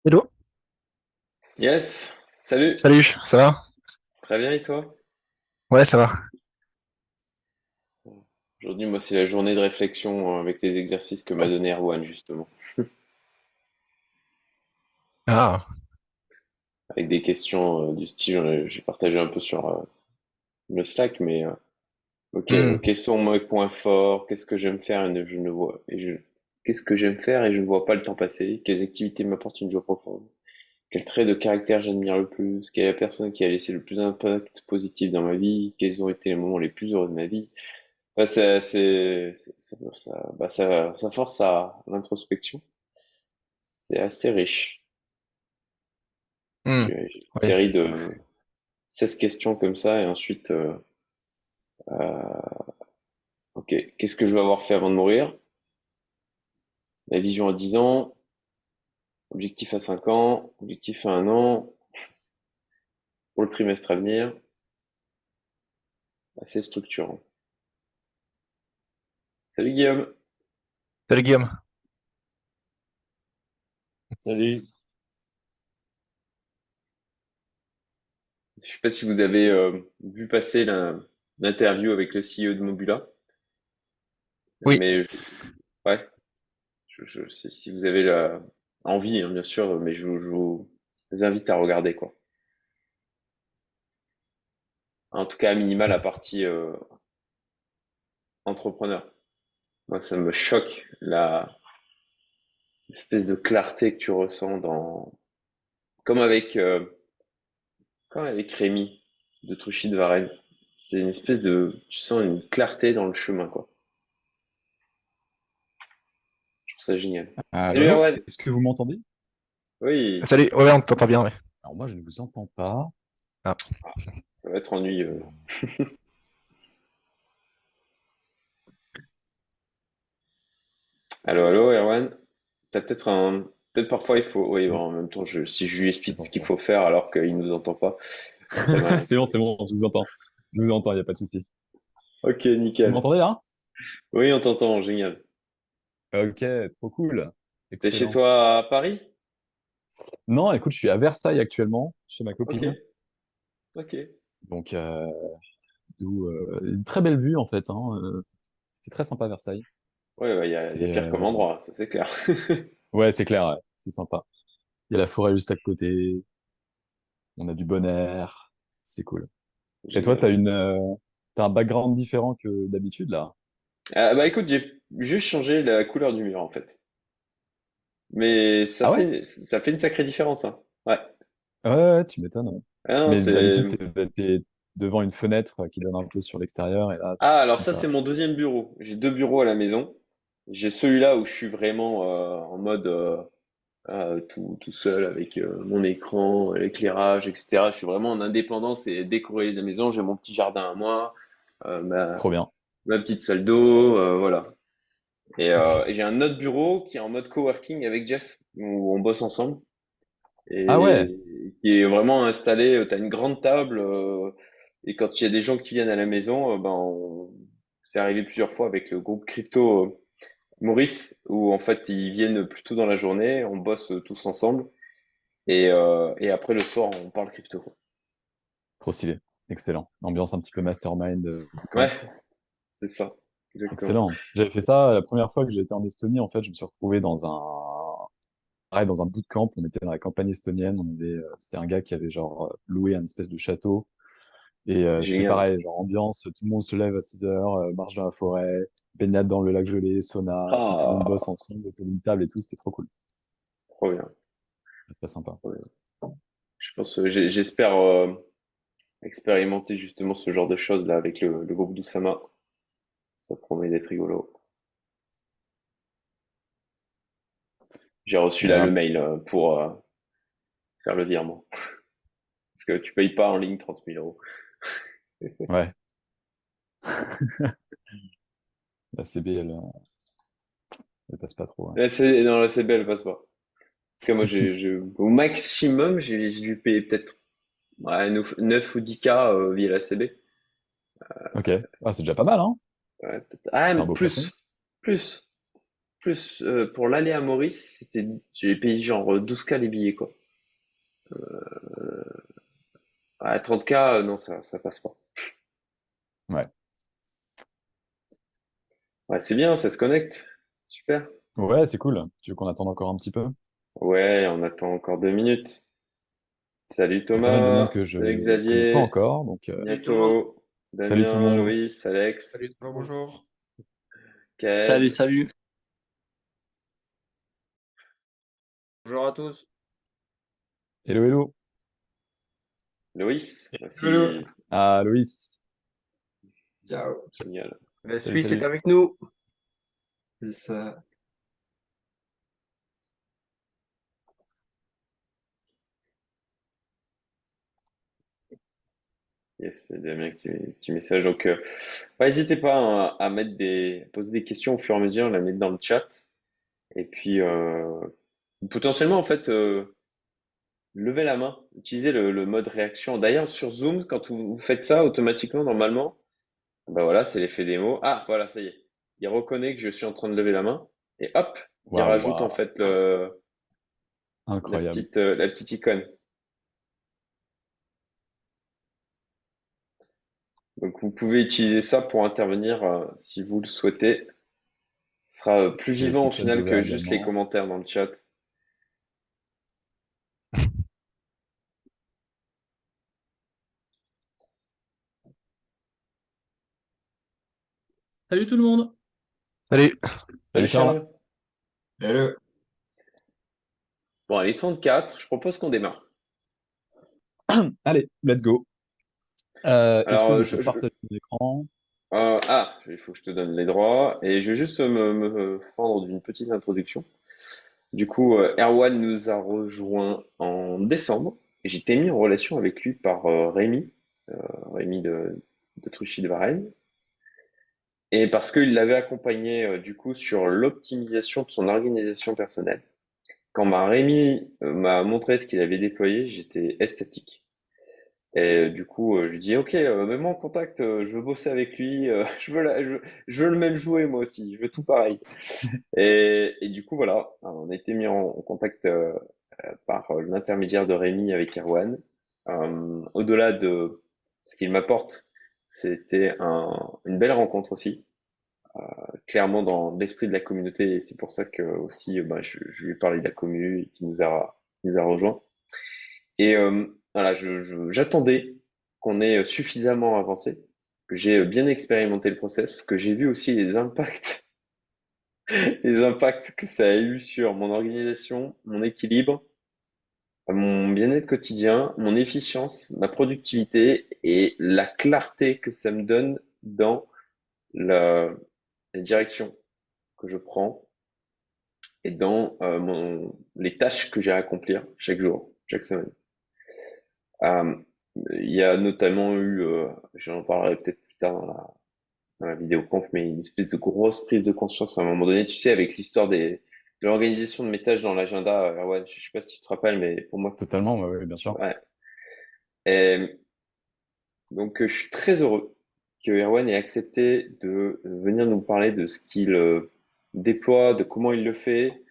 Hello, Yes, salut. salut, ça va? Très bien et toi? Ouais, ça va. Aujourd'hui, moi, c'est la journée de réflexion avec les exercices que m'a donné Erwan, justement. Ah, Avec des questions du style, j'ai partagé un peu sur le Slack, mais ok, hmm, quels sont mes points forts? Qu'est-ce que j'aime faire et je ne vois qu'est-ce que j'aime faire et je ne vois pas le temps passer? Quelles activités m'apportent une joie profonde? Quel trait de caractère j'admire le plus? Quelle est la personne qui a laissé le plus d'impact positif dans ma vie? Quels ont été les moments les plus heureux de ma vie? Enfin, ça force à l'introspection. C'est assez riche. hmm, J'ai une ouais. série de 16 questions comme ça et ensuite, euh, ok, qu'est-ce que je veux avoir fait avant de mourir? La vision à 10 ans, objectif à 5 ans, objectif à 1 an, pour le trimestre à venir, assez structurant. Salut Guillaume. Salut Guillaume. Salut. Je sais pas si vous avez vu passer l'interview avec le CEO de Mobula, Oui, mais ouais, si vous avez la envie, hein, bien sûr, mais je vous invite à regarder quoi. En tout cas, à minima, la partie entrepreneur. Moi, ça me choque la espèce de clarté que tu ressens comme avec, euh, comme avec Rémi de Truchy de Varenne. C'est une espèce tu sens une clarté dans le chemin, quoi. Je trouve ça génial. Allô, Salut allô? Erwan. Est-ce que vous m'entendez? Oui, salut, ouais, on t'entend bien, ouais. Alors moi, je ne vous entends pas. Ah, ça va être ennuyeux. Allô, allô, Erwan. Peut-être parfois il faut. Oui, bon, Oui, en même temps, si je lui explique ce qu'il attention. faut faire alors qu'il nous entend pas, c'est très malin. C'est bon, je vous entends. Je vous entends, il n'y a pas de souci. Ok, Vous nickel. m'entendez là? Oui, on t'entend, génial. Ok, trop cool. T'es chez Excellent. toi à Paris? Non, écoute, je suis à Versailles actuellement, chez ma Ok, copine. ok. Donc, d'où une très belle vue en fait, hein. C'est très sympa Versailles. Ouais, bah, il y a C'est pire comme endroit, ça c'est clair. ouais, c'est clair, ouais, c'est sympa. Il y a la forêt juste à côté. On a du bon air. C'est cool. Et toi, Génial. t'as un background différent que d'habitude là? Bah écoute, j'ai juste changé la couleur du mur en fait. Mais Ah ouais? ça fait une sacrée différence, hein. Ouais. Ouais, ouais, tu m'étonnes. Ouais. Ah, non, Mais d'habitude, t'es devant une fenêtre qui donne un peu sur l'extérieur et là, Alors comme ça, c'est ça. mon deuxième bureau. J'ai deux bureaux à la maison. J'ai celui-là où je suis vraiment en mode tout seul avec mon écran, l'éclairage, etc. Je suis vraiment en indépendance et décorer la maison. J'ai mon petit jardin à moi, euh, ma, Trop bien. ma petite salle d'eau, voilà. Et j'ai un autre bureau qui est en mode coworking avec Jess, où on bosse ensemble Ah ouais, et qui est vraiment installé. Tu as une grande table et quand il y a des gens qui viennent à la maison, c'est arrivé plusieurs fois avec le groupe crypto Maurice, où en fait ils viennent plutôt dans la journée, on bosse tous ensemble et après le soir on parle crypto. trop stylé. Excellent. Ambiance un petit peu mastermind, Ouais, bootcamp. c'est ça, exactement. Excellent. J'avais fait ça la première fois que j'étais en Estonie. En fait, je me suis retrouvé pareil, dans un bootcamp. On était dans la campagne estonienne. C'était un gars qui avait genre loué un espèce de château. Et c'était Génial. pareil, genre ambiance, tout le monde se lève à 6 heures, marche dans la forêt, baignade dans le lac gelé, sauna, ensuite tout le monde bosse Ah, ensemble autour d'une table et tout, c'était trop cool. trop bien, C'était très sympa. trop bien. Je pense, j'espère expérimenter justement ce genre de choses là avec le groupe d'Oussama. Ça promet d'être rigolo. J'ai reçu là le Voilà. mail pour faire le virement. Parce que tu payes pas en ligne 30 000 euros. Ouais, la CB, elle passe pas trop. Ouais. Non, la CB, elle passe pas. En tout cas, moi, au maximum, j'ai dû payer peut-être 9 ou 10K via la CB. Ok, ah, c'est déjà pas mal, hein? Ouais, peut-être. Ah, C'est mais un beau plafond. plus. plus pour l'aller à Maurice, j'ai payé genre 12K les billets, quoi. À 30K, non, ça passe pas. Ouais. Ouais, c'est bien, ça se connecte. Super. Ouais, c'est cool. Tu veux qu'on attende encore un petit peu? Ouais, on attend encore 2 minutes. Salut Il y a pas mal de monde Thomas, que je salut connais pas Xavier, encore, donc Salut tout le monde. bientôt. salut tout le Damien, monde. Loïs, Alex, Salut tout le monde. Bonjour. Salut, Kaed, salut. Bonjour à tous. Hello, hello. Loïs Hello. aussi. Ah, Loïs. Ciao. Génial. La Salut, Suisse est salut. avec nous. C'est ça. Yes, c'est Damien qui petit message. Donc, ouais, n'hésitez pas hein, à poser des questions au fur et à mesure, la mettre dans le chat. Et puis, potentiellement, en fait, levez la main, utilisez le mode réaction. D'ailleurs, sur Zoom, quand vous faites ça automatiquement, normalement, bah voilà, c'est l'effet démo. Ah, voilà, ça y est. Il reconnaît que je suis en train de lever la main. Et hop, il Waouh, rajoute en waouh. fait Incroyable. la petite icône. Donc, vous pouvez utiliser ça pour intervenir si vous le souhaitez. Ce sera plus J'ai le vivant petit au chat final que d'ouvert juste les également. commentaires dans le chat. Salut tout le monde. Salut. Salut Salut Charles. Charles. Hello. Bon, allez, 34, je propose qu'on démarre. Allez, let's go. Est-ce Alors, que je peux partager mon écran? il faut que je te donne les droits. Et je vais juste me fendre d'une petite introduction. Du coup, Erwan nous a rejoint en décembre. Et j'étais mis en relation avec lui par Rémi de Truchy de Varenne. Et parce qu'il l'avait accompagné du coup sur l'optimisation de son organisation personnelle. Quand Rémi m'a montré ce qu'il avait déployé, j'étais extatique. Et du coup, je lui dis, OK, mets-moi en contact, je veux bosser avec lui, je veux le même jouet moi aussi, je veux tout pareil. Et du coup, voilà, on a été mis en contact par l'intermédiaire de Rémi avec Erwan. Au-delà de ce qu'il m'apporte, c'était une belle rencontre aussi, clairement dans l'esprit de la communauté, et c'est pour ça que aussi bah, je lui ai parlé de la commu et qui nous a rejoint. Et voilà, j'attendais qu'on ait suffisamment avancé, que j'ai bien expérimenté le process, que j'ai vu aussi les impacts, les impacts que ça a eu sur mon organisation, mon équilibre, mon bien-être quotidien, mon efficience, ma productivité et la clarté que ça me donne dans la, la direction que je prends et dans les tâches que j'ai à accomplir chaque jour, chaque semaine. Euh, il y a notamment eu, j'en parlerai peut-être plus tard dans la vidéoconf, mais une espèce de grosse prise de conscience à un moment donné, tu sais, avec l'histoire de l'organisation de mes tâches dans l'agenda. Erwan, je sais pas si tu te rappelles, mais pour moi, Totalement, ouais, bien sûr. ouais. Et donc, je suis très heureux que Erwan ait accepté de venir nous parler de ce qu'il déploie, de comment il le fait,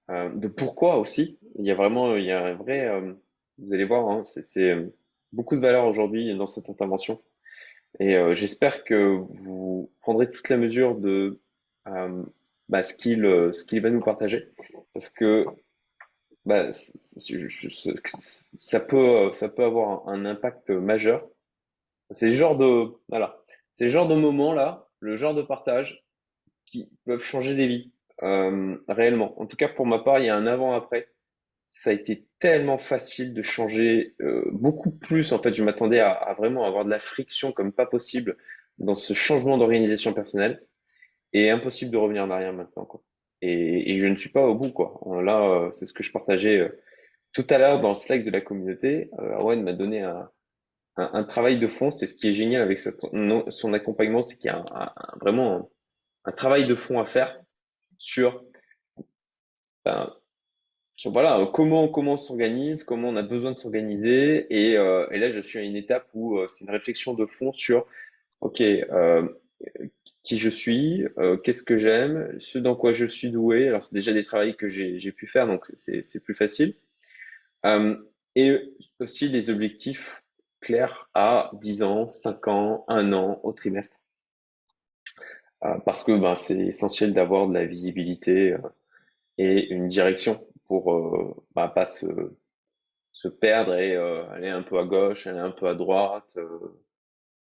de pourquoi aussi. Il y a un vrai, vous allez voir, hein, c'est beaucoup de valeur aujourd'hui dans cette intervention. Et j'espère que vous prendrez toute la mesure de euh, bah, ce qu'il va nous partager, parce que bah, ça peut avoir un impact majeur. C'est le genre de, voilà, c'est le genre de moment là, le genre de partage qui peuvent changer des vies, réellement. En tout cas, pour ma part, il y a un avant-après. Ça a été tellement facile de changer, beaucoup plus. En fait, je m'attendais à vraiment avoir de la friction comme pas possible dans ce changement d'organisation personnelle et impossible de revenir en arrière maintenant, quoi. Et je ne suis pas au bout, quoi. Là, c'est ce que je partageais tout à l'heure dans le Slack de la communauté. Erwan m'a donné un travail de fond. C'est ce qui est génial avec son accompagnement, c'est qu'il y a vraiment un travail de fond à faire sur, ben, voilà, comment on s'organise, comment on a besoin de s'organiser. Et là, je suis à une étape où c'est une réflexion de fond sur, OK, qui je suis, qu'est-ce que j'aime, ce dans quoi je suis doué. Alors, c'est déjà des travaux que j'ai pu faire, donc c'est plus facile. Euh, et aussi les objectifs clairs à 10 ans, 5 ans, 1 an au trimestre. Parce que ben, c'est essentiel d'avoir de la visibilité et une direction pour bah, pas se perdre et aller un peu à gauche, aller un peu à droite.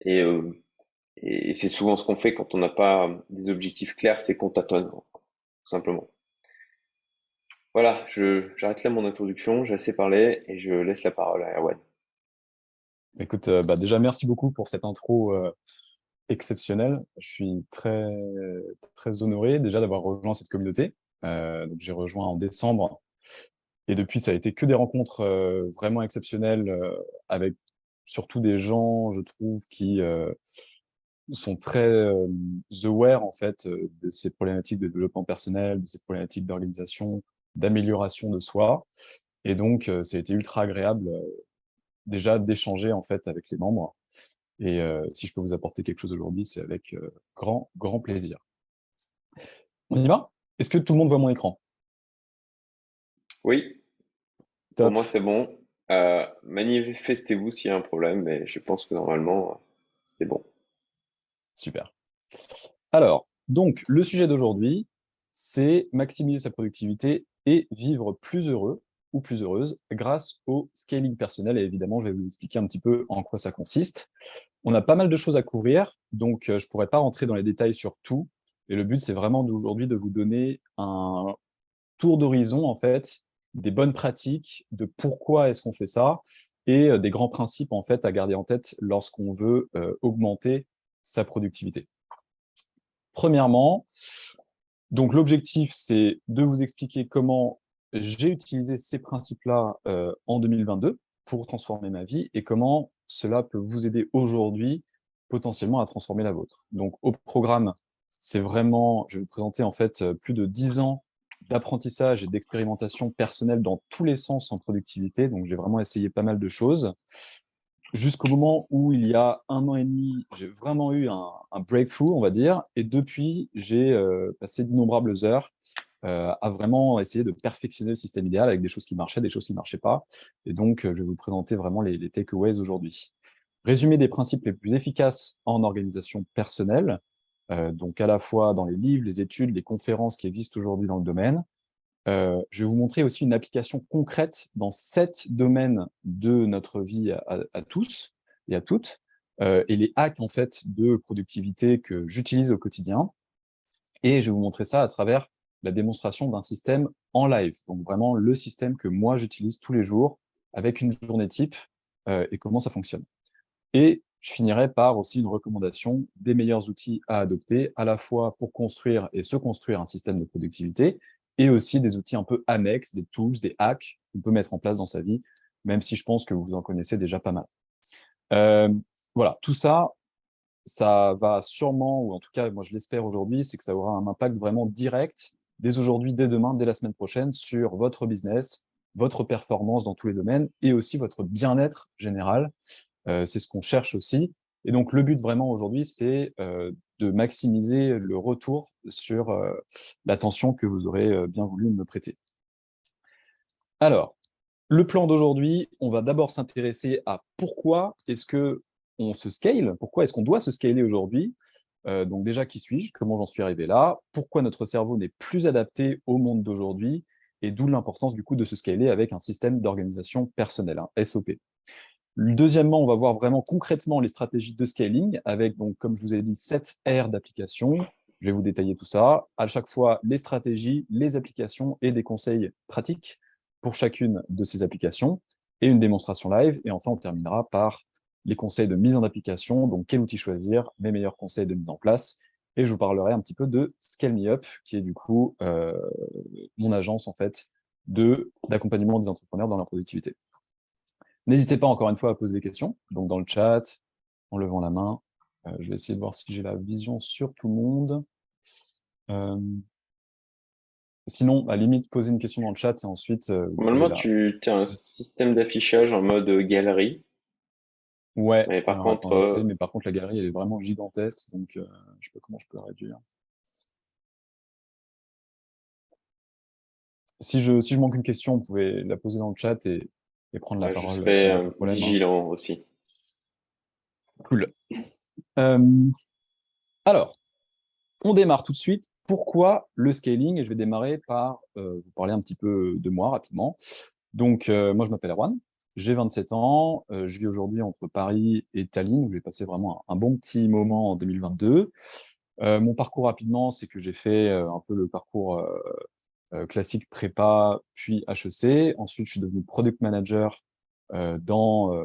Et, euh, et c'est souvent ce qu'on fait quand on n'a pas des objectifs clairs, c'est qu'on tâtonne, tout simplement. Voilà, j'arrête là mon introduction, j'ai assez parlé et je laisse la parole à Erwan. Écoute, bah, déjà, merci beaucoup pour cette intro exceptionnelle. Je suis très honoré déjà d'avoir rejoint cette communauté. Donc, j'ai rejoint en décembre et depuis, ça a été que des rencontres vraiment exceptionnelles avec surtout des gens, je trouve, qui sont très aware en fait de ces problématiques de développement personnel, de ces problématiques d'organisation, d'amélioration de soi. Et donc, ça a été ultra agréable déjà d'échanger en fait avec les membres. Et si je peux vous apporter quelque chose aujourd'hui, c'est avec grand plaisir. On y va? Est-ce que tout le monde voit mon écran? Oui, pour Top, moi c'est bon. Manifestez-vous s'il y a un problème, mais je pense que normalement c'est bon. super. Alors, donc, le sujet d'aujourd'hui, c'est maximiser sa productivité et vivre plus heureux ou plus heureuse grâce au scaling personnel. Et évidemment, je vais vous expliquer un petit peu en quoi ça consiste. On a pas mal de choses à couvrir, donc je ne pourrais pas rentrer dans les détails sur tout. Et le but, c'est vraiment aujourd'hui de vous donner un tour d'horizon, en fait, des bonnes pratiques, de pourquoi est-ce qu'on fait ça, et des grands principes, en fait, à garder en tête lorsqu'on veut augmenter sa productivité. Premièrement, donc l'objectif, c'est de vous expliquer comment j'ai utilisé ces principes-là en 2022 pour transformer ma vie et comment cela peut vous aider aujourd'hui potentiellement à transformer la vôtre. Donc au programme, c'est vraiment, je vais vous présenter en fait plus de 10 ans d'apprentissage et d'expérimentation personnelle dans tous les sens en productivité. Donc j'ai vraiment essayé pas mal de choses jusqu'au moment où, il y a 1 an et demi, j'ai vraiment eu un breakthrough, on va dire. Et depuis, j'ai passé d'innombrables heures à vraiment essayer de perfectionner le système idéal avec des choses qui marchaient, des choses qui ne marchaient pas. Et donc, je vais vous présenter vraiment les takeaways aujourd'hui. Résumé des principes les plus efficaces en organisation personnelle, donc à la fois dans les livres, les études, les conférences qui existent aujourd'hui dans le domaine. Je vais vous montrer aussi une application concrète dans 7 domaines de notre vie à tous et à toutes, et les hacks en fait de productivité que j'utilise au quotidien. Et je vais vous montrer ça à travers la démonstration d'un système en live, donc vraiment le système que moi j'utilise tous les jours avec une journée type et comment ça fonctionne. Et je finirai par aussi une recommandation des meilleurs outils à adopter, à la fois pour construire et se construire un système de productivité, et aussi des outils un peu annexes, des tools, des hacks qu'on peut mettre en place dans sa vie, même si je pense que vous en connaissez déjà pas mal. Euh, voilà, tout ça, ça va sûrement, ou en tout cas, moi je l'espère aujourd'hui, c'est que ça aura un impact vraiment direct, dès aujourd'hui, dès demain, dès la semaine prochaine, sur votre business, votre performance dans tous les domaines, et aussi votre bien-être général. C'est ce qu'on cherche aussi. Et donc, le but vraiment aujourd'hui, c'est de maximiser le retour sur l'attention que vous aurez bien voulu me prêter. Alors, le plan d'aujourd'hui, on va d'abord s'intéresser à pourquoi est-ce que on se scale, pourquoi est-ce qu'on doit se scaler aujourd'hui. Donc déjà, qui suis-je? Comment j'en suis arrivé là? Pourquoi notre cerveau n'est plus adapté au monde d'aujourd'hui? Et d'où l'importance du coup de se scaler avec un système d'organisation personnelle, un SOP. Deuxièmement, on va voir vraiment concrètement les stratégies de scaling avec, donc, comme je vous ai dit, 7 R d'applications. Je vais vous détailler tout ça. À chaque fois, les stratégies, les applications et des conseils pratiques pour chacune de ces applications et une démonstration live. Et enfin, on terminera par les conseils de mise en application, donc quel outil choisir, mes meilleurs conseils de mise en place. Et je vous parlerai un petit peu de Scale Me Up, qui est du coup mon agence en fait d'accompagnement des entrepreneurs dans leur productivité. N'hésitez pas encore une fois à poser des questions, donc dans le chat, en levant la main. Je vais essayer de voir si j'ai la vision sur tout le monde. Sinon, à la limite, posez une question dans le chat et ensuite, vous pouvez Normalement, la... tu as un système d'affichage en mode galerie. Ouais, Mais par alors contre, attends, j'essaie, mais par contre, la galerie, elle est vraiment gigantesque, donc je sais pas comment je peux la réduire. Si je manque une question, vous pouvez la poser dans le chat et prendre la je parole serai sans aucun problème, hein. vigilant aussi. Cool. Euh, alors, on démarre tout de suite. Pourquoi le scaling? Et je vais démarrer par vous parler un petit peu de moi rapidement. Donc, moi, je m'appelle Erwan, j'ai 27 ans, je vis aujourd'hui entre Paris et Tallinn, où j'ai passé vraiment un bon petit moment en 2022. Mon parcours rapidement, c'est que j'ai fait un peu le parcours classique prépa, puis HEC. Ensuite, je suis devenu product manager dans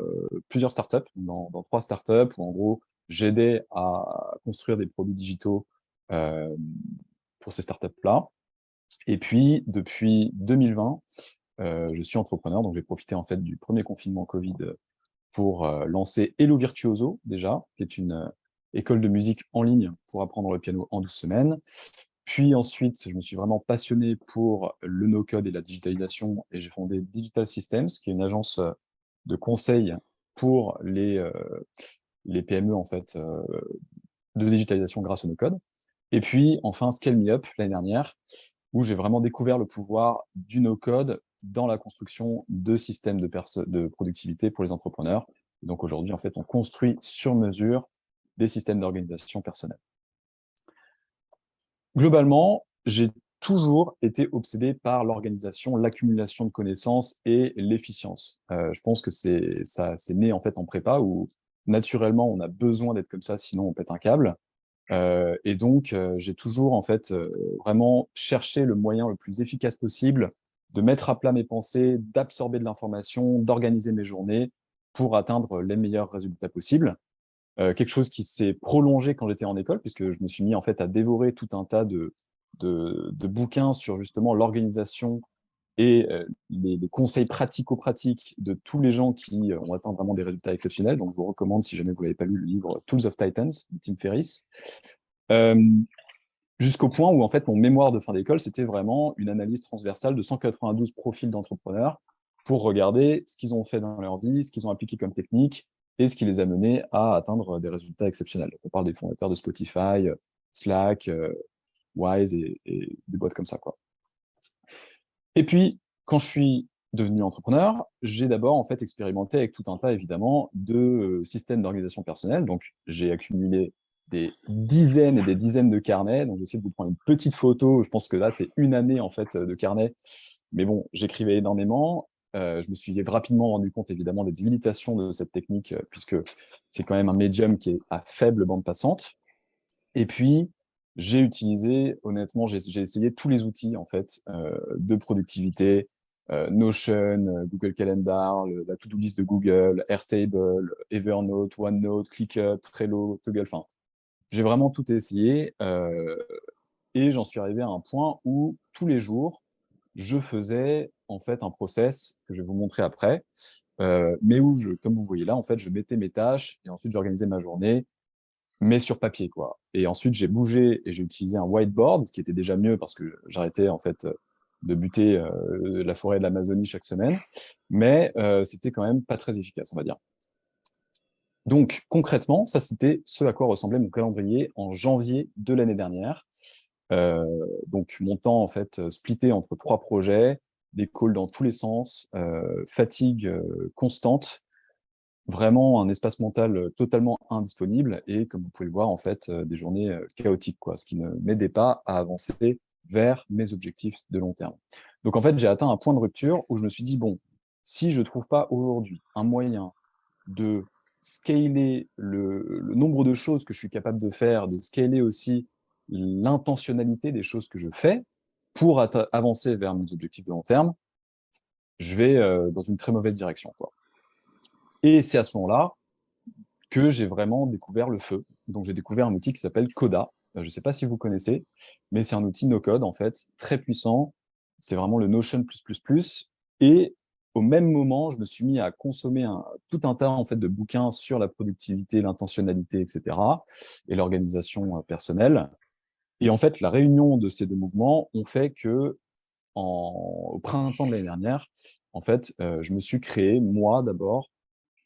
plusieurs startups, dans 3 startups, où en gros, j'aidais à construire des produits digitaux euh, pour ces startups-là. Et puis, depuis 2020, je suis entrepreneur, donc j'ai profité en fait du premier confinement Covid pour lancer Hello Virtuoso, déjà, qui est une école de musique en ligne pour apprendre le piano en 12 semaines. Puis ensuite, je me suis vraiment passionné pour le no-code et la digitalisation, et j'ai fondé Digital Systems, qui est une agence de conseil pour les PME en fait, de digitalisation grâce au no-code. Et puis enfin, Scale Me Up l'année dernière, où j'ai vraiment découvert le pouvoir du no-code dans la construction de systèmes de productivité pour les entrepreneurs. Donc aujourd'hui, en fait, on construit sur mesure des systèmes d'organisation personnelle. Globalement, j'ai toujours été obsédé par l'organisation, l'accumulation de connaissances et l'efficience. Je pense que c'est né en fait en prépa où naturellement on a besoin d'être comme ça, sinon on pète un câble. Et donc j'ai toujours en fait vraiment cherché le moyen le plus efficace possible de mettre à plat mes pensées, d'absorber de l'information, d'organiser mes journées pour atteindre les meilleurs résultats possibles. Quelque chose qui s'est prolongé quand j'étais en école, puisque je me suis mis en fait à dévorer tout un tas de bouquins sur justement l'organisation et les conseils pratico-pratiques de tous les gens qui ont atteint vraiment des résultats exceptionnels. Donc, je vous recommande, si jamais vous n'avez pas lu le livre Tools of Titans de Tim Ferriss, euh, jusqu'au point où en fait mon mémoire de fin d'école, c'était vraiment une analyse transversale de 192 profils d'entrepreneurs pour regarder ce qu'ils ont fait dans leur vie, ce qu'ils ont appliqué comme technique et ce qui les a menés à atteindre des résultats exceptionnels. On parle des fondateurs de Spotify, Slack, Wise et des boîtes comme ça, quoi. Et puis, quand je suis devenu entrepreneur, j'ai d'abord en fait expérimenté avec tout un tas évidemment de systèmes d'organisation personnelle. Donc, j'ai accumulé des dizaines et des dizaines de carnets. Donc, j'ai essayé de vous prendre une petite photo. Je pense que là, c'est une année en fait de carnet. Mais bon, j'écrivais énormément. Je me suis rapidement rendu compte évidemment des limitations de cette technique puisque c'est quand même un médium qui est à faible bande passante. Et puis, j'ai utilisé, honnêtement, j'ai essayé tous les outils en fait de productivité, Notion, Google Calendar, la to-do list de Google, Airtable, Evernote, OneNote, ClickUp, Trello, Toggle. Enfin, j'ai vraiment tout essayé et j'en suis arrivé à un point où tous les jours, je faisais en fait un process que je vais vous montrer après, mais où, comme vous voyez là, en fait, je mettais mes tâches et ensuite j'organisais ma journée mais sur papier, quoi. Et ensuite, j'ai bougé et j'ai utilisé un whiteboard, ce qui était déjà mieux parce que j'arrêtais, en fait, de buter la forêt de l'Amazonie chaque semaine. Mais c'était quand même pas très efficace, on va dire. Donc, concrètement, ça, c'était ce à quoi ressemblait mon calendrier en janvier de l'année dernière. Euh, donc, mon temps, en fait, splitté entre 3 projets, des calls dans tous les sens, fatigue constante, vraiment un espace mental totalement indisponible et, comme vous pouvez le voir, en fait, des journées chaotiques, quoi, ce qui ne m'aidait pas à avancer vers mes objectifs de long terme. Donc, en fait, j'ai atteint un point de rupture où je me suis dit, bon, si je ne trouve pas aujourd'hui un moyen de scaler le nombre de choses que je suis capable de faire, de scaler aussi l'intentionnalité des choses que je fais pour avancer vers mes objectifs de long terme, je vais dans une très mauvaise direction, quoi. Et c'est à ce moment-là que j'ai vraiment découvert le feu. Donc, j'ai découvert un outil qui s'appelle Coda. Je ne sais pas si vous connaissez, mais c'est un outil no-code, en fait, très puissant. C'est vraiment le Notion++. Et au même moment, je me suis mis à consommer tout un tas, en fait, de bouquins sur la productivité, l'intentionnalité, etc., et l'organisation personnelle. Et en fait, la réunion de ces 2 mouvements ont fait que, au printemps de l'année dernière, en fait, je me suis créé, moi d'abord,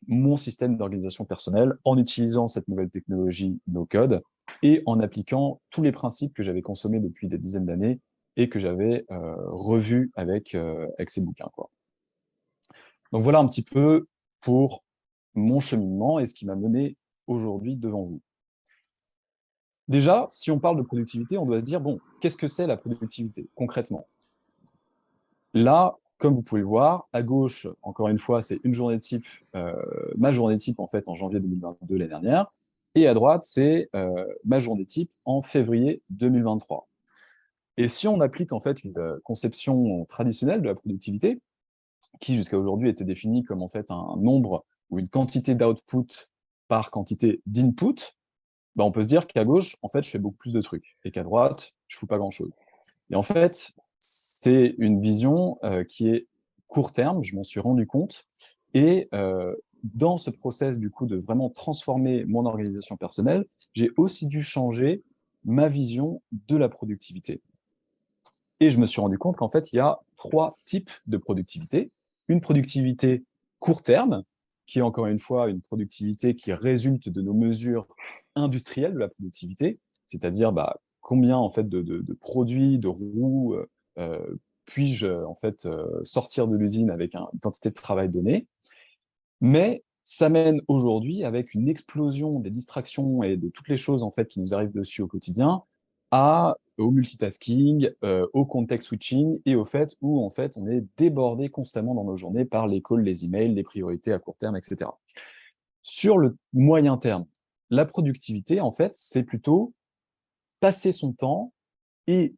mon système d'organisation personnelle en utilisant cette nouvelle technologie no-code et en appliquant tous les principes que j'avais consommés depuis des dizaines d'années et que j'avais revus avec ces bouquins, quoi. Donc voilà un petit peu pour mon cheminement et ce qui m'a mené aujourd'hui devant vous. Déjà, si on parle de productivité, on doit se dire, bon, qu'est-ce que c'est la productivité concrètement? Là, comme vous pouvez le voir, à gauche, encore une fois, c'est une journée type, ma journée type en fait en janvier 2022 l'année dernière, et à droite, c'est ma journée type en février 2023. Et si on applique en fait une conception traditionnelle de la productivité, qui jusqu'à aujourd'hui était définie comme en fait un nombre ou une quantité d'output par quantité d'input, bah, on peut se dire qu'à gauche, en fait, je fais beaucoup plus de trucs, et qu'à droite, je fous pas grand-chose. Et en fait, c'est une vision qui est court terme, je m'en suis rendu compte, et dans ce process du coup de vraiment transformer mon organisation personnelle, j'ai aussi dû changer ma vision de la productivité. Et je me suis rendu compte qu'en fait, il y a 3 types de productivité. Une productivité court terme, qui est encore une fois une productivité qui résulte de nos mesures industrielles de la productivité, c'est-à-dire bah, combien en fait de produits, de roues puis-je en fait sortir de l'usine avec une quantité de travail donnée. Mais ça mène aujourd'hui, avec une explosion des distractions et de toutes les choses en fait qui nous arrivent dessus au quotidien, au multitasking, au context switching et au fait où en fait on est débordé constamment dans nos journées par les calls, les emails, les priorités à court terme, etc. Sur le moyen terme, la productivité en fait c'est plutôt passer son temps et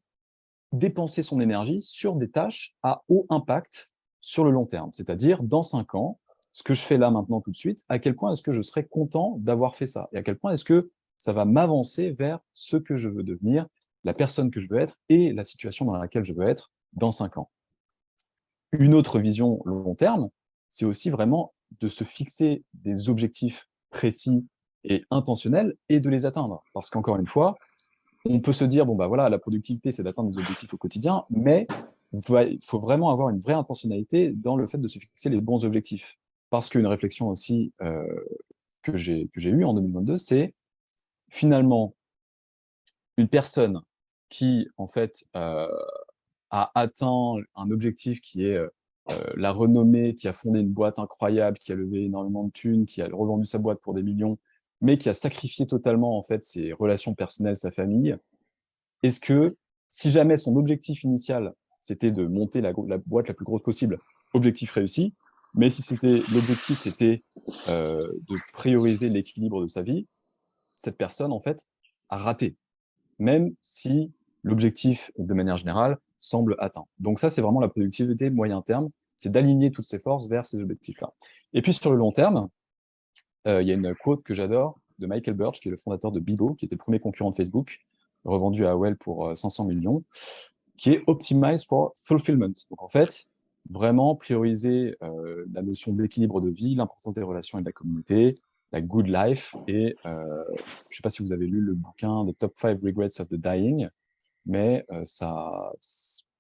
dépenser son énergie sur des tâches à haut impact sur le long terme. C'est-à-dire, dans 5 ans, ce que je fais là maintenant tout de suite, à quel point est-ce que je serai content d'avoir fait ça? Et à quel point est-ce que ça va m'avancer vers ce que je veux devenir, la personne que je veux être et la situation dans laquelle je veux être dans 5 ans. Une autre vision long terme, c'est aussi vraiment de se fixer des objectifs précis et intentionnels et de les atteindre. Parce qu'encore une fois, on peut se dire, bon, bah voilà, la productivité, c'est d'atteindre des objectifs au quotidien, mais il faut vraiment avoir une vraie intentionnalité dans le fait de se fixer les bons objectifs. Parce qu'une réflexion aussi que j'ai eue en 2022, c'est finalement une personne qui, en fait, a atteint un objectif qui est la renommée, qui a fondé une boîte incroyable, qui a levé énormément de thunes, qui a revendu sa boîte pour des millions, mais qui a sacrifié totalement, en fait, ses relations personnelles, sa famille. Est-ce que, si jamais son objectif initial, c'était de monter la boîte la plus grosse possible, objectif réussi, mais si l'objectif, c'était de prioriser l'équilibre de sa vie, cette personne, en fait, a raté, même si l'objectif, de manière générale, semble atteint. Donc ça, c'est vraiment la productivité moyen terme, c'est d'aligner toutes ses forces vers ces objectifs-là. Et puis sur le long terme, il y a une quote que j'adore de Michael Birch, qui est le fondateur de Bibo, qui était le premier concurrent de Facebook, revendu à Well pour 500 millions, qui est Optimize for Fulfillment. Donc en fait, vraiment prioriser la notion de l'équilibre de vie, l'importance des relations et de la communauté, la good life. Et je ne sais pas si vous avez lu le bouquin The Top 5 Regrets of the Dying, mais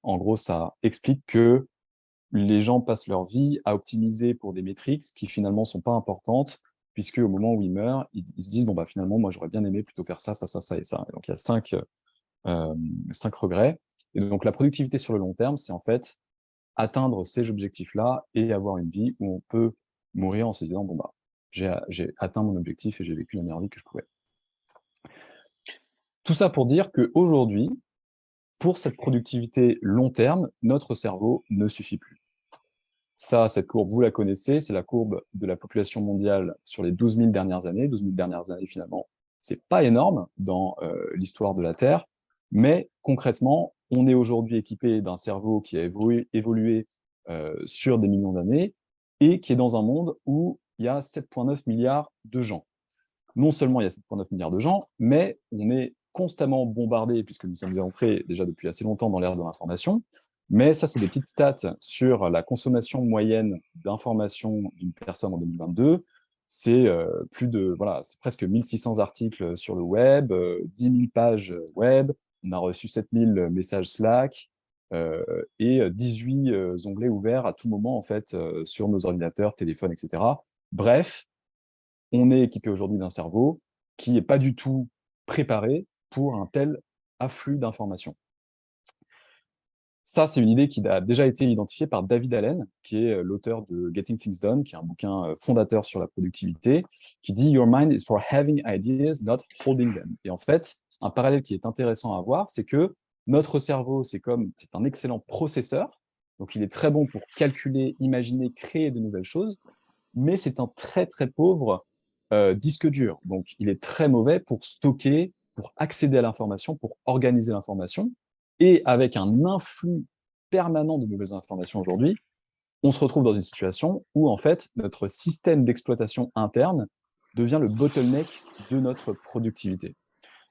en gros, ça explique que les gens passent leur vie à optimiser pour des métriques qui finalement sont pas importantes, puisque au moment où ils meurent, ils se disent, bon, bah, finalement, moi, j'aurais bien aimé plutôt faire ça, ça, ça, ça et ça. Et donc, il y a 5 regrets. Et donc, la productivité sur le long terme, c'est en fait atteindre ces objectifs-là et avoir une vie où on peut mourir en se disant, bon, bah, j'ai atteint mon objectif et j'ai vécu la meilleure vie que je pouvais. Tout ça pour dire qu'aujourd'hui, pour cette productivité long terme, notre cerveau ne suffit plus. Ça, cette courbe, vous la connaissez, c'est la courbe de la population mondiale sur les 12 000 dernières années. 12 000 dernières années, finalement, c'est pas énorme dans l'histoire de la Terre, mais concrètement, on est aujourd'hui équipé d'un cerveau qui a évolué sur des millions d'années et qui est dans un monde où il y a 7,9 milliards de gens. Non seulement il y a 7,9 milliards de gens, mais on est constamment bombardé, puisque nous sommes entrés déjà depuis assez longtemps dans l'ère de l'information. Mais ça, c'est des petites stats sur la consommation moyenne d'informations d'une personne en 2022. C'est c'est presque 1600 articles sur le web, 10 000 pages web, on a reçu 7000 messages Slack et 18 onglets ouverts à tout moment en fait sur nos ordinateurs, téléphones, etc. Bref, on est équipé aujourd'hui d'un cerveau qui n'est pas du tout préparé pour un tel afflux d'informations. Ça, c'est une idée qui a déjà été identifiée par David Allen, qui est l'auteur de Getting Things Done, qui est un bouquin fondateur sur la productivité, qui dit « Your mind is for having ideas, not holding them ». Et en fait, un parallèle qui est intéressant à voir, c'est que notre cerveau, c'est un excellent processeur, donc il est très bon pour calculer, imaginer, créer de nouvelles choses, mais c'est un très, très pauvre disque dur. Donc, il est très mauvais pour stocker, pour accéder à l'information, pour organiser l'information. Et avec un influx permanent de nouvelles informations aujourd'hui, on se retrouve dans une situation où, en fait, notre système d'exploitation interne devient le bottleneck de notre productivité.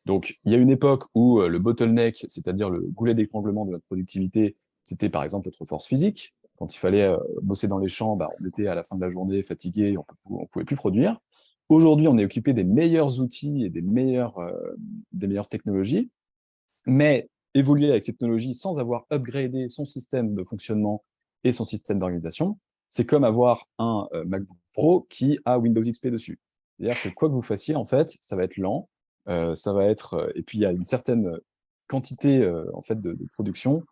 Donc, il y a une époque où le bottleneck, c'est-à-dire le goulet d'étranglement de notre productivité, c'était par exemple notre force physique. Quand il fallait bosser dans les champs, on était à la fin de la journée fatigué, on ne pouvait plus produire. Aujourd'hui, on est occupé des meilleurs outils et des meilleures technologies, mais évoluer avec ces technologies sans avoir upgradé son système de fonctionnement et son système d'organisation, c'est comme avoir un MacBook Pro qui a Windows XP dessus. C'est-à-dire que quoi que vous fassiez, en fait, ça va être lent, ça va être, et puis il y a une certaine quantité en fait de production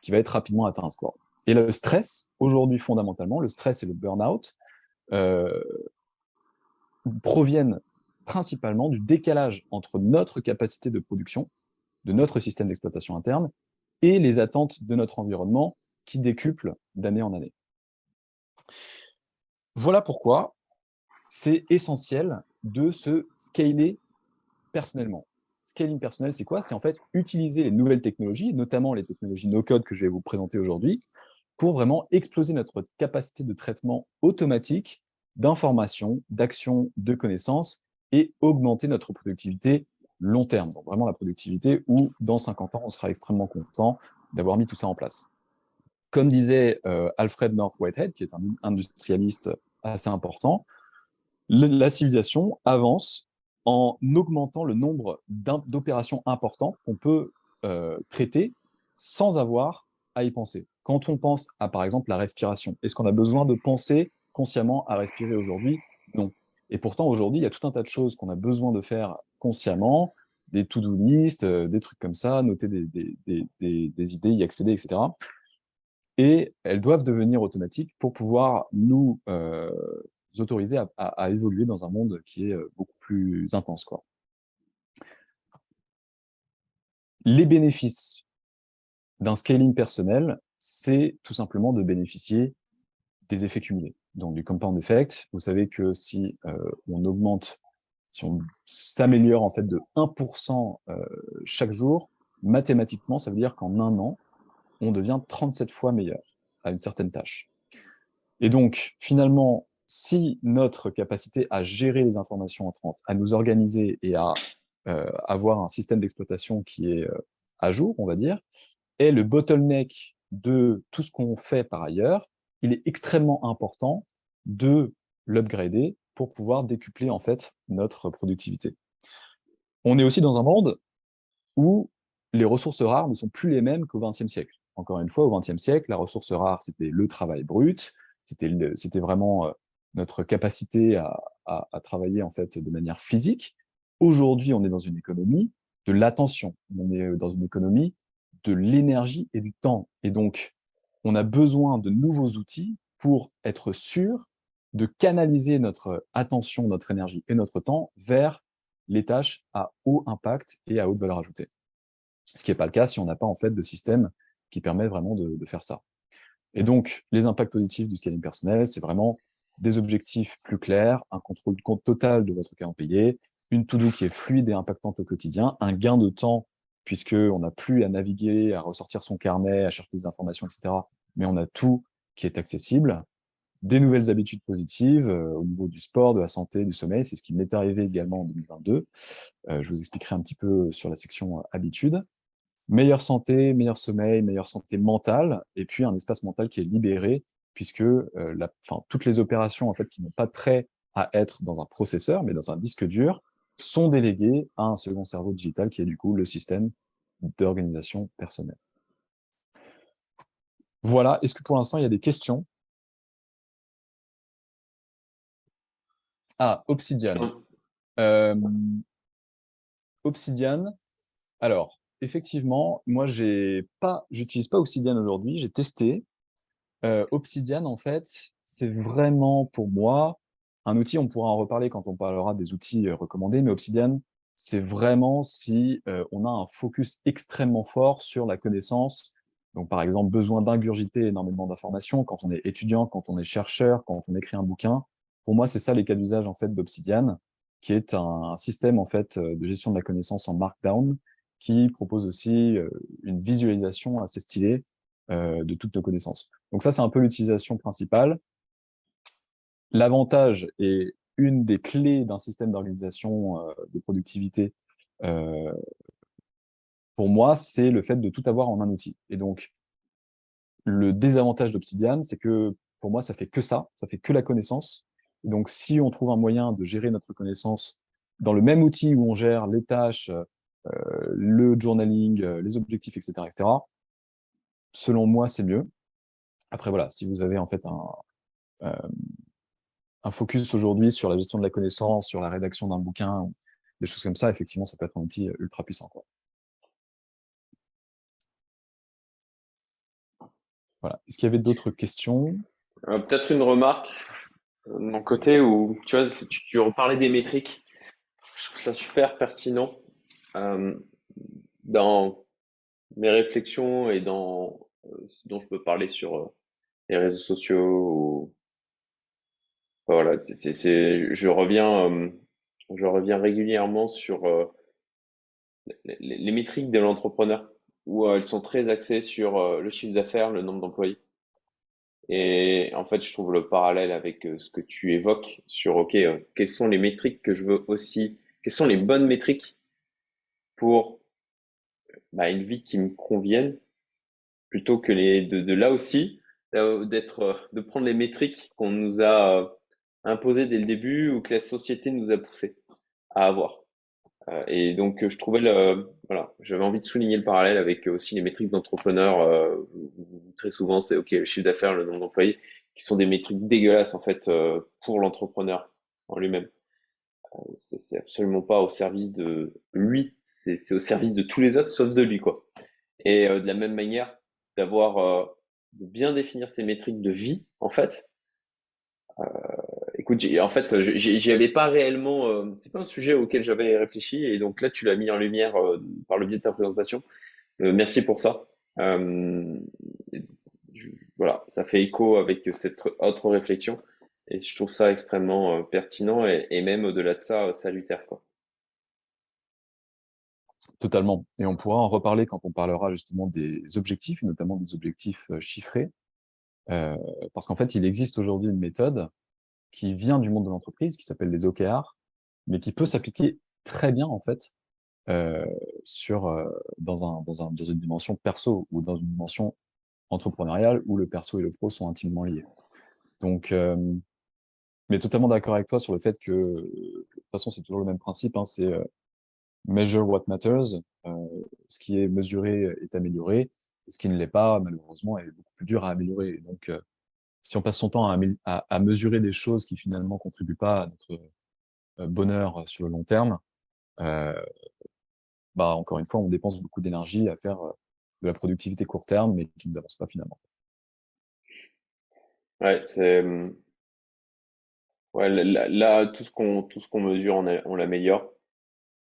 qui va être rapidement atteinte, quoi. Et le stress, aujourd'hui fondamentalement, le stress et le burn-out euh, proviennent principalement du décalage entre notre capacité de production, de notre système d'exploitation interne, et les attentes de notre environnement qui décuplent d'année en année. Voilà pourquoi c'est essentiel de se scaler personnellement. Scaling personnel, c'est quoi? C'est en fait utiliser les nouvelles technologies, notamment les technologies no-code que je vais vous présenter aujourd'hui, pour vraiment exploser notre capacité de traitement automatique d'informations, d'actions, de connaissances et augmenter notre productivité long terme. Donc vraiment la productivité où dans 50 ans, on sera extrêmement content d'avoir mis tout ça en place. Comme disait Alfred North Whitehead, qui est un industrialiste assez important, la civilisation avance en augmentant le nombre d'opérations importantes qu'on peut traiter sans avoir à y penser. Quand on pense à, par exemple, la respiration, est-ce qu'on a besoin de penser consciemment à respirer aujourd'hui? Non. Et pourtant, aujourd'hui, il y a tout un tas de choses qu'on a besoin de faire consciemment, des to-do list, des trucs comme ça, noter des idées, y accéder, etc. Et elles doivent devenir automatiques pour pouvoir nous autoriser à évoluer dans un monde qui est beaucoup plus intense, quoi. Les bénéfices d'un scaling personnel, c'est tout simplement de bénéficier des effets cumulés. Donc du compound effect, vous savez que si on augmente, si on s'améliore en fait de 1% chaque jour, mathématiquement, ça veut dire qu'en un an, on devient 37 fois meilleur à une certaine tâche. Et donc, finalement, si notre capacité à gérer les informations entrantes, à nous organiser et à avoir un système d'exploitation qui est à jour, on va dire, est le bottleneck de tout ce qu'on fait par ailleurs, il est extrêmement important de l'upgrader pour pouvoir décupler en fait notre productivité. On est aussi dans un monde où les ressources rares ne sont plus les mêmes qu'au XXe siècle. Encore une fois, au XXe siècle, la ressource rare, c'était le travail brut, c'était vraiment notre capacité à travailler en fait de manière physique. Aujourd'hui, on est dans une économie de l'attention, on est dans une économie de l'énergie et du temps. Et donc, on a besoin de nouveaux outils pour être sûr de canaliser notre attention, notre énergie et notre temps vers les tâches à haut impact et à haute valeur ajoutée. Ce qui n'est pas le cas si on n'a pas en fait de système qui permet vraiment de faire ça. Et donc, les impacts positifs du scaling personnel, c'est vraiment des objectifs plus clairs, un contrôle total de votre calendrier, une to-do qui est fluide et impactante au quotidien, un gain de temps, puisqu'on n'a plus à naviguer, à ressortir son carnet, à chercher des informations, etc. Mais on a tout qui est accessible, des nouvelles habitudes positives au niveau du sport, de la santé, du sommeil. C'est ce qui m'est arrivé également en 2022. Je vous expliquerai un petit peu sur la section habitudes. Meilleure santé, meilleur sommeil, meilleure santé mentale, et puis un espace mental qui est libéré, puisque toutes les opérations en fait, qui n'ont pas trait à être dans un processeur, mais dans un disque dur, sont déléguées à un second cerveau digital qui est du coup le système d'organisation personnelle. Voilà, est-ce que pour l'instant il y a des questions? Ah, Obsidian. Non. Euh, Obsidian. Alors, effectivement, moi, j'utilise pas Obsidian aujourd'hui. J'ai testé. Obsidian, en fait, c'est vraiment pour moi un outil. On pourra en reparler quand on parlera des outils recommandés. Mais Obsidian, c'est vraiment si on a un focus extrêmement fort sur la connaissance. Donc, par exemple, besoin d'ingurgiter énormément d'informations quand on est étudiant, quand on est chercheur, quand on écrit un bouquin. Pour moi, c'est ça les cas d'usage en fait d'Obsidian, qui est un système en fait de gestion de la connaissance en Markdown, qui propose aussi une visualisation assez stylée de toutes nos connaissances. Donc ça, c'est un peu l'utilisation principale. L'avantage et une des clés d'un système d'organisation de productivité, euh, pour moi, c'est le fait de tout avoir en un outil. Et donc, le désavantage d'Obsidian, c'est que pour moi, ça fait que ça fait que la connaissance. Et donc, si on trouve un moyen de gérer notre connaissance dans le même outil où on gère les tâches, le journaling, les objectifs, etc., etc., selon moi, c'est mieux. Après, voilà, si vous avez en fait euh, un focus aujourd'hui sur la gestion de la connaissance, sur la rédaction d'un bouquin, ou des choses comme ça, effectivement, ça peut être un outil ultra puissant, quoi. Voilà. Est-ce qu'il y avait d'autres questions? Peut-être une remarque de mon côté où tu vois, tu reparlais des métriques. Je trouve ça super pertinent euh, dans mes réflexions et dans ce dont je peux parler sur les réseaux sociaux. Enfin, voilà, je reviens régulièrement sur les métriques de l'entrepreneur où elles sont très axées sur le chiffre d'affaires, le nombre d'employés. Et en fait, je trouve le parallèle avec ce que tu évoques sur, OK, quelles sont les métriques que je veux aussi, quelles sont les bonnes métriques pour une vie qui me convienne, plutôt que de là aussi, de prendre les métriques qu'on nous a imposées dès le début ou que la société nous a poussé à avoir. Et donc, je trouvais voilà, j'avais envie de souligner le parallèle avec aussi les métriques d'entrepreneurs. Où très souvent, c'est OK, le chiffre d'affaires, le nombre d'employés, qui sont des métriques dégueulasses en fait pour l'entrepreneur en lui-même. C'est absolument pas au service de lui, c'est au service de tous les autres sauf de lui quoi. Et de la même manière, de bien définir ces métriques de vie en fait. Écoute, en fait, j'y avais pas réellement. C'est pas un sujet auquel j'avais réfléchi, et donc là, tu l'as mis en lumière par le biais de ta présentation. Merci pour ça. Euh, voilà, ça fait écho avec cette autre réflexion, et je trouve ça extrêmement pertinent et même au-delà de ça, salutaire, quoi. Totalement. Et on pourra en reparler quand on parlera justement des objectifs, et notamment des objectifs chiffrés, euh, parce qu'en fait, il existe aujourd'hui une méthode qui vient du monde de l'entreprise, qui s'appelle les OKR, mais qui peut s'appliquer très bien, en fait, euh, dans une dimension perso ou dans une dimension entrepreneuriale où le perso et le pro sont intimement liés. Donc, mais totalement d'accord avec toi sur le fait que, de toute façon, c'est toujours le même principe, hein, c'est measure what matters, ce qui est mesuré est amélioré, et ce qui ne l'est pas, malheureusement, est beaucoup plus dur à améliorer. Et donc, si on passe son temps à mesurer des choses qui finalement contribuent pas à notre bonheur sur le long terme, euh, bah, encore une fois, on dépense beaucoup d'énergie à faire de la productivité court terme, mais qui ne nous avance pas finalement. Ouais, ouais, là, tout ce qu'on mesure, on l'améliore.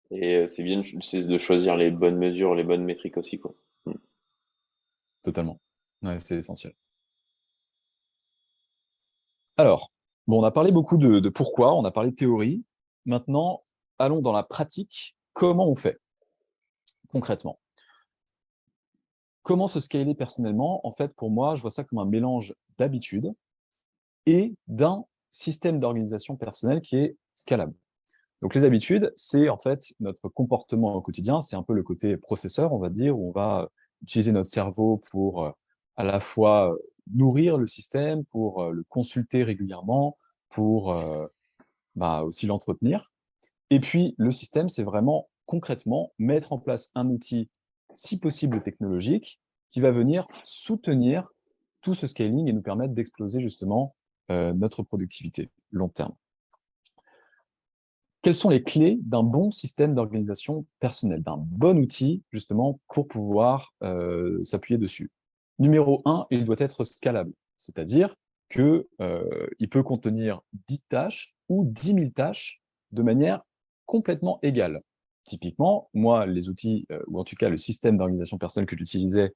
Et c'est bien c'est de choisir les bonnes mesures, les bonnes métriques aussi, quoi. Mm. Totalement. Ouais, c'est essentiel. Alors, bon, on a parlé beaucoup de pourquoi, on a parlé de théorie. Maintenant, allons dans la pratique. Comment on fait concrètement? Comment se scaler personnellement? En fait, pour moi, je vois ça comme un mélange d'habitude et d'un système d'organisation personnelle qui est scalable. Donc les habitudes, c'est en fait notre comportement au quotidien, c'est un peu le côté processeur, on va dire, où on va utiliser notre cerveau pour à la fois nourrir le système, pour le consulter régulièrement, pour aussi l'entretenir. Et puis le système, c'est vraiment concrètement mettre en place un outil, si possible technologique, qui va venir soutenir tout ce scaling et nous permettre d'exploser justement notre productivité long terme. quelles sont les clés d'un bon système d'organisation personnelle, d'un bon outil, justement, pour pouvoir s'appuyer dessus? Numéro 1, il doit être scalable, c'est-à-dire qu'il peut contenir 10 tâches ou 10 000 tâches de manière complètement égale. Typiquement, moi, les outils, ou en tout cas le système d'organisation personnelle que j'utilisais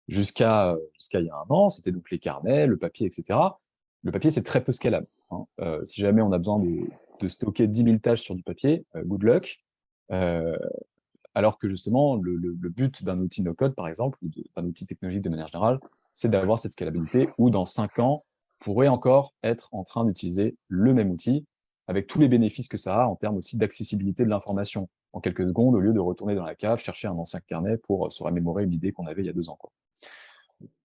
jusqu'à il y a un an, c'était donc les carnets, le papier, etc. Le papier, c'est très peu scalable, hein. Si jamais on a besoin de stocker 10 000 tâches sur du papier, good luck. Alors que justement, le but d'un outil no-code, par exemple, ou d'un outil technologique de manière générale, c'est d'avoir cette scalabilité où dans 5 ans, on pourrait encore être en train d'utiliser le même outil avec tous les bénéfices que ça a en termes aussi d'accessibilité de l'information. En quelques secondes, au lieu de retourner dans la cave, chercher un ancien carnet pour se remémorer une idée qu'on avait il y a 2 ans, quoi.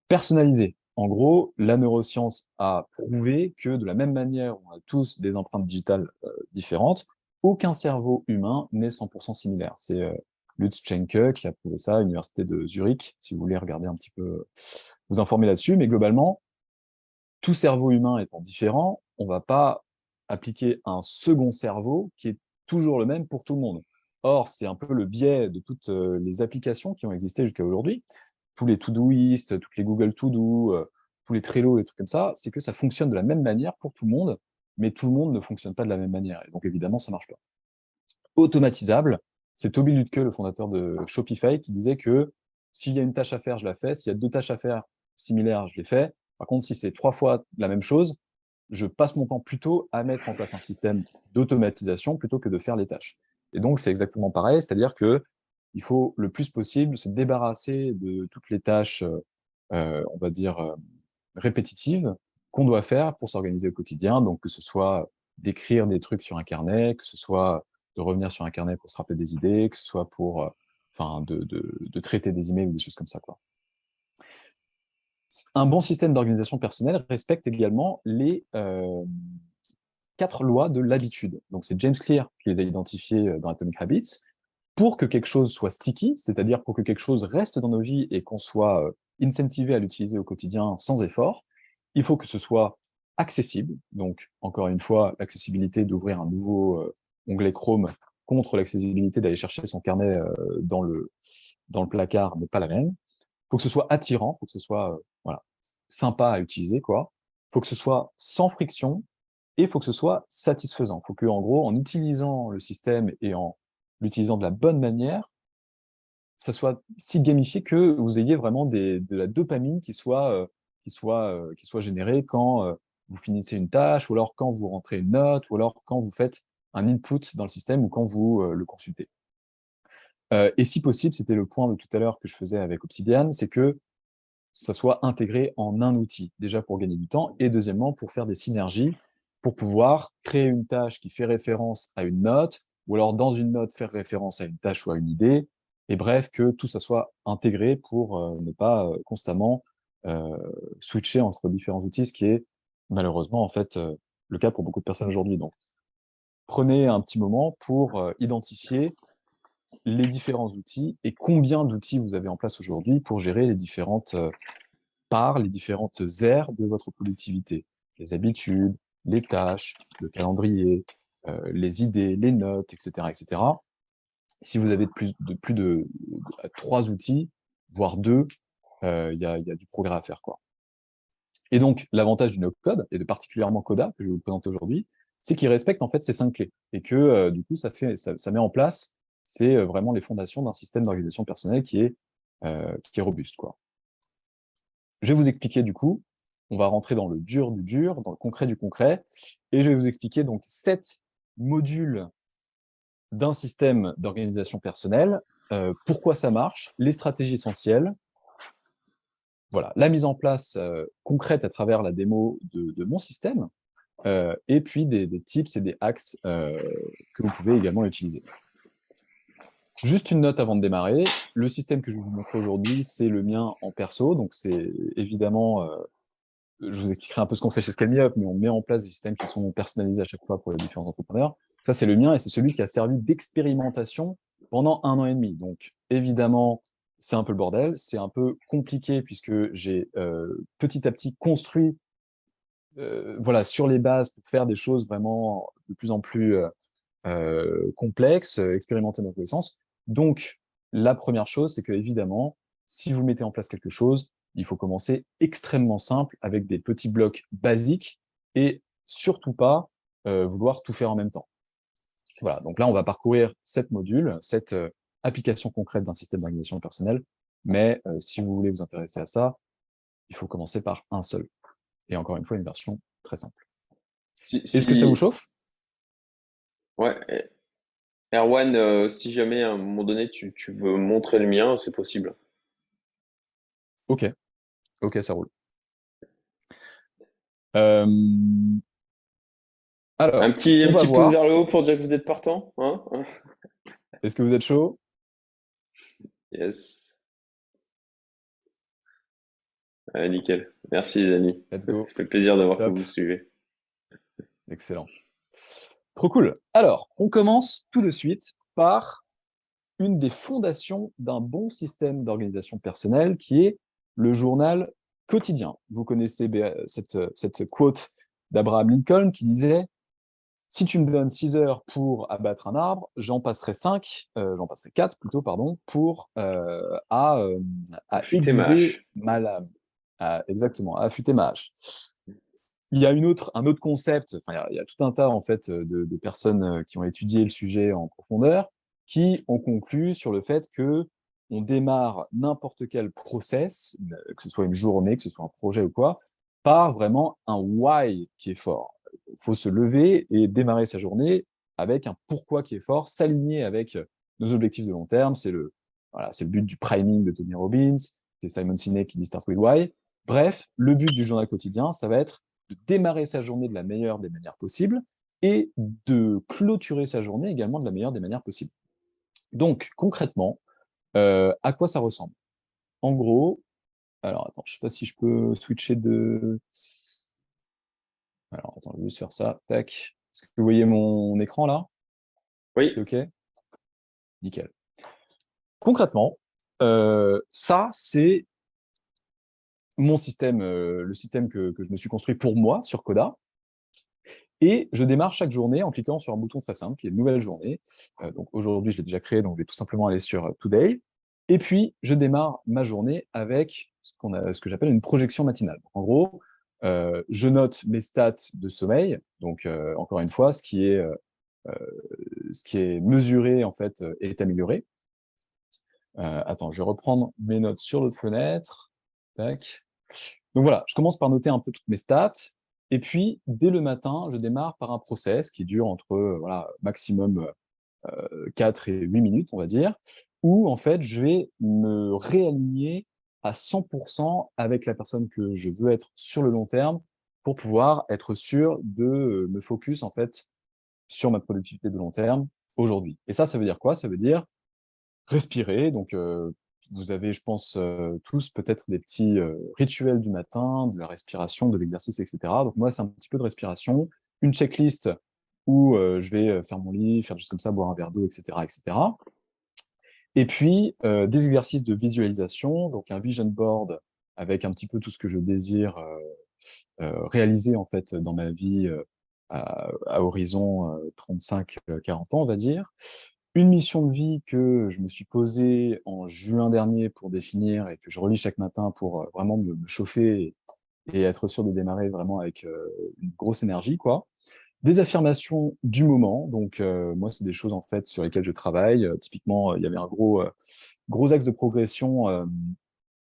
Personnalisé. En gros, la neuroscience a prouvé que de la même manière où on a tous des empreintes digitales différentes, aucun cerveau humain n'est 100% similaire. C'est Lutz Schenke qui a prouvé ça à l'université de Zurich, si vous voulez regarder un petit peu, vous informer là-dessus. Mais globalement, tout cerveau humain étant différent, on ne va pas appliquer un second cerveau qui est toujours le même pour tout le monde. Or, c'est un peu le biais de toutes les applications qui ont existé jusqu'à aujourd'hui, tous les Todoist, toutes les Google To Do, tous les Trello, les trucs comme ça, c'est que ça fonctionne de la même manière pour tout le monde, mais tout le monde ne fonctionne pas de la même manière. Et donc, évidemment, ça ne marche pas. Automatisable, c'est Toby Lütke, le fondateur de Shopify, qui disait que s'il y a une tâche à faire, je la fais. S'il y a 2 tâches à faire similaires, je les fais. Par contre, si c'est 3 fois la même chose, je passe mon temps plutôt à mettre en place un système d'automatisation plutôt que de faire les tâches. Et donc, c'est exactement pareil, c'est-à-dire que il faut le plus possible se débarrasser de toutes les tâches, on va dire, répétitives qu'on doit faire pour s'organiser au quotidien. Donc, que ce soit d'écrire des trucs sur un carnet, que ce soit de revenir sur un carnet pour se rappeler des idées, que ce soit pour de traiter des emails ou des choses comme ça, quoi. Un bon système d'organisation personnelle respecte également les 4 lois de l'habitude. Donc, c'est James Clear qui les a identifiées dans Atomic Habits. Pour que quelque chose soit sticky, c'est-à-dire pour que quelque chose reste dans nos vies et qu'on soit incentivé à l'utiliser au quotidien sans effort, il faut que ce soit accessible. Donc, encore une fois, l'accessibilité d'ouvrir un nouveau onglet Chrome contre l'accessibilité d'aller chercher son carnet dans le placard n'est pas la même. Il faut que ce soit attirant, il faut que ce soit voilà, sympa à utiliser, quoi. Il faut que ce soit sans friction et il faut que ce soit satisfaisant. Il faut que, en gros, en utilisant le système et en l'utilisant de la bonne manière, ça soit si gamifié que vous ayez vraiment de la dopamine qui soit générée quand vous finissez une tâche, ou alors quand vous rentrez une note, ou alors quand vous faites un input dans le système, ou quand vous le consultez. Et si possible, c'était le point de tout à l'heure que je faisais avec Obsidian, c'est que ça soit intégré en un outil, déjà pour gagner du temps, et deuxièmement pour faire des synergies, pour pouvoir créer une tâche qui fait référence à une note, ou alors dans une note faire référence à une tâche ou à une idée, et bref, que tout ça soit intégré pour ne pas constamment euh, switcher entre différents outils, ce qui est malheureusement en fait le cas pour beaucoup de personnes aujourd'hui. Donc, prenez un petit moment pour identifier les différents outils et combien d'outils vous avez en place aujourd'hui pour gérer les différentes parts, les différentes aires de votre productivité. Les habitudes, les tâches, le calendrier, les idées, les notes, etc., etc. Si vous avez plus de 3 outils, voire 2, il y a du progrès à faire, quoi. Et donc, l'avantage du no-code, et de particulièrement Coda, que je vais vous présenter aujourd'hui, c'est qu'il respecte en fait ces 5 clés. Et que du coup, ça met en place, c'est vraiment les fondations d'un système d'organisation personnelle qui est robuste, quoi. Je vais vous expliquer du coup, on va rentrer dans le dur du dur, dans le concret du concret, et je vais vous expliquer donc 7 modules d'un système d'organisation personnelle, pourquoi ça marche, les stratégies essentielles, voilà, la mise en place concrète à travers la démo de mon système, et puis des tips et des hacks que vous pouvez également utiliser. Juste une note avant de démarrer, le système que je vais vous montrer aujourd'hui, c'est le mien en perso, donc c'est évidemment, je vous expliquerai un peu ce qu'on fait chez ScaleMeUp, mais on met en place des systèmes qui sont personnalisés à chaque fois pour les différents entrepreneurs. Ça, c'est le mien et c'est celui qui a servi d'expérimentation pendant 1 an et demi. Donc, évidemment, c'est un peu le bordel, c'est un peu compliqué puisque j'ai petit à petit construit voilà, sur les bases pour faire des choses vraiment de plus en plus complexe, expérimenté dans tous les sens. Donc, la première chose, c'est que évidemment, si vous mettez en place quelque chose, il faut commencer extrêmement simple avec des petits blocs basiques et surtout pas vouloir tout faire en même temps. Voilà, donc là, on va parcourir 7 modules, 7 applications concrètes d'un système d'organisation personnelle. Mais si vous voulez vous intéresser à ça, il faut commencer par un seul. Et encore une fois, une version très simple. Est-ce que ça vous chauffe? Ouais. Erwan, si jamais à un moment donné tu veux montrer le mien, c'est possible. Ok, ok, ça roule. Euh, Alors, Un on va petit pouce vers voir. le haut pour dire que vous êtes partant, hein? Est-ce que vous êtes chaud? Yes. Allez, nickel. Merci les amis. Let's Ça go. fait plaisir de voir que Top. vous suivez. Excellent. Trop cool. Alors, on commence tout de suite par une des fondations d'un bon système d'organisation personnelle qui est le journal quotidien. Vous connaissez cette quote d'Abraham Lincoln qui disait: si tu me donnes 6 heures pour abattre un arbre, j'en passerai 4 plutôt, pardon, pour à Affûter ma aiguiser hache. ma lame. Exactement, à affûter ma hache. Il y a un autre concept, enfin, il y a tout un tas en fait de personnes qui ont étudié le sujet en profondeur, qui ont conclu sur le fait que on démarre n'importe quel process, que ce soit une journée, que ce soit un projet ou quoi, par vraiment un why qui est fort. Il faut se lever et démarrer sa journée avec un pourquoi qui est fort, s'aligner avec nos objectifs de long terme. C'est le but du priming de Tony Robbins, c'est Simon Sinek qui dit Start with Why. Bref, le but du journal quotidien, ça va être de démarrer sa journée de la meilleure des manières possibles et de clôturer sa journée également de la meilleure des manières possibles. Donc, concrètement, à quoi ça ressemble? En gros, alors attends, je ne sais pas si je peux switcher de... Alors attends, je vais juste faire ça, tac. Est-ce que vous voyez mon écran là? C'est Oui. OK? Nickel. Concrètement, ça, c'est mon système, le système que je me suis construit pour moi sur Coda. Et je démarre chaque journée en cliquant sur un bouton très simple qui est Nouvelle journée. Donc aujourd'hui, je l'ai déjà créé, donc je vais tout simplement aller sur Today. Et puis, je démarre ma journée avec ce que j'appelle une projection matinale. En gros, je note mes stats de sommeil. Donc, encore une fois, ce qui est mesuré, en fait, est amélioré. Attends, je vais reprendre mes notes sur l'autre fenêtre. Tac. Donc voilà, je commence par noter un peu toutes mes stats. Et puis, dès le matin, je démarre par un process qui dure entre voilà, maximum 4 et 8 minutes, on va dire, où en fait, je vais me réaligner à 100% avec la personne que je veux être sur le long terme pour pouvoir être sûr de me focus en fait sur ma productivité de long terme aujourd'hui. Et ça veut dire quoi? Ça veut dire respirer. Donc, vous avez, je pense, tous peut-être des petits rituels du matin, de la respiration, de l'exercice, etc. Donc, moi, c'est un petit peu de respiration, une checklist où je vais faire mon lit, faire juste comme ça, boire un verre d'eau, etc., etc. Et puis, des exercices de visualisation, donc un vision board avec un petit peu tout ce que je désire réaliser, en fait, dans ma vie à horizon 35-40 ans, on va dire. Une mission de vie que je me suis posée en juin dernier pour définir et que je relis chaque matin pour vraiment me chauffer et être sûr de démarrer vraiment avec une grosse énergie, quoi. Des affirmations du moment. Donc, moi, c'est des choses en fait sur lesquelles je travaille. Typiquement, il y avait un gros axe de progression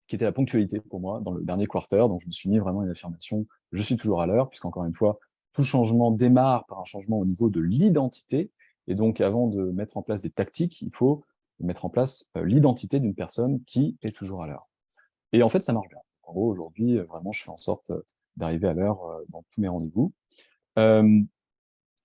qui était la ponctualité pour moi dans le dernier quarter. Donc, je me suis mis vraiment une affirmation. Je suis toujours à l'heure, puisqu'encore une fois, tout changement démarre par un changement au niveau de l'identité. Et donc, avant de mettre en place des tactiques, il faut mettre en place l'identité d'une personne qui est toujours à l'heure. Et en fait, ça marche bien. En gros, aujourd'hui, vraiment, je fais en sorte d'arriver à l'heure dans tous mes rendez-vous. Euh,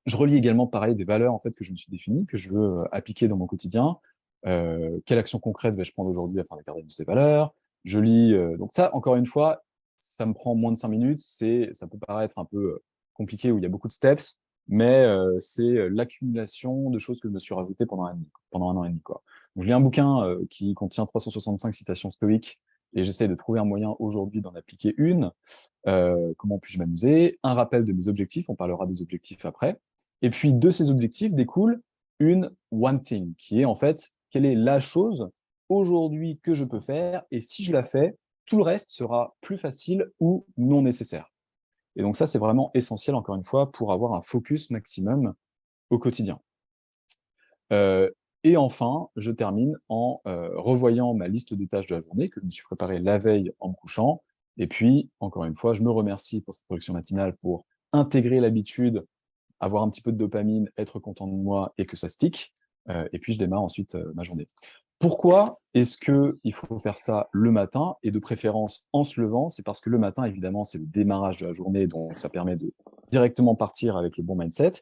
je relie également, pareil, des valeurs en fait que je me suis définies, que je veux appliquer dans mon quotidien. Quelle action concrète vais-je prendre aujourd'hui afin d'incarner ces valeurs? Je lis. Donc ça, encore une fois, ça me prend moins de 5 minutes. Ça peut paraître un peu compliqué où il y a beaucoup de steps, mais c'est l'accumulation de choses que je me suis rajoutées pendant un an et demi, quoi. Donc, je lis un bouquin qui contient 365 citations stoïques et j'essaie de trouver un moyen aujourd'hui d'en appliquer une. Comment puis-je m'amuser? Un rappel de mes objectifs. On parlera des objectifs après. Et puis, de ces objectifs découle une one thing, qui est en fait, quelle est la chose aujourd'hui que je peux faire, et si je la fais, tout le reste sera plus facile ou non nécessaire. Et donc ça, c'est vraiment essentiel, encore une fois, pour avoir un focus maximum au quotidien. Et enfin, je termine en revoyant ma liste de tâches de la journée que je me suis préparée la veille en me couchant. Et puis, encore une fois, je me remercie pour cette production matinale, pour intégrer l'habitude, avoir un petit peu de dopamine, être content de moi et que ça stick. Et puis, je démarre ensuite ma journée. Pourquoi est-ce qu'il faut faire ça le matin et de préférence en se levant? C'est parce que le matin, évidemment, c'est le démarrage de la journée, donc ça permet de directement partir avec le bon mindset.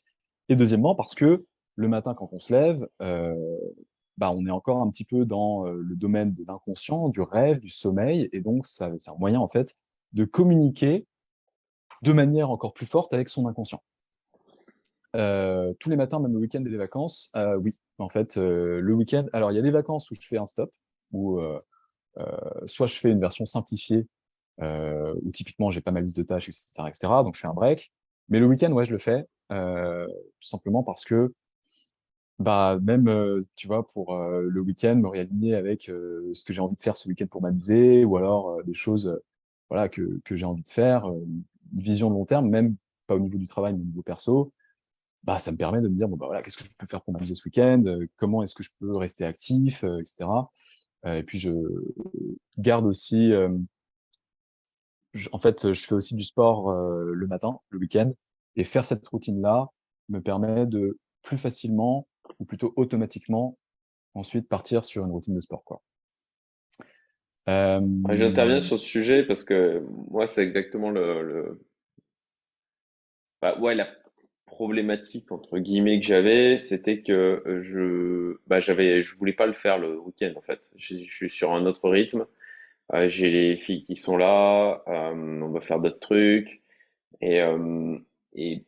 Et deuxièmement, parce que le matin, quand on se lève, on est encore un petit peu dans le domaine de l'inconscient, du rêve, du sommeil, et donc c'est un moyen en fait de communiquer de manière encore plus forte avec son inconscient. Tous les matins, même le week-end et les vacances, oui, en fait, le week-end. Alors, il y a des vacances où je fais un stop, où soit je fais une version simplifiée, où typiquement j'ai pas ma liste de tâches, etc., etc. Donc je fais un break. Mais le week-end, ouais, je le fais, tout simplement parce que même, tu vois, pour le week-end, me réaligner avec ce que j'ai envie de faire ce week-end pour m'amuser, ou alors des choses voilà, que j'ai envie de faire, une vision de long terme, même pas au niveau du travail, mais au niveau perso, ça me permet de me dire, bon, voilà, qu'est-ce que je peux faire pour m'amuser ce week-end, comment est-ce que je peux rester actif, etc. Et puis, je garde aussi, en fait, je fais aussi du sport le matin, le week-end, et faire cette routine-là me permet de plus facilement, ou plutôt automatiquement, ensuite partir sur une routine de sport, quoi. Ouais, j'interviens sur ce sujet parce que moi, c'est exactement ouais, la problématique entre guillemets que j'avais, c'était que je voulais pas le faire le week-end en fait. Je suis sur un autre rythme. J'ai les filles qui sont là, on va faire d'autres trucs et et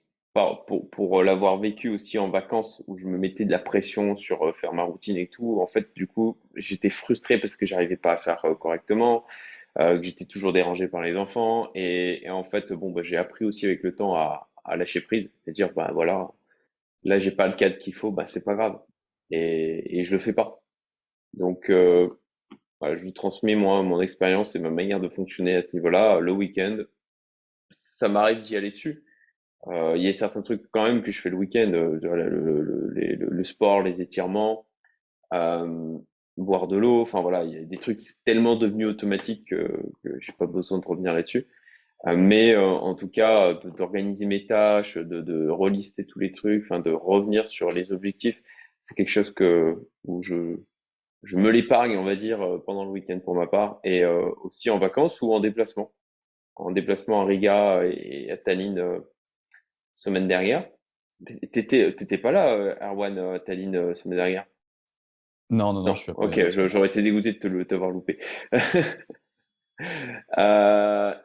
pour l'avoir vécu aussi en vacances où je me mettais de la pression sur faire ma routine et tout. En fait, du coup, j'étais frustré parce que j'arrivais pas à faire correctement, que j'étais toujours dérangé par les enfants et en fait, bon, j'ai appris aussi avec le temps à lâcher prise et dire, bah voilà, là, j'ai pas le cadre qu'il faut, bah c'est pas grave et je le fais pas. Donc, voilà, je vous transmets moi mon expérience et ma manière de fonctionner à ce niveau-là. Le week-end, ça m'arrive d'y aller dessus. Il y a certains trucs quand même que je fais le week-end, voilà, le sport, les étirements, euh, boire de l'eau. Enfin voilà, il y a des trucs c'est tellement devenu automatique que j'ai pas besoin de revenir là-dessus. Mais en tout cas, d'organiser mes tâches, de relister tous les trucs, enfin de revenir sur les objectifs, c'est quelque chose où je me l'épargne, on va dire, pendant le week-end pour ma part, et aussi en vacances ou en déplacement. En déplacement à Riga et à Tallinn semaine dernière. T'étais pas là, Erwan, à Tallinn semaine dernière? Non, non, non, je Non, suis après, ok, semaine j'aurais dernière. été dégoûté de t'avoir loupé.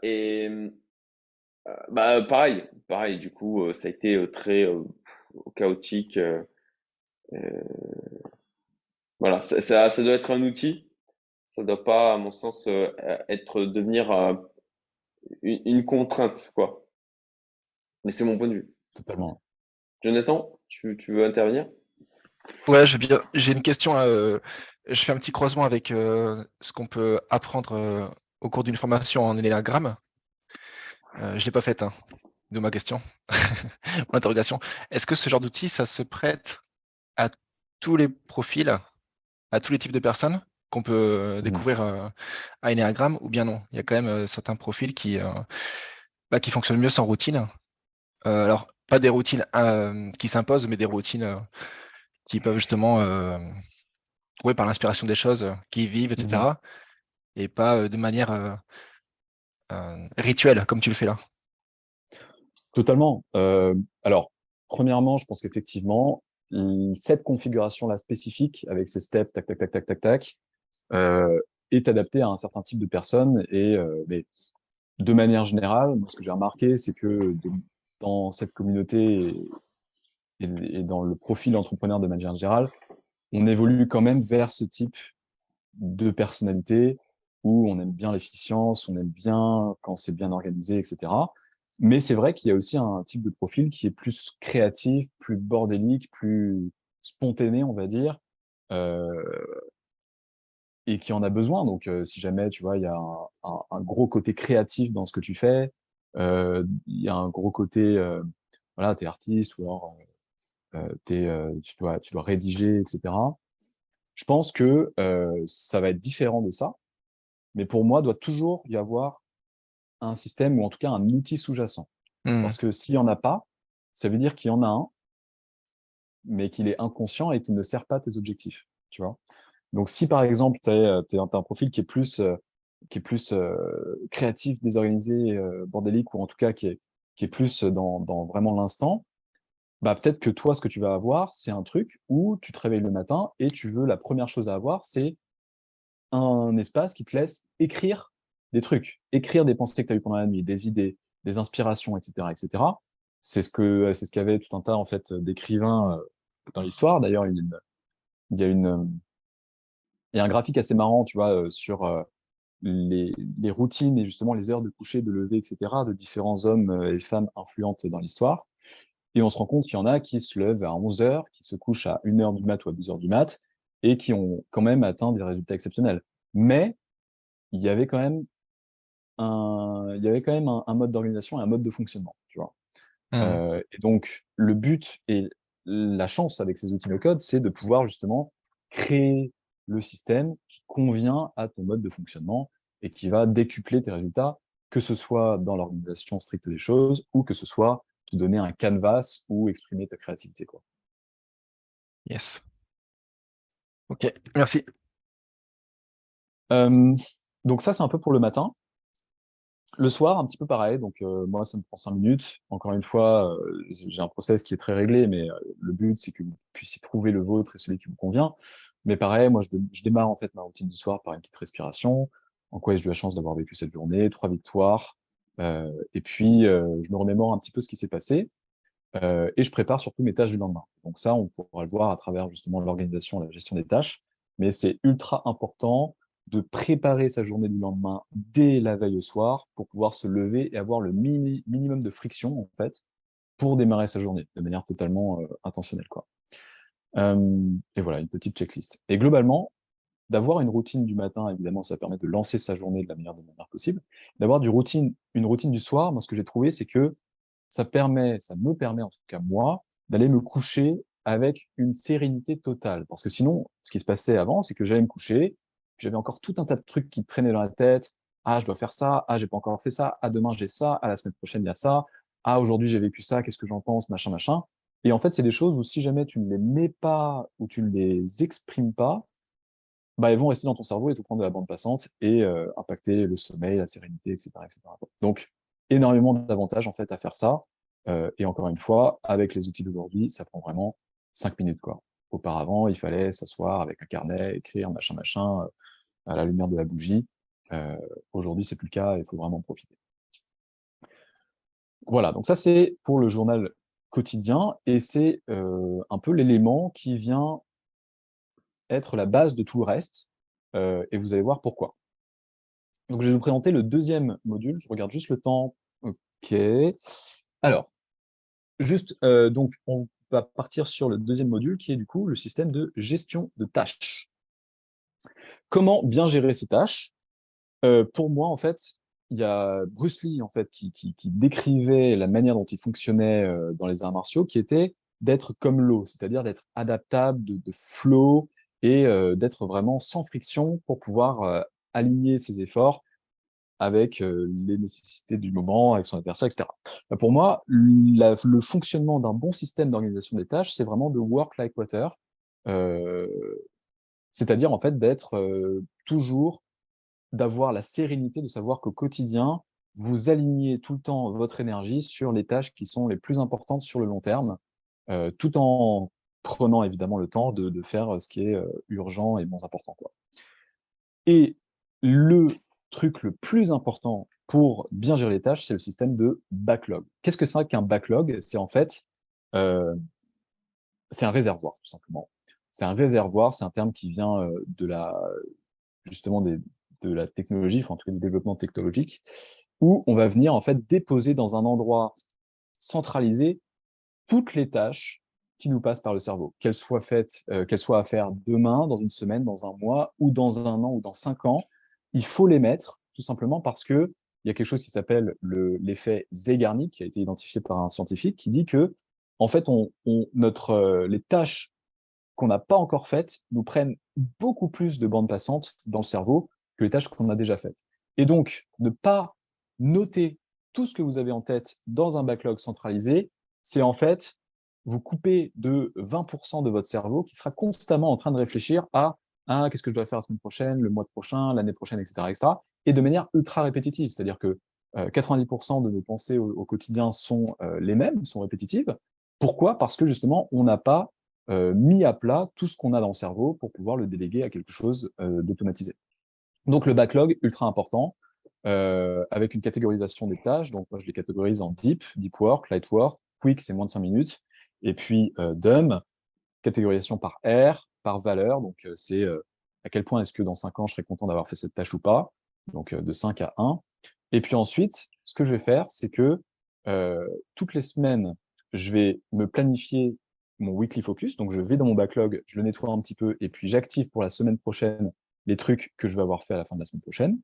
Et pareil, du coup, ça a été très chaotique. Voilà, ça doit être un outil. Ça doit pas, à mon sens, devenir une contrainte, quoi. Mais c'est mon point de vue. Totalement. Jonathan, tu veux intervenir? Ouais, j'ai une question. Je fais un petit croisement avec ce qu'on peut apprendre au cours d'une formation en énéagramme. Je l'ai pas faite, hein, de ma question, mon interrogation. Est-ce que ce genre d'outil, ça se prête à tous les profils, à tous les types de personnes qu'on peut Mhm. découvrir à énéagramme, ou bien non? Il y a quand même certains profils qui fonctionnent mieux sans routine. Alors, pas des routines qui s'imposent, mais des routines qui peuvent justement trouver par l'inspiration des choses, qui y vivent, Mhm. etc. Et pas de manière rituelle, comme tu le fais là. Totalement. Alors, premièrement, je pense qu'effectivement, cette configuration-là spécifique, avec ces steps, tac, tac, tac, tac, tac, tac, est adaptée à un certain type de personnes. Mais de manière générale, moi, ce que j'ai remarqué, c'est que dans cette communauté et dans le profil entrepreneur de manière générale, on évolue quand même vers ce type de personnalité où on aime bien l'efficience, on aime bien quand c'est bien organisé, etc. Mais c'est vrai qu'il y a aussi un type de profil qui est plus créatif, plus bordélique, plus spontané, on va dire, et qui en a besoin. Donc, si jamais, tu vois, il y a un gros côté créatif dans ce que tu fais, il y a un gros côté, voilà, tu es artiste ou alors tu dois rédiger, etc. Je pense que ça va être différent de ça, mais pour moi, doit toujours y avoir un système ou en tout cas un outil sous-jacent. Hmm. Parce que s'il n'y en a pas, ça veut dire qu'il y en a un, mais qu'il est inconscient et qu'il ne sert pas à tes objectifs. Tu vois. Donc, si par exemple, tu as un profil qui est plus créatif, désorganisé, bordélique, ou en tout cas qui est plus dans vraiment l'instant, bah, peut-être que toi, ce que tu vas avoir, c'est un truc où tu te réveilles le matin et tu veux, la première chose à avoir, c'est un espace qui te laisse écrire des trucs, écrire des pensées que tu as eues pendant la nuit, des idées, des inspirations, etc., etc. C'est ce qu'avait tout un tas en fait d'écrivains dans l'histoire. D'ailleurs, il y a il y a un graphique assez marrant, tu vois, sur les routines et justement les heures de coucher, de lever, etc. de différents hommes et femmes influentes dans l'histoire. Et on se rend compte qu'il y en a qui se lèvent à 11 heures, qui se couchent à 1 heure du mat ou à 2 heures du mat, et qui ont quand même atteint des résultats exceptionnels. Mais il y avait quand même un mode d'organisation et un mode de fonctionnement, tu vois. Hmm. Et donc, le but et la chance avec ces outils no-code, c'est de pouvoir justement créer le système qui convient à ton mode de fonctionnement et qui va décupler tes résultats, que ce soit dans l'organisation stricte des choses ou que ce soit te donner un canvas ou exprimer ta créativité, quoi. Yes. Ok, merci. Euh, donc ça, c'est un peu pour le matin. Le soir, un petit peu pareil. Donc, moi, ça me prend 5 minutes. Encore une fois, j'ai un process qui est très réglé, mais le but, c'est que vous puissiez trouver le vôtre et celui qui vous convient. Mais pareil, moi, je démarre en fait ma routine du soir par une petite respiration. En quoi ai-je eu la chance d'avoir vécu cette journée? 3 victoires. Et puis, je me remémore un petit peu ce qui s'est passé. Et je prépare surtout mes tâches du lendemain. Donc ça, on pourra le voir à travers justement l'organisation et la gestion des tâches. Mais c'est ultra important de préparer sa journée du lendemain dès la veille au soir pour pouvoir se lever et avoir le minimum de friction, en fait, pour démarrer sa journée de manière totalement intentionnelle, quoi. Et voilà, une petite checklist. Et globalement, d'avoir une routine du matin, évidemment, ça permet de lancer sa journée de la meilleure des manières possible. D'avoir une routine du soir, moi, ce que j'ai trouvé, c'est que ça me permet, en tout cas moi, d'aller me coucher avec une sérénité totale. Parce que sinon, ce qui se passait avant, c'est que j'allais me coucher, j'avais encore tout un tas de trucs qui traînaient dans la tête. Ah, je dois faire ça. Ah, j'ai pas encore fait ça. Ah, demain, j'ai ça. Ah, la semaine prochaine, il y a ça. Ah, aujourd'hui, j'ai vécu ça. Qu'est-ce que j'en pense? Machin, machin. Et en fait, c'est des choses où si jamais tu ne les mets pas ou tu ne les exprimes pas, bah, elles vont rester dans ton cerveau et te prendre de la bande passante et impacter le sommeil, la sérénité, etc., etc. Donc, énormément d'avantages en fait à faire ça. Et encore une fois, avec les outils d'aujourd'hui, ça prend vraiment 5 minutes, quoi. Auparavant, il fallait s'asseoir avec un carnet, écrire machin machin à la lumière de la bougie. Euh, Aujourd'hui, c'est plus le cas, il faut vraiment en profiter. Voilà, donc ça c'est pour le journal quotidien et c'est un peu l'élément qui vient être la base de tout le reste. Et vous allez voir pourquoi. Donc, je vais vous présenter le deuxième module. Je regarde juste le temps. OK. Alors, juste, donc, on va partir sur le deuxième module qui est du coup le système de gestion de tâches. Comment bien gérer ces tâches? Pour moi, en fait, il y a Bruce Lee en fait, qui décrivait la manière dont il fonctionnait dans les arts martiaux, qui était d'être comme l'eau, c'est-à-dire d'être adaptable, de flow et d'être vraiment sans friction pour pouvoir aligner ses efforts avec les nécessités du moment, avec son adversaire, etc. Pour moi, le fonctionnement d'un bon système d'organisation des tâches, c'est vraiment de work like water, euh, c'est-à-dire en fait d'être toujours, d'avoir la sérénité de savoir qu'au quotidien, vous alignez tout le temps votre énergie sur les tâches qui sont les plus importantes sur le long terme, tout en prenant évidemment le temps de faire ce qui est urgent et moins important, quoi. Et le truc le plus important pour bien gérer les tâches, c'est le système de backlog. Qu'est-ce que c'est qu'un backlog? C'est en fait, euh, c'est un réservoir, tout simplement. C'est un réservoir, c'est un terme qui vient justement de la technologie, enfin, en tout cas du développement technologique. où on va venir en fait déposer dans un endroit centralisé toutes les tâches qui nous passent par le cerveau, qu'elles soient à faire demain, dans une semaine, dans un mois, ou dans un an, ou dans 5 ans. Il faut les mettre, tout simplement parce que il y a quelque chose qui s'appelle l'effet Zeigarnik, qui a été identifié par un scientifique, qui dit que, en fait, les tâches qu'on n'a pas encore faites nous prennent beaucoup plus de bandes passantes dans le cerveau que les tâches qu'on a déjà faites. Et donc, ne pas noter tout ce que vous avez en tête dans un backlog centralisé, c'est en fait vous couper de 20% de votre cerveau qui sera constamment en train de réfléchir à qu'est-ce que je dois faire la semaine prochaine, le mois prochain, l'année prochaine, etc., etc., et de manière ultra répétitive. C'est-à-dire que 90% de nos pensées au quotidien sont les mêmes, sont répétitives. Pourquoi? Parce que justement, on n'a pas mis à plat tout ce qu'on a dans le cerveau pour pouvoir le déléguer à quelque chose d'automatisé. Donc le backlog, ultra important, avec une catégorisation des tâches. Donc moi, je les catégorise en deep work, light work, quick, c'est moins de 5 minutes, et puis dumb, catégorisation par R, par valeur. Donc c'est à quel point est-ce que dans 5 ans, je serais content d'avoir fait cette tâche ou pas. Donc de 5 à 1. Et puis ensuite, ce que je vais faire, c'est que toutes les semaines, je vais me planifier mon weekly focus. Donc je vais dans mon backlog, je le nettoie un petit peu, et puis j'active pour la semaine prochaine les trucs que je vais avoir fait à la fin de la semaine prochaine.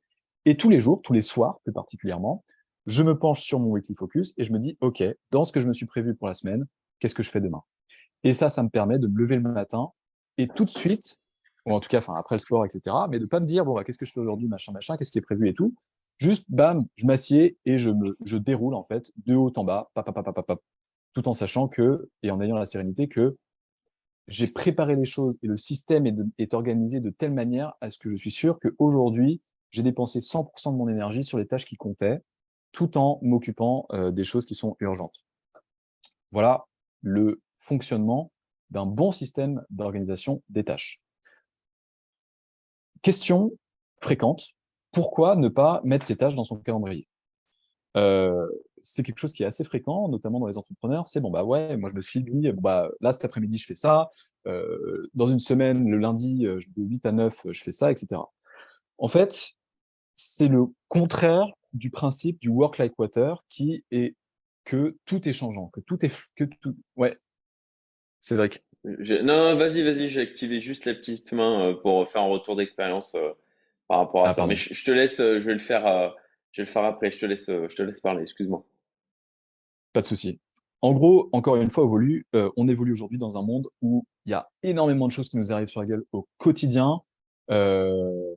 Et tous les jours, tous les soirs plus particulièrement, je me penche sur mon weekly focus et je me dis, OK, dans ce que je me suis prévu pour la semaine, qu'est-ce que je fais demain? Et ça me permet de me lever le matin et tout de suite, ou en tout cas, enfin, après le sport, etc., mais de pas me dire, bon, bah, qu'est-ce que je fais aujourd'hui, machin, machin, qu'est-ce qui est prévu et tout. Juste, bam, je m'assieds et je déroule, en fait, de haut en bas, pap, pap, pap, pap, pap, tout en sachant que, et en ayant la sérénité que j'ai préparé les choses et le système est organisé de telle manière à ce que je suis sûr qu'aujourd'hui, j'ai dépensé 100% de mon énergie sur les tâches qui comptaient, tout en m'occupant des choses qui sont urgentes. Voilà le fonctionnement d'un bon système d'organisation des tâches. Question fréquente, pourquoi ne pas mettre ces tâches dans son calendrier? C'est quelque chose qui est assez fréquent, notamment dans les entrepreneurs, c'est bon bah ouais, moi je me suis dit, bon, bah, là cet après-midi je fais ça, dans une semaine, le lundi, de 8 à 9, je fais ça, etc. En fait, c'est le contraire du principe du work like water qui est que tout est changeant, que tout est, que tout, ouais, Cédric. Non, vas-y, j'ai activé juste la petite main pour faire un retour d'expérience par rapport à Ah, ça. Mais pardon. je te laisse, je vais le faire après. Je te laisse parler, excuse-moi. Pas de souci. En gros, encore une fois, on évolue aujourd'hui dans un monde où il y a énormément de choses qui nous arrivent sur la gueule au quotidien, euh,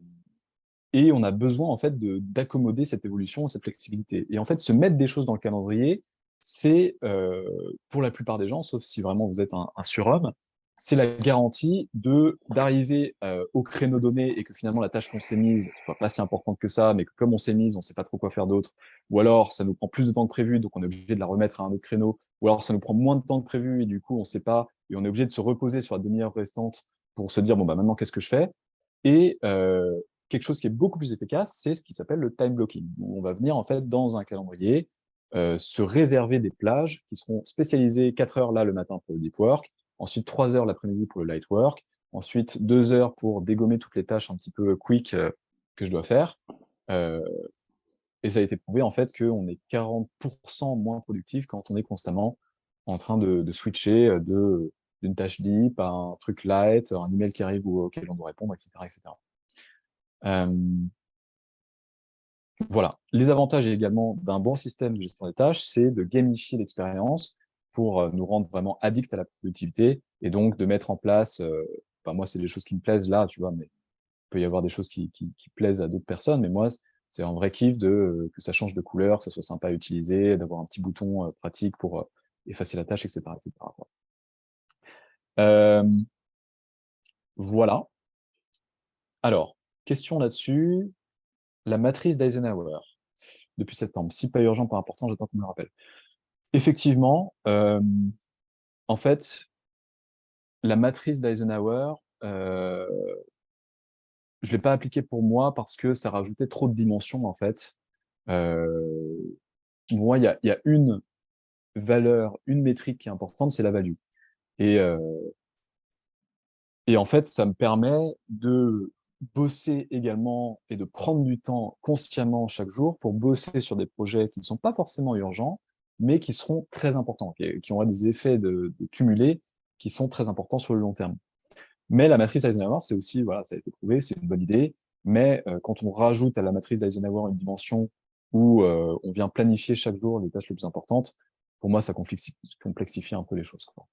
et on a besoin en fait d'accommoder cette évolution, cette flexibilité. Et en fait, se mettre des choses dans le calendrier, c'est pour la plupart des gens, sauf si vraiment vous êtes un surhomme, c'est la garantie de d'arriver au créneau donné et que finalement la tâche qu'on s'est mise soit pas si importante que ça, mais que comme on s'est mise, on sait pas trop quoi faire d'autre, ou alors ça nous prend plus de temps que prévu, donc on est obligé de la remettre à un autre créneau, ou alors ça nous prend moins de temps que prévu et du coup on sait pas et on est obligé de se reposer sur la demi-heure restante pour se dire bon bah maintenant qu'est-ce que je fais? Et quelque chose qui est beaucoup plus efficace, c'est ce qui s'appelle le time blocking, où on va venir en fait dans un calendrier se réserver des plages qui seront spécialisées 4 heures là le matin pour le deep work, ensuite 3 heures l'après-midi pour le light work, ensuite 2 heures pour dégommer toutes les tâches un petit peu quick que je dois faire. Euh, et ça a été prouvé en fait qu'on est 40% moins productif quand on est constamment en train de switcher d'une tâche deep à un truc light, un email qui arrive ou auquel on doit répondre, etc., etc. Voilà. Les avantages également d'un bon système de gestion des tâches, c'est de gamifier l'expérience pour nous rendre vraiment addicts à la productivité et donc de mettre en place, enfin, moi, c'est des choses qui me plaisent là, tu vois, mais il peut y avoir des choses qui plaisent à d'autres personnes, mais moi, c'est un vrai kiff que ça change de couleur, que ça soit sympa à utiliser, d'avoir un petit bouton pratique pour effacer la tâche, etc., etc., quoi. Euh, voilà. Alors, question là-dessus. La matrice d'Eisenhower, depuis septembre. Si pas urgent, pas important, j'attends qu'on me le rappelle. Effectivement, en fait, la matrice d'Eisenhower, je l'ai pas appliquée pour moi parce que ça rajoutait trop de dimensions, en fait. Euh, Moi, il y a une valeur, une métrique qui est importante, c'est la value. Et, euh, et en fait, ça me permet bosser également et de prendre du temps consciemment chaque jour pour bosser sur des projets qui ne sont pas forcément urgents, mais qui seront très importants, qui auront des effets de cumulés qui sont très importants sur le long terme. Mais la matrice Eisenhower, c'est aussi, voilà, ça a été prouvé, c'est une bonne idée, mais quand on rajoute à la matrice d'Eisenhower une dimension où on vient planifier chaque jour les tâches les plus importantes, pour moi, ça complexifie un peu les choses, quoi.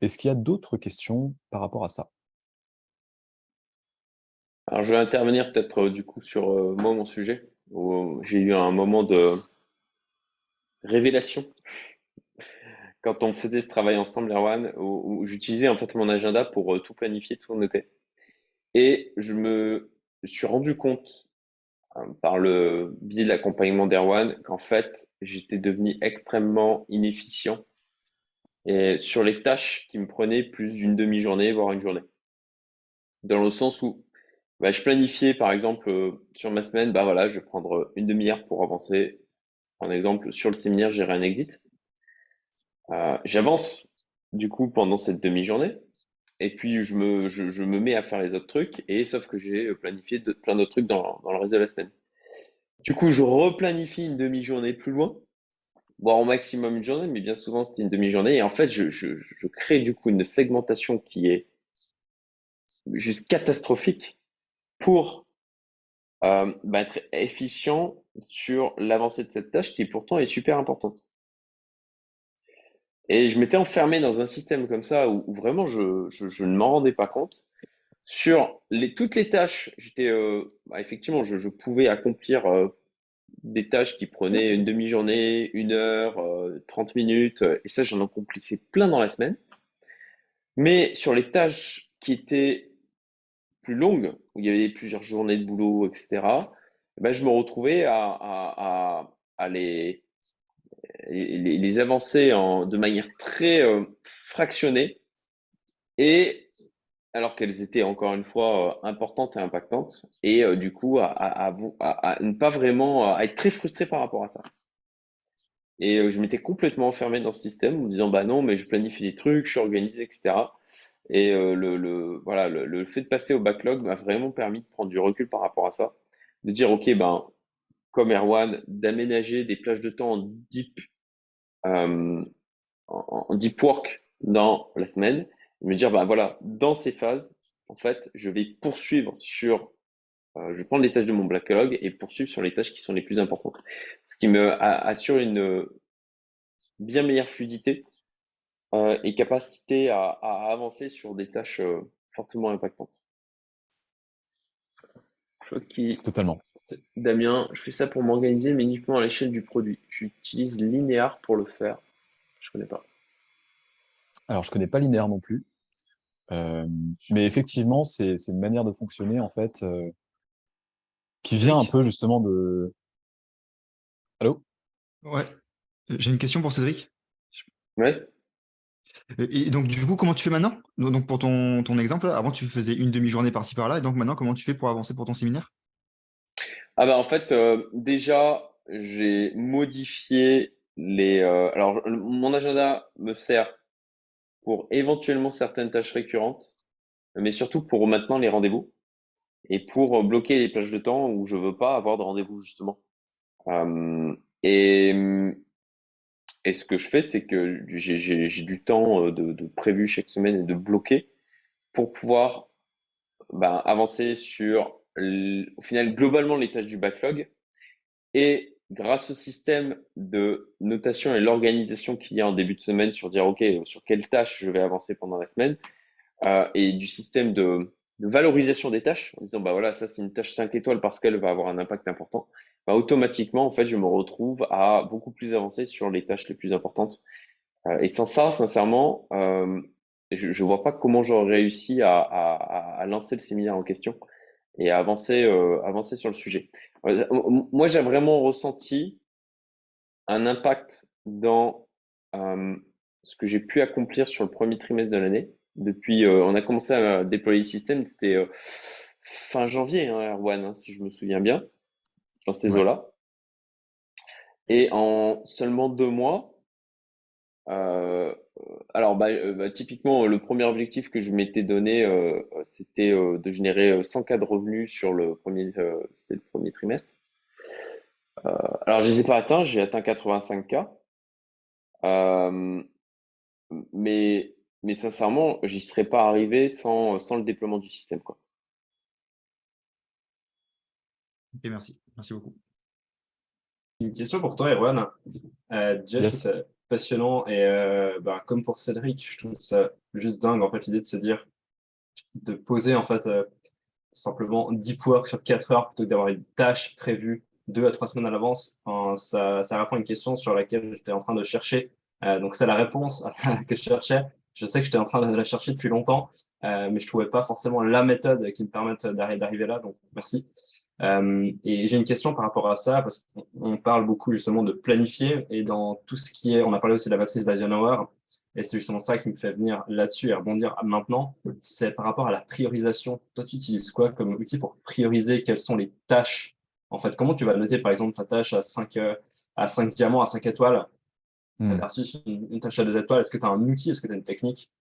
Est-ce qu'il y a d'autres questions par rapport à ça? Alors, je vais intervenir peut-être du coup sur moi, mon sujet, où j'ai eu un moment de révélation quand on faisait ce travail ensemble, Erwan, où j'utilisais en fait mon agenda pour tout planifier, tout noter. Et je me suis rendu compte, par le biais de l'accompagnement d'Erwan, qu'en fait, j'étais devenu extrêmement inefficient et sur les tâches qui me prenaient plus d'une demi-journée, voire une journée. Dans le sens où bah, je planifiais, par exemple, sur ma semaine, bah voilà, je vais prendre une demi-heure pour avancer. Par exemple, sur le séminaire, gérer un exit. J'avance, du coup, pendant cette demi-journée. Et puis, je me mets à faire les autres trucs. Et sauf que j'ai planifié plein d'autres trucs dans le reste de la semaine. Du coup, je replanifie une demi-journée plus loin, voire au maximum une journée, mais bien souvent, c'était une demi-journée. Et en fait, je crée du coup une segmentation qui est juste catastrophique pour bah, être efficient sur l'avancée de cette tâche qui pourtant est super importante. Et je m'étais enfermé dans un système comme ça où vraiment je ne m'en rendais pas compte. Sur toutes les tâches, j'étais bah, effectivement, je pouvais accomplir des tâches qui prenaient une demi-journée, une heure, 30 minutes, et ça, j'en accomplissais plein dans la semaine. Mais sur les tâches qui étaient plus longues, où il y avait plusieurs journées de boulot, etc., ben, je me retrouvais à les avancer de manière très fractionnée, et alors qu'elles étaient encore une fois importantes et impactantes, et du coup à ne pas vraiment, à être très frustré par rapport à ça. Et je m'étais complètement enfermé dans ce système, en me disant bah non, mais je planifie des trucs, je suis organisé, etc. Et voilà, le fait de passer au backlog m'a vraiment permis de prendre du recul par rapport à ça, de dire ok, ben comme Erwan, d'aménager des plages de temps euh, en deep work dans la semaine, et me dire bah voilà, dans ces phases, en fait, je vais poursuivre sur, je vais prendre les tâches de mon backlog et poursuivre sur les tâches qui sont les plus importantes, ce qui me assure une bien meilleure fluidité et capacité à avancer sur des tâches fortement impactantes. Je crois qu'il Totalement. Damien, je fais ça pour m'organiser, mais uniquement à l'échelle du produit. J'utilise Linear pour le faire. Je connais pas. Alors, je connais pas Linéaire non plus, euh, mais effectivement, c'est une manière de fonctionner, en fait, qui vient un Cédric? peu justement de... Allô? Ouais, j'ai une question pour Cédric. Ouais. Et donc, du coup, comment tu fais maintenant? Donc, pour ton exemple, avant, tu faisais une demi-journée par-ci par-là. Et donc, maintenant, comment tu fais pour avancer pour ton séminaire? Ah bah en fait, déjà, j'ai modifié alors, mon agenda me sert pour éventuellement certaines tâches récurrentes, mais surtout pour maintenant les rendez-vous et pour bloquer les plages de temps où je veux pas avoir de rendez-vous justement. Euh, et, et ce que je fais, c'est que j'ai du temps de prévu chaque semaine et de bloquer pour pouvoir ben, avancer sur, au final, globalement les tâches du backlog. Et grâce au système de notation et l'organisation qu'il y a en début de semaine sur dire, OK, sur quelle tâche je vais avancer pendant la semaine, et du système de valorisation des tâches, en disant, bah voilà, ça c'est une tâche 5 étoiles parce qu'elle va avoir un impact important, bah, automatiquement, en fait, je me retrouve à beaucoup plus avancer sur les tâches les plus importantes. Et sans ça, sincèrement, je vois pas comment j'aurais réussi à lancer le séminaire en question et à avancer sur le sujet. Moi, j'ai vraiment ressenti un impact dans ce que j'ai pu accomplir sur le premier trimestre de l'année. Depuis, on a commencé à déployer le système, c'était fin janvier, hein, Erwan, hein, si je me souviens bien, dans ces Ouais. eaux-là. Et en seulement 2 mois, Alors, typiquement, le premier objectif que je m'étais donné, c'était de générer 100 K de revenus sur c'était le premier trimestre. Alors, je les ai pas atteints, j'ai atteint 85 K. Euh, mais sincèrement, j'y serais pas arrivé sans le déploiement du système, quoi. Ok, merci. Merci beaucoup. Une question pour toi, Erwan. Déjà, je trouve Yes. ça passionnant et comme pour Cédric, je trouve ça juste dingue en fait l'idée de se dire, de poser en fait simplement deep work sur 4 heures plutôt que d'avoir une tâche prévue 2 à 3 semaines à l'avance. Enfin, ça répond à une question sur laquelle j'étais en train de chercher. Donc c'est la réponse que je cherchais. Je sais que j'étais en train de la chercher depuis longtemps, mais je trouvais pas forcément la méthode qui me permette d'arriver là. Donc merci. Et j'ai une question par rapport à ça, parce qu'on parle beaucoup justement de planifier, et dans tout ce qui est, on a parlé aussi de la matrice d'Eisenhower, et c'est justement ça qui me fait venir là-dessus et rebondir maintenant, c'est par rapport à la priorisation. Toi, tu utilises quoi comme outil pour prioriser quelles sont les tâches? En fait, comment tu vas noter par exemple ta tâche à 5 diamants, à 5 étoiles, Hmm. versus une tâche à 2 étoiles? Est-ce que tu as un outil? Est-ce que tu as une technique?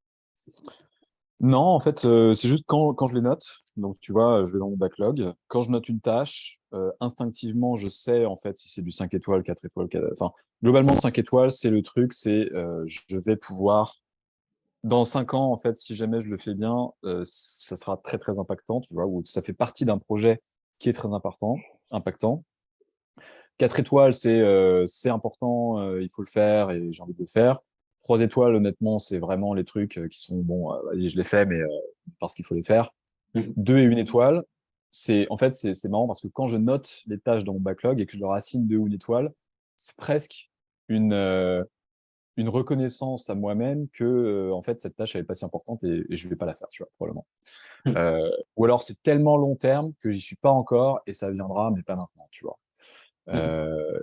Non, en fait, c'est juste quand je les note. Donc, tu vois, je vais dans mon backlog. Quand je note une tâche, instinctivement, je sais en fait si c'est du 5 étoiles, 4 étoiles. Enfin, globalement, 5 étoiles, c'est le truc, c'est je vais pouvoir, dans 5 ans, en fait, si jamais je le fais bien, ça sera très, très impactant, tu vois, ou ça fait partie d'un projet qui est très impactant. 4 étoiles, c'est important, il faut le faire et j'ai envie de le faire. 3 étoiles, honnêtement, c'est vraiment les trucs qui sont bon, vas-y, je les fais, mais parce qu'il faut les faire. Mhm. 2 et 1 étoile, c'est marrant parce que quand je note les tâches dans mon backlog et que je leur assigne 2 ou 1 étoile, c'est presque une, euh, une reconnaissance à moi-même que en fait, cette tâche, elle est pas si importante et je vais pas la faire, tu vois, probablement. Ou alors, c'est tellement long terme que j'y suis pas encore et ça viendra, mais pas maintenant, tu vois.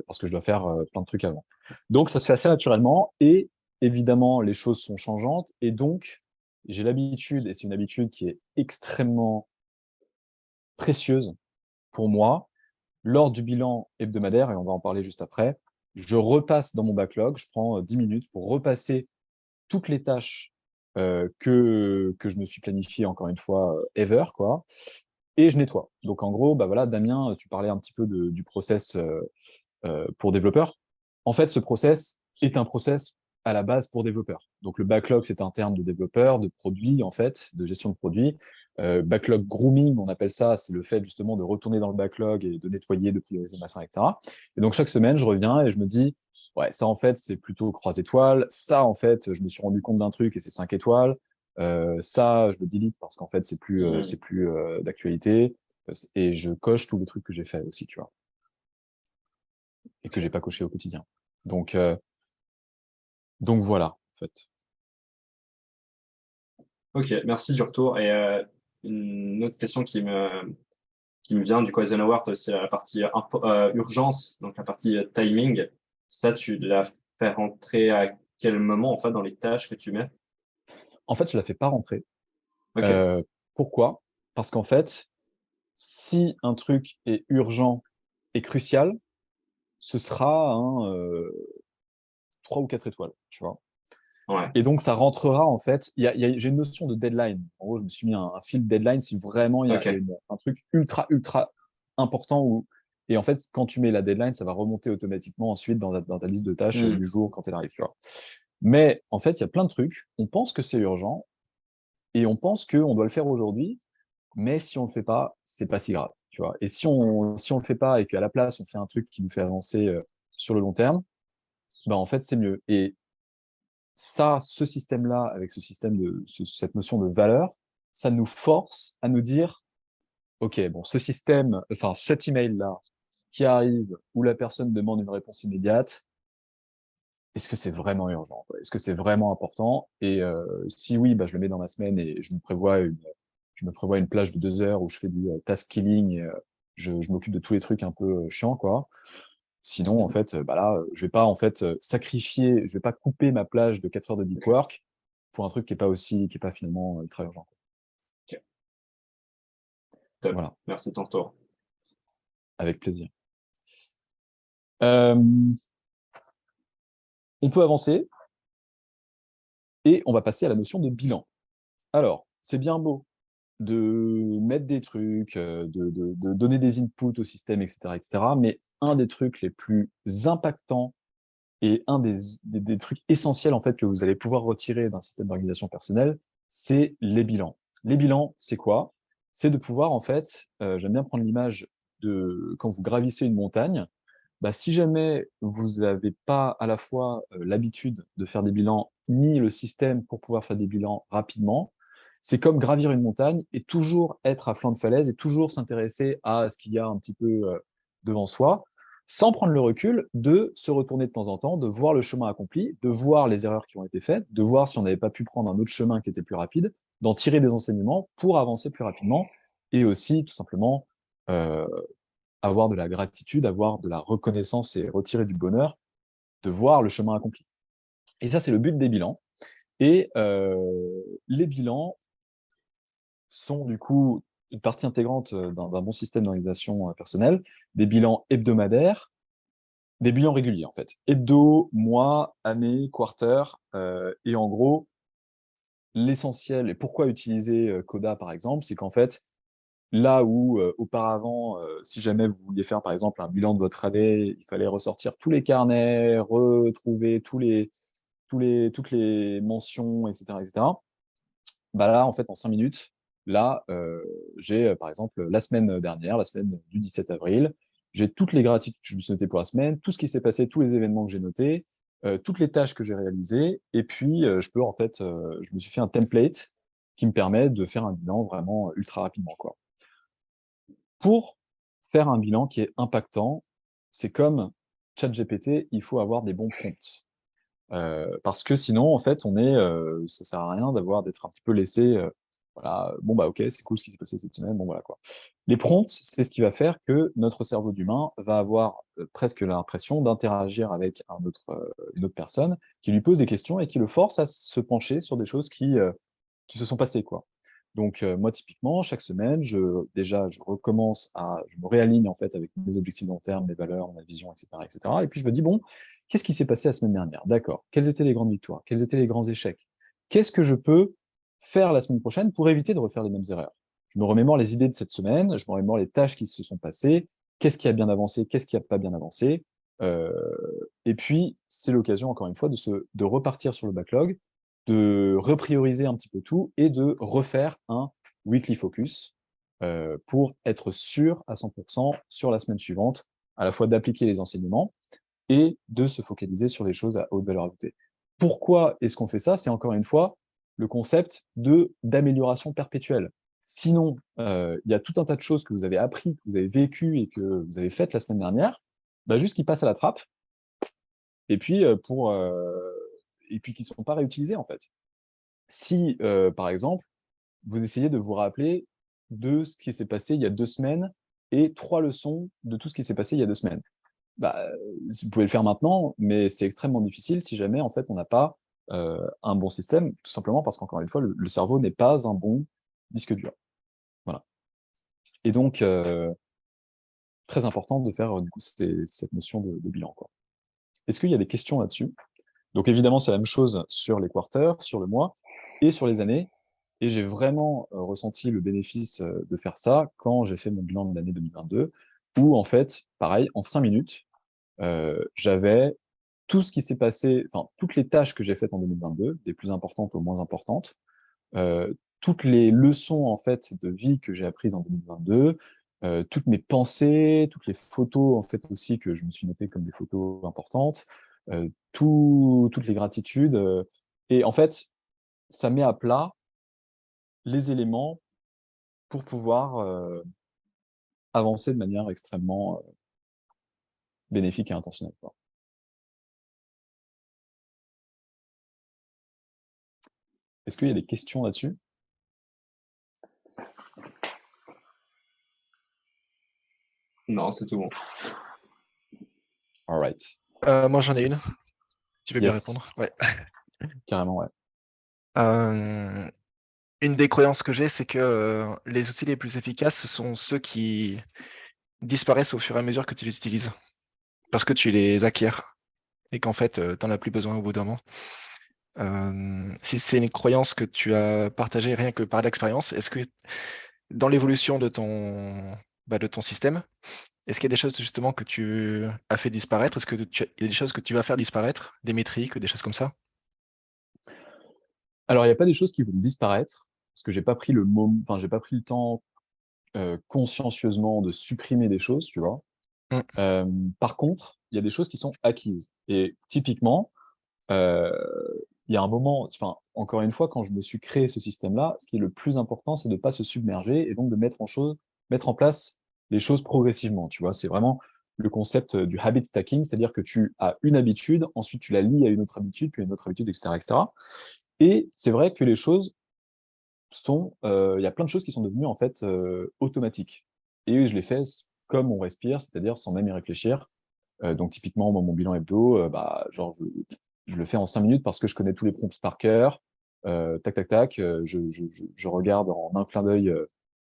Parce que je dois faire plein de trucs avant. Donc, ça se fait assez naturellement et évidemment, les choses sont changeantes et donc, j'ai l'habitude, et c'est une habitude qui est extrêmement précieuse pour moi, lors du bilan hebdomadaire, et on va en parler juste après, je repasse dans mon backlog, je prends 10 minutes pour repasser toutes les tâches que je me suis planifié, encore une fois, ever, quoi, et je nettoie. Donc, en gros, bah voilà, Damien, tu parlais un petit peu du process pour développeurs. En fait, ce process est un process à la base pour développeurs. Donc, le backlog, c'est un terme de développeur, de produit, en fait, de gestion de produit. Backlog grooming, on appelle ça, c'est le fait justement de retourner dans le backlog et de nettoyer, de prioriser, machin, etc. Et donc, chaque semaine, je reviens et je me dis, ouais, ça, en fait, c'est plutôt 3 étoiles. Ça, en fait, je me suis rendu compte d'un truc et c'est 5 étoiles. Ça, je le delete parce qu'en fait, c'est plus d'actualité. Et je coche tous les trucs que j'ai fait aussi, tu vois, et que j'ai pas coché au quotidien. Donc, euh, donc voilà, en fait. Ok, merci du retour. Et une autre question qui me vient du coup Eisenhower, c'est la partie urgence, donc la partie timing. Ça, tu l'as fait rentrer à quel moment en fait dans les tâches que tu mets? En fait, je la fais pas rentrer. Ok, Euh, Pourquoi? Parce qu'en fait, si un truc est urgent et crucial, ce sera un 3 ou 4 étoiles, tu vois. ouais, Et donc, ça rentrera, en fait, j'ai une notion de deadline. En gros, je me suis mis un fil deadline si vraiment il y a ok. un truc ultra, ultra important où, et en fait, quand tu mets la deadline, ça va remonter automatiquement ensuite dans ta liste de tâches Hmm. du jour quand elle arrive, tu vois. Mais en fait, il y a plein de trucs. On pense que c'est urgent et on pense qu'on doit le faire aujourd'hui, mais si on le fait pas, c'est pas si grave, tu vois. Et si on le fait pas et qu'à la place, on fait un truc qui nous fait avancer sur le long terme, bah, en fait, c'est mieux. Et ça, ce système-là, avec cette notion de valeur, ça nous force à nous dire, OK, bon, ce système, enfin, cet email-là qui arrive où la personne demande une réponse immédiate, est-ce que c'est vraiment urgent, quoi? Est-ce que c'est vraiment important? Et si oui, bah, je le mets dans ma semaine et je me prévois une plage de 2 heures où je fais du task killing et je m'occupe de tous les trucs un peu chiants, quoi. Sinon, en fait, bah là, je vais pas en fait sacrifier, je vais pas couper ma plage de 4 heures de deep work pour un truc qui est pas finalement très urgent, quoi. Ok, top. Voilà, Merci de ton retour. avec plaisir. Euh, on peut avancer. Et on va passer à la notion de bilan. Alors, c'est bien beau de mettre des trucs, de donner des inputs au système, etc., mais un des trucs les plus impactants et un des trucs essentiels en fait que vous allez pouvoir retirer d'un système d'organisation personnelle, c'est les bilans. Les bilans, c'est quoi? C'est de pouvoir en fait, j'aime bien prendre l'image de quand vous gravissez une montagne, bah, si jamais vous n'avez pas à la fois l'habitude de faire des bilans, ni le système pour pouvoir faire des bilans rapidement, c'est comme gravir une montagne et toujours être à flanc de falaise et toujours s'intéresser à ce qu'il y a un petit peu devant soi, sans prendre le recul de se retourner de temps en temps, de voir le chemin accompli, de voir les erreurs qui ont été faites, de voir si on n'avait pas pu prendre un autre chemin qui était plus rapide, d'en tirer des enseignements pour avancer plus rapidement et aussi tout simplement euh, avoir de la gratitude, avoir de la reconnaissance et retirer du bonheur de voir le chemin accompli. Et ça, c'est le but des bilans. Et les bilans sont du coup une partie intégrante d'un bon système d'organisation personnelle, des bilans hebdomadaires, des bilans réguliers en fait. Hebdo, mois, année, quarter, et en gros, l'essentiel, et pourquoi utiliser Coda par exemple, c'est qu'en fait, là où auparavant, si jamais vous vouliez faire par exemple un bilan de votre année, il fallait ressortir tous les carnets, retrouver toutes les mentions, etc., etc. Bah là, en fait, en 5 minutes, là, j'ai par exemple la semaine dernière, la semaine du 17 avril, j'ai toutes les gratitudes que je me suis notées pour la semaine, tout ce qui s'est passé, tous les événements que j'ai notés, toutes les tâches que j'ai réalisées, et puis je peux en fait, je me suis fait un template qui me permet de faire un bilan vraiment ultra rapidement, quoi. Pour faire un bilan qui est impactant, c'est comme ChatGPT, il faut avoir des bons prompts. Parce que sinon, en fait, ça sert à rien d'être un petit peu laissé, voilà, bon bah ok, c'est cool ce qui s'est passé cette semaine, bon voilà quoi. Les prompts, c'est ce qui va faire que notre cerveau d'humain va avoir presque l'impression d'interagir avec une autre personne qui lui pose des questions et qui le force à se pencher sur des choses qui se sont passées, quoi. Donc, moi, typiquement, chaque semaine, déjà, je me réaligne en fait avec mes objectifs long terme, mes valeurs, ma vision, etc., etc. Et puis je me dis, bon, qu'est-ce qui s'est passé la semaine dernière? D'accord. Quelles étaient les grandes victoires? Quels étaient les grands échecs? Qu'est-ce que je peux faire la semaine prochaine pour éviter de refaire les mêmes erreurs? Je me remémore les idées de cette semaine, je me remémore les tâches qui se sont passées, qu'est-ce qui a bien avancé, qu'est-ce qui a pas bien avancé. Euh, et puis, c'est l'occasion, encore une fois, de repartir sur le backlog, de reprioriser un petit peu tout et de refaire un weekly focus pour être sûr à 100% sur la semaine suivante, à la fois d'appliquer les enseignements et de se focaliser sur les choses à haute valeur ajoutée. Pourquoi est-ce qu'on fait ça? C'est encore une fois le concept d'amélioration perpétuelle. Sinon, il y a tout un tas de choses que vous avez appris, que vous avez vécues et que vous avez faites la semaine dernière, bah juste qu'ils passent à la trappe et puis et puis qui ne sont pas réutilisés en fait. Si, par exemple, vous essayez de vous rappeler de ce qui s'est passé il y a 2 semaines et 3 leçons de tout ce qui s'est passé il y a 2 semaines. Bah, vous pouvez le faire maintenant, mais c'est extrêmement difficile si jamais en fait on n'a pas un bon système, tout simplement parce qu'encore une fois, le cerveau n'est pas un bon disque dur. Voilà. Et donc, très important de faire du coup cette notion de bilan, quoi. Est-ce qu'il y a des questions là-dessus? Donc évidemment, c'est la même chose sur les quarters, sur le mois et sur les années. Et j'ai vraiment ressenti le bénéfice de faire ça quand j'ai fait mon bilan de l'année 2022, où en fait, pareil, en 5 minutes, j'avais tout ce qui s'est passé, enfin, toutes les tâches que j'ai faites en 2022, des plus importantes aux moins importantes, toutes les leçons en fait de vie que j'ai apprises en 2022, toutes mes pensées, toutes les photos en fait aussi que je me suis noté comme des photos importantes, toutes les gratitudes, et en fait, ça met à plat les éléments pour pouvoir avancer de manière extrêmement bénéfique et intentionnelle, quoi. Est-ce qu'il y a des questions là-dessus? Non, c'est tout bon. All right. Moi, j'en ai une. Si tu veux bien Yes, répondre. Ouais. carrément, ouais. Une des croyances que j'ai, c'est que les outils les plus efficaces, ce sont ceux qui disparaissent au fur et à mesure que tu les utilises, parce que tu les acquiers et qu'en fait, tu n'en as plus besoin au bout d'un moment. Si c'est une croyance que tu as partagée rien que par l'expérience, est-ce que dans l'évolution de ton système, est-ce qu'il y a des choses justement que tu as fait disparaître? Est-ce que il y a des choses que tu vas faire disparaître, des métriques, des choses comme ça? Alors, il n'y a pas des choses qui vont disparaître, parce que j'ai pas pris j'ai pas pris le temps consciencieusement de supprimer des choses, tu vois. Mm. Par contre, il y a des choses qui sont acquises. Et typiquement, euh, il y a un moment, enfin, encore une fois, quand je me suis créé ce système-là, ce qui est le plus important, c'est de ne pas se submerger et donc de mettre en place les choses progressivement. Tu vois, c'est vraiment le concept du habit stacking, c'est-à-dire que tu as une habitude, ensuite tu la lies à une autre habitude, puis à une autre habitude, etc., etc. Et c'est vrai que les choses il y a plein de choses qui sont devenues en fait automatiques. Et je les fais comme on respire, c'est-à-dire sans même y réfléchir. Donc typiquement, moi, mon bilan hebdo, genre je le fais en 5 minutes parce que je connais tous les prompts par cœur. Tac, tac, tac, je regarde en un clin d'œil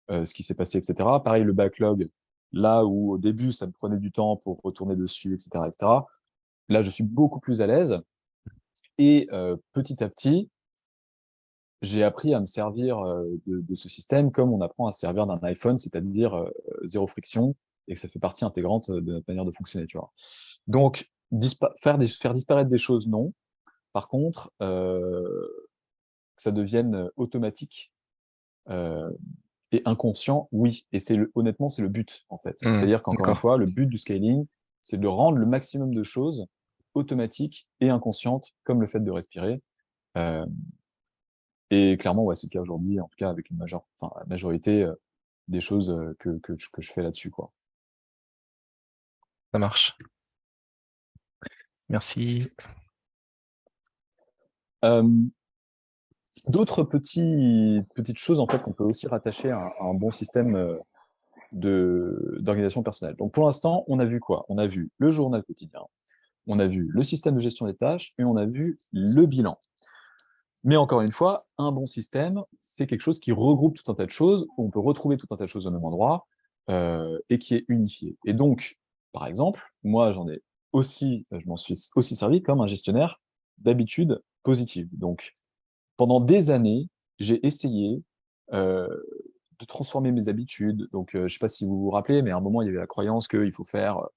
ce qui s'est passé, etc. Pareil, le backlog, là où au début, ça me prenait du temps pour retourner dessus, etc., etc. Là, je suis beaucoup plus à l'aise. Et petit à petit, j'ai appris à me servir de ce système comme on apprend à se servir d'un iPhone, c'est-à-dire zéro friction, et que ça fait partie intégrante de notre manière de fonctionner, tu vois. Donc, faire disparaître des choses, non. Par contre, que ça devienne automatique euh, et inconscient, oui. Et honnêtement, c'est le but, en fait. Mm. C'est-à-dire qu'encore une D'accord, fois, le but du scaling, c'est de rendre le maximum de choses automatiques et inconscientes, comme le fait de respirer. Euh, et clairement, ouais, c'est le cas aujourd'hui, en tout cas avec la majorité des choses que je fais là-dessus, quoi. ça marche. Merci. Euh, D'autres petites choses en fait qu'on peut aussi rattacher à un bon système d'organisation personnelle. Donc pour l'instant, on a vu quoi? On a vu le journal quotidien, on a vu le système de gestion des tâches et on a vu le bilan. Mais encore une fois, un bon système, c'est quelque chose qui regroupe tout un tas de choses, où on peut retrouver tout un tas de choses au même endroit et qui est unifié. Et donc, par exemple, moi, je m'en suis aussi servi comme un gestionnaire d'habitudes positives. Donc, pendant des années, j'ai essayé euh, de transformer mes habitudes. Donc, je ne sais pas si vous vous rappelez, mais à un moment, il y avait la croyance qu'il faut faire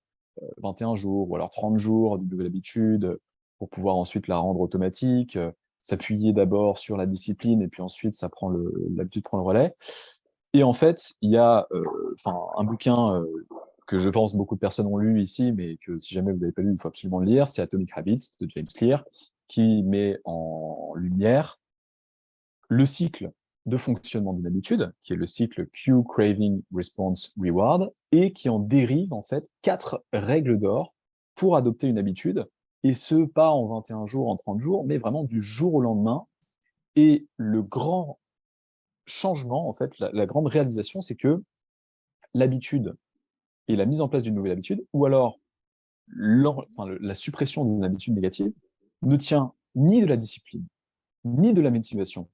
21 jours ou alors 30 jours d'une nouvelle habitude pour pouvoir ensuite la rendre automatique, s'appuyer d'abord sur la discipline et puis ensuite l'habitude prend le relais. Et en fait, il y a un bouquin que je pense beaucoup de personnes ont lu ici, mais que si jamais vous n'avez pas lu, il faut absolument le lire, c'est Atomic Habits de James Clear, qui met en lumière le cycle de fonctionnement d'une habitude, qui est le cycle Cue, Craving, Response, Reward, et qui en dérive en fait 4 règles d'or pour adopter une habitude, et ce, pas en 21 jours, en 30 jours, mais vraiment du jour au lendemain. Et le grand changement, en fait, la grande réalisation, c'est que l'habitude et la mise en place d'une nouvelle habitude, ou alors la suppression d'une habitude négative, ne tient ni de la discipline, ni de la motivation,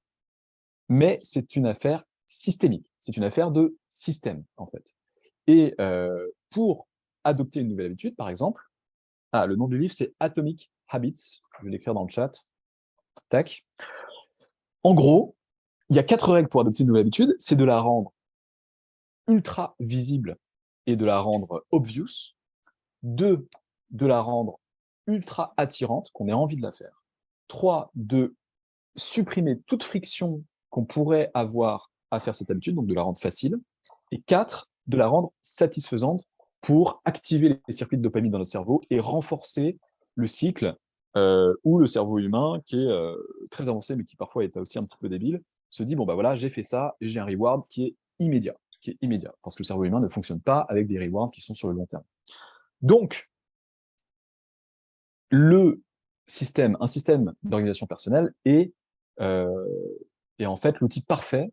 mais c'est une affaire systémique, c'est une affaire de système, en fait. Et pour adopter une nouvelle habitude, par exemple, le nom du livre, c'est Atomic Habits, je vais l'écrire dans le chat, tac. En gros, il y a 4 règles pour adopter une nouvelle habitude, c'est de la rendre ultra visible et de la rendre obvious, 2, de la rendre ultra attirante, qu'on ait envie de la faire, 3, de supprimer toute friction qu'on pourrait avoir à faire cette habitude, donc de la rendre facile, et 4, de la rendre satisfaisante pour activer les circuits de dopamine dans notre cerveau et renforcer le cycle où le cerveau humain, qui est très avancé, mais qui parfois est aussi un petit peu débile, se dit, bon, bah voilà, j'ai fait ça, et j'ai un reward qui est immédiat, parce que le cerveau humain ne fonctionne pas avec des rewards qui sont sur le long terme. Donc, un système d'organisation personnelle euh, est en fait l'outil parfait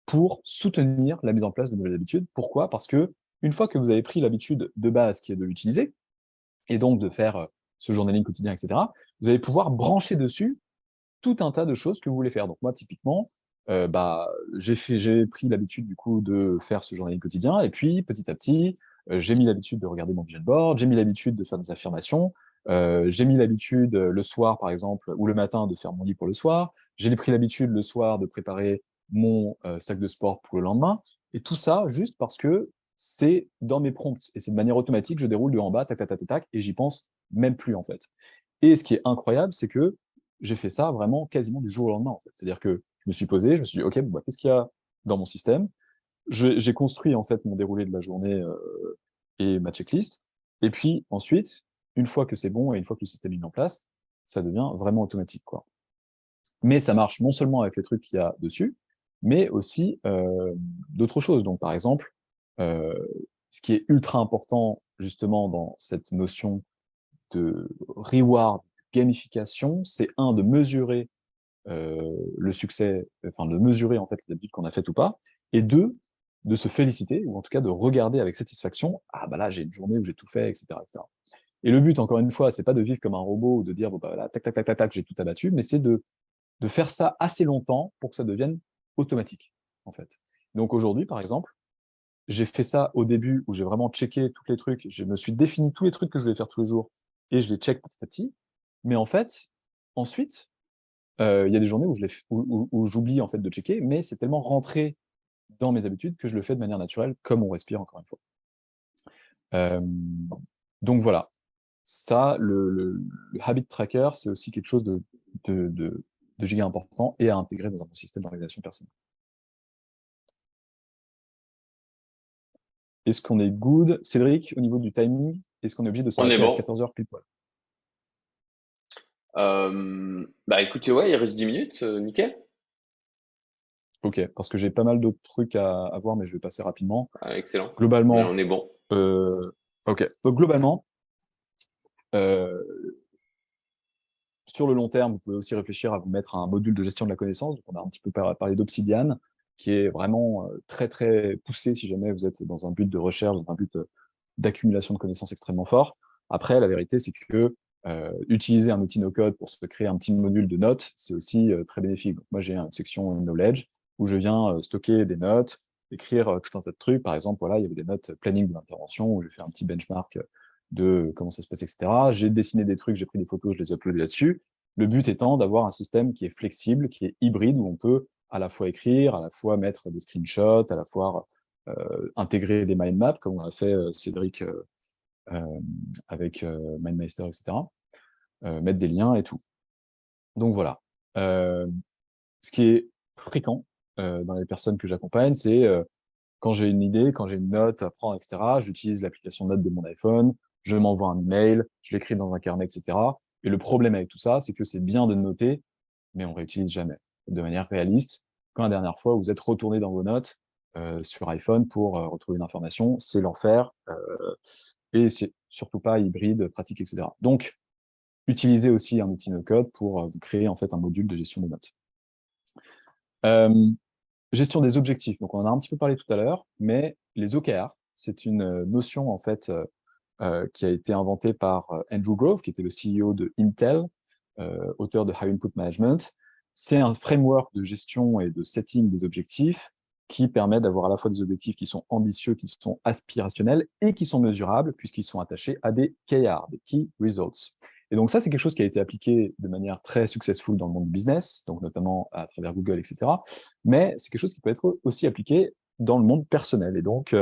pour soutenir la mise en place de nouvelles habitudes. Pourquoi? Parce que une fois que vous avez pris l'habitude de base qui est de l'utiliser, et donc de faire ce journaling quotidien, etc., vous allez pouvoir brancher dessus tout un tas de choses que vous voulez faire. Donc moi, typiquement, j'ai pris l'habitude du coup de faire ce journaling quotidien, et puis petit à petit, j'ai mis l'habitude de regarder mon vision board, j'ai mis l'habitude de faire des affirmations, J'ai mis l'habitude le soir, par exemple, ou le matin de faire mon lit pour le soir. J'ai pris l'habitude le soir de préparer mon sac de sport pour le lendemain. Et tout ça juste parce que c'est dans mes prompts. Et c'est de manière automatique, je déroule de en bas, tac, tac, tac, tac, tac, et j'y pense même plus, en fait. Et ce qui est incroyable, c'est que j'ai fait ça vraiment quasiment du jour au lendemain, en fait. C'est-à-dire que je me suis posé, je me suis dit, OK, bon, bah, qu'est-ce qu'il y a dans mon système? J'ai construit, en fait, mon déroulé de la journée et ma checklist. Et puis, ensuite, une fois que c'est bon et une fois que le système est mis en place, ça devient vraiment automatique, quoi. Mais ça marche non seulement avec les trucs qu'il y a dessus, mais aussi d'autres choses. Donc, par exemple, euh, ce qui est ultra important justement dans cette notion de reward, gamification, c'est de mesurer le succès, enfin de mesurer en fait les habitudes qu'on a faites ou pas, et deux, de se féliciter, ou en tout cas de regarder avec satisfaction, ah bah là j'ai une journée où j'ai tout fait, etc., etc. Et le but, encore une fois, c'est pas de vivre comme un robot ou de dire, bon bah là, tac, tac, tac, tac, tac, j'ai tout abattu, mais c'est de faire ça assez longtemps pour que ça devienne automatique, en fait. Donc aujourd'hui, par exemple, j'ai fait ça au début où j'ai vraiment checké tous les trucs, je me suis défini tous les trucs que je voulais faire tous les jours et je les check petit à petit. Mais en fait, ensuite, il y a des journées où où j'oublie en fait de checker, mais c'est tellement rentré dans mes habitudes que je le fais de manière naturelle, comme on respire encore une fois. Donc voilà, ça, le habit tracker, c'est aussi quelque chose de, de, de giga important et à intégrer dans un système d'organisation personnelle. Est-ce qu'on est good? Cédric, au niveau du timing, est-ce qu'on est obligé de On est s'arrêter à bon. 14h pile poil? Bah écoutez, ouais, il reste 10 minutes, nickel. Ok, parce que j'ai pas mal d'autres trucs à voir, mais je vais passer rapidement. Ah, excellent. Globalement, On est bon. ok. Donc globalement, euh, sur le long terme, vous pouvez aussi réfléchir à vous mettre un module de gestion de la connaissance. Donc, on a un petit peu parlé d'Obsidian, qui est vraiment très très poussé si jamais vous êtes dans un but de recherche, dans un but d'accumulation de connaissances extrêmement fort. Après, la vérité, c'est que utiliser un outil no-code pour se créer un petit module de notes, c'est aussi très bénéfique. Donc, moi, j'ai une section knowledge où je viens stocker des notes, écrire tout un tas de trucs. Par exemple, voilà, il y avait des notes planning de l'intervention où j'ai fait un petit benchmark de comment ça se passe, etc. J'ai dessiné des trucs, j'ai pris des photos, je les ai uploadées là-dessus. Le but étant d'avoir un système qui est flexible, qui est hybride, où on peut à la fois écrire, à la fois mettre des screenshots, à la fois intégrer des mind maps, comme on a fait Cédric avec MindMeister, etc. Mettre des liens et tout. Donc voilà. Ce qui est fréquent dans les personnes que j'accompagne, c'est quand j'ai une idée, quand j'ai une note à prendre, etc., j'utilise l'application Note de mon iPhone, je m'envoie un email, je l'écris dans un carnet, etc. Et le problème avec tout ça, c'est que c'est bien de noter, mais on réutilise jamais. De manière réaliste, quand la dernière fois vous êtes retourné dans vos notes sur iPhone pour retrouver une information, c'est l'enfer. Et c'est surtout pas hybride, pratique, etc. Donc, utilisez aussi un outil no-code pour vous créer en fait un module de gestion des notes. Gestion des objectifs. Donc, on en a un petit peu parlé tout à l'heure, mais les OKR, c'est une notion en fait qui a été inventée par Andrew Grove, qui était le CEO de Intel, auteur de High Input Management. C'est un framework de gestion et de setting des objectifs qui permet d'avoir à la fois des objectifs qui sont ambitieux, qui sont aspirationnels et qui sont mesurables, puisqu'ils sont attachés à des KR, des Key Results. Et donc ça, c'est quelque chose qui a été appliqué de manière très successful dans le monde du business, donc notamment à travers Google, etc. Mais c'est quelque chose qui peut être aussi appliqué dans le monde personnel. Et donc,